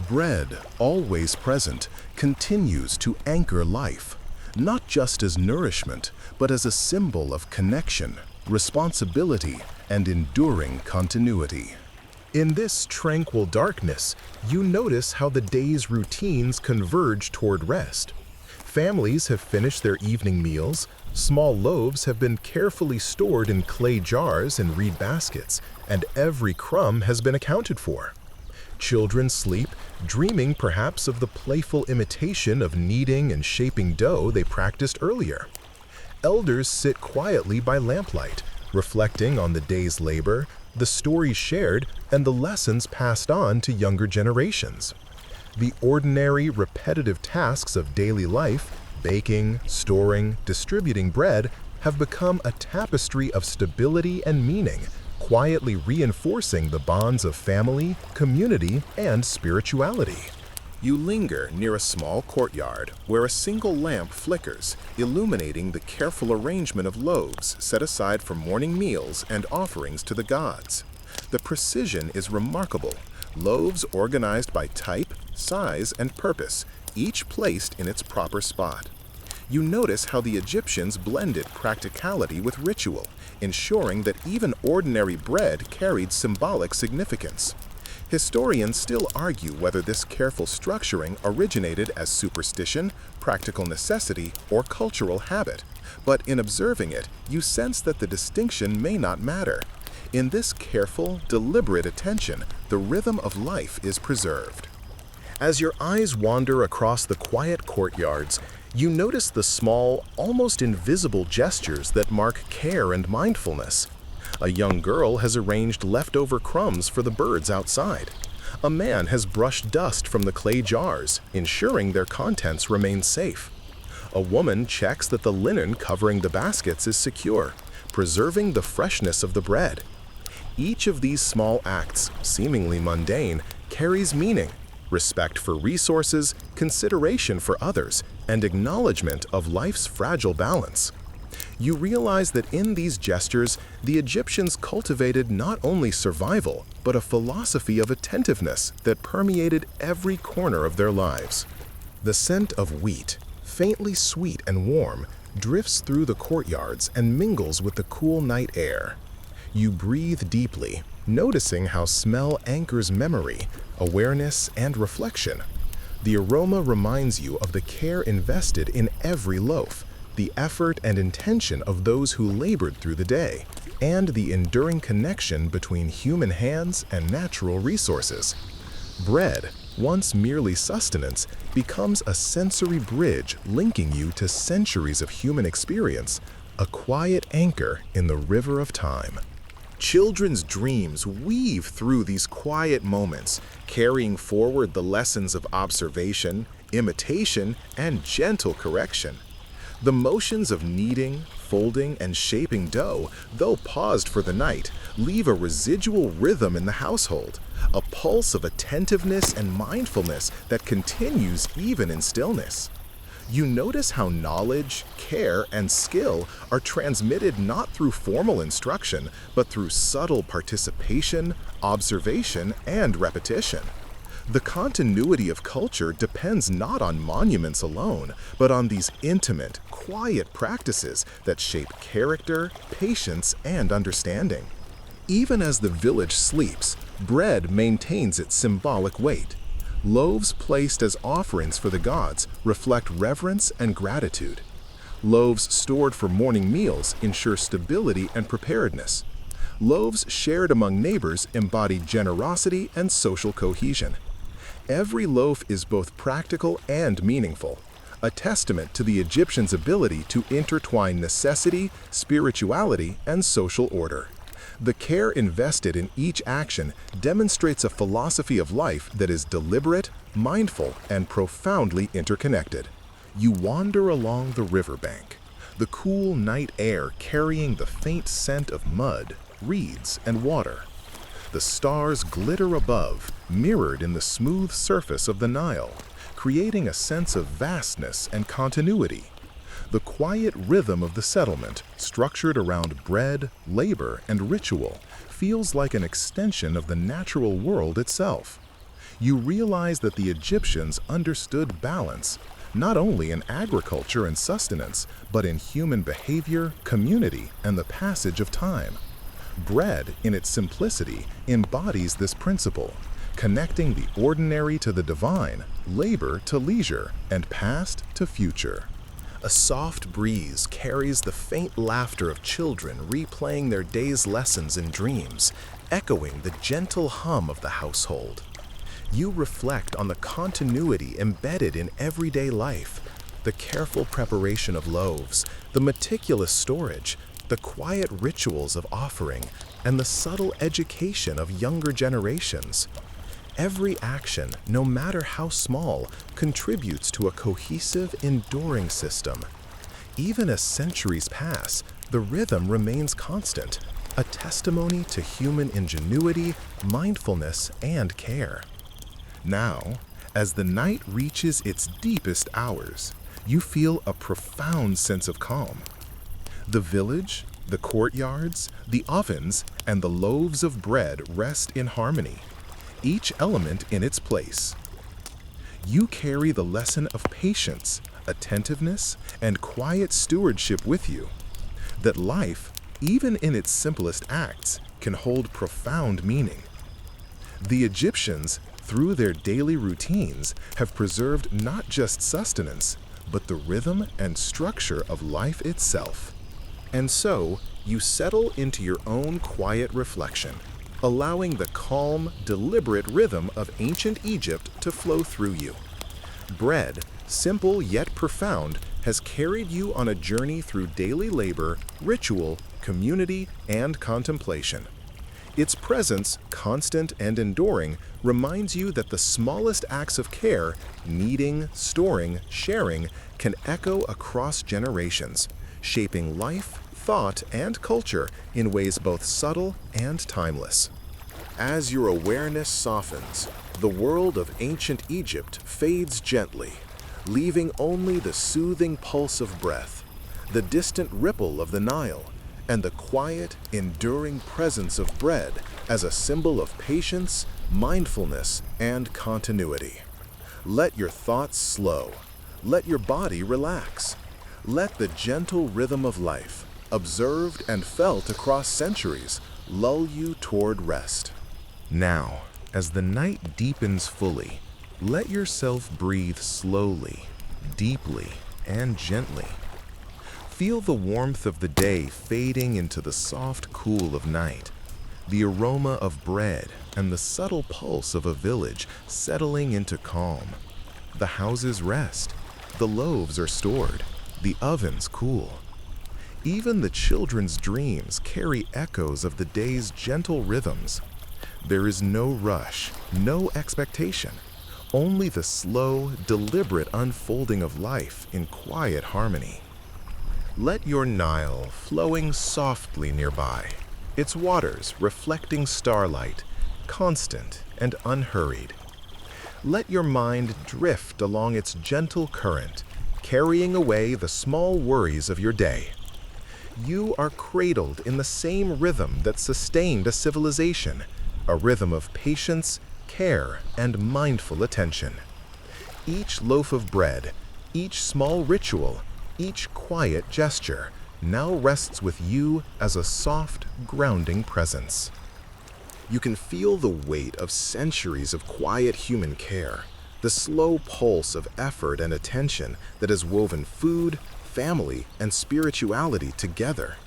Bread, always present, continues to anchor life, not just as nourishment, but as a symbol of connection, responsibility, and enduring continuity. In this tranquil darkness, you notice how the day's routines converge toward rest. Families have finished their evening meals, small loaves have been carefully stored in clay jars and reed baskets, and every crumb has been accounted for. Children sleep, dreaming perhaps of the playful imitation of kneading and shaping dough they practiced earlier. Elders sit quietly by lamplight, reflecting on the day's labor, the stories shared, and the lessons passed on to younger generations. The ordinary, repetitive tasks of daily life, baking, storing, distributing bread, have become a tapestry of stability and meaning, quietly reinforcing the bonds of family, community, and spirituality. You linger near a small courtyard where a single lamp flickers, illuminating the careful arrangement of loaves set aside for morning meals and offerings to the gods. The precision is remarkable, loaves organized by type, size, and purpose, each placed in its proper spot. You notice how the Egyptians blended practicality with ritual, ensuring that even ordinary bread carried symbolic significance. Historians still argue whether this careful structuring originated as superstition, practical necessity, or cultural habit, but in observing it, you sense that the distinction may not matter. In this careful, deliberate attention, the rhythm of life is preserved. As your eyes wander across the quiet courtyards, you notice the small, almost invisible gestures that mark care and mindfulness. A young girl has arranged leftover crumbs for the birds outside. A man has brushed dust from the clay jars, ensuring their contents remain safe. A woman checks that the linen covering the baskets is secure, preserving the freshness of the bread. Each of these small acts, seemingly mundane, carries meaning, respect for resources, consideration for others, and acknowledgement of life's fragile balance. You realize that in these gestures, the Egyptians cultivated not only survival, but a philosophy of attentiveness that permeated every corner of their lives. The scent of wheat, faintly sweet and warm, drifts through the courtyards and mingles with the cool night air. You breathe deeply, noticing how smell anchors memory, awareness, and reflection. The aroma reminds you of the care invested in every loaf, the effort and intention of those who labored through the day, and the enduring connection between human hands and natural resources. Bread, once merely sustenance, becomes a sensory bridge linking you to centuries of human experience, a quiet anchor in the river of time. Children's dreams weave through these quiet moments, carrying forward the lessons of observation, imitation, and gentle correction. The motions of kneading, folding, and shaping dough, though paused for the night, leave a residual rhythm in the household, a pulse of attentiveness and mindfulness that continues even in stillness. You notice how knowledge, care, and skill are transmitted not through formal instruction, but through subtle participation, observation, and repetition. The continuity of culture depends not on monuments alone, but on these intimate, quiet practices that shape character, patience, and understanding. Even as the village sleeps, bread maintains its symbolic weight. Loaves placed as offerings for the gods reflect reverence and gratitude. Loaves stored for morning meals ensure stability and preparedness. Loaves shared among neighbors embody generosity and social cohesion. Every loaf is both practical and meaningful, a testament to the Egyptians' ability to intertwine necessity, spirituality, and social order. The care invested in each action demonstrates a philosophy of life that is deliberate, mindful, and profoundly interconnected. You wander along the riverbank, the cool night air carrying the faint scent of mud, reeds, and water. The stars glitter above, mirrored in the smooth surface of the Nile, creating a sense of vastness and continuity. The quiet rhythm of the settlement, structured around bread, labor, and ritual, feels like an extension of the natural world itself. You realize that the Egyptians understood balance, not only in agriculture and sustenance, but in human behavior, community, and the passage of time. Bread, in its simplicity, embodies this principle, connecting the ordinary to the divine, labor to leisure, and past to future. A soft breeze carries the faint laughter of children replaying their day's lessons in dreams, echoing the gentle hum of the household. You reflect on the continuity embedded in everyday life, the careful preparation of loaves, the meticulous storage, the quiet rituals of offering, and the subtle education of younger generations. Every action, no matter how small, contributes to a cohesive, enduring system. Even as centuries pass, the rhythm remains constant, a testimony to human ingenuity, mindfulness, and care. Now, as the night reaches its deepest hours, you feel a profound sense of calm. The village, the courtyards, the ovens, and the loaves of bread rest in harmony, each element in its place. You carry the lesson of patience, attentiveness, and quiet stewardship with you, that life, even in its simplest acts, can hold profound meaning. The Egyptians, through their daily routines, have preserved not just sustenance, but the rhythm and structure of life itself. And so, you settle into your own quiet reflection, allowing the calm, deliberate rhythm of ancient Egypt to flow through you. Bread, simple yet profound, has carried you on a journey through daily labor, ritual, community, and contemplation. Its presence, constant and enduring, reminds you that the smallest acts of care, kneading, storing, sharing, can echo across generations, shaping life, thought, and culture in ways both subtle and timeless. As your awareness softens, the world of ancient Egypt fades gently, leaving only the soothing pulse of breath, the distant ripple of the Nile, and the quiet, enduring presence of bread as a symbol of patience, mindfulness, and continuity. Let your thoughts slow. Let your body relax. Let the gentle rhythm of life, observed and felt across centuries, lull you toward rest. Now, as the night deepens fully, let yourself breathe slowly, deeply, and gently. Feel the warmth of the day fading into the soft cool of night, the aroma of bread and the subtle pulse of a village settling into calm. The houses rest, the loaves are stored, the ovens cool. Even the children's dreams carry echoes of the day's gentle rhythms. There is no rush, no expectation, only the slow, deliberate unfolding of life in quiet harmony. Let your Nile flowing softly nearby, its waters reflecting starlight, constant and unhurried. Let your mind drift along its gentle current, carrying away the small worries of your day. You are cradled in the same rhythm that sustained a civilization, a rhythm of patience, care, and mindful attention. Each loaf of bread, each small ritual, each quiet gesture now rests with you as a soft, grounding presence. You can feel the weight of centuries of quiet human care, the slow pulse of effort and attention that has woven food, family, and spirituality together.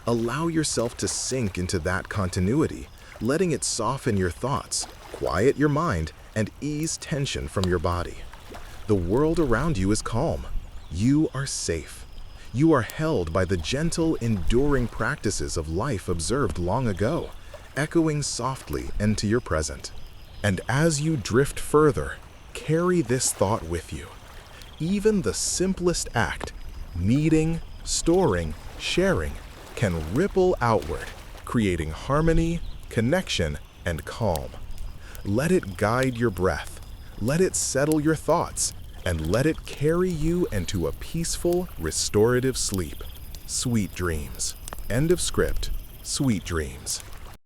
Allow yourself to sink into that continuity, letting it soften your thoughts, quiet your mind, and ease tension from your body. The world around you is calm. You are safe. You are held by the gentle, enduring practices of life observed long ago, echoing softly into your present. And as you drift further, carry this thought with you. Even the simplest act, kneading, storing, sharing, can ripple outward, creating harmony, connection, and calm. Let it guide your breath, let it settle your thoughts, and let it carry you into a peaceful, restorative sleep. Sweet dreams. End of script. Sweet dreams.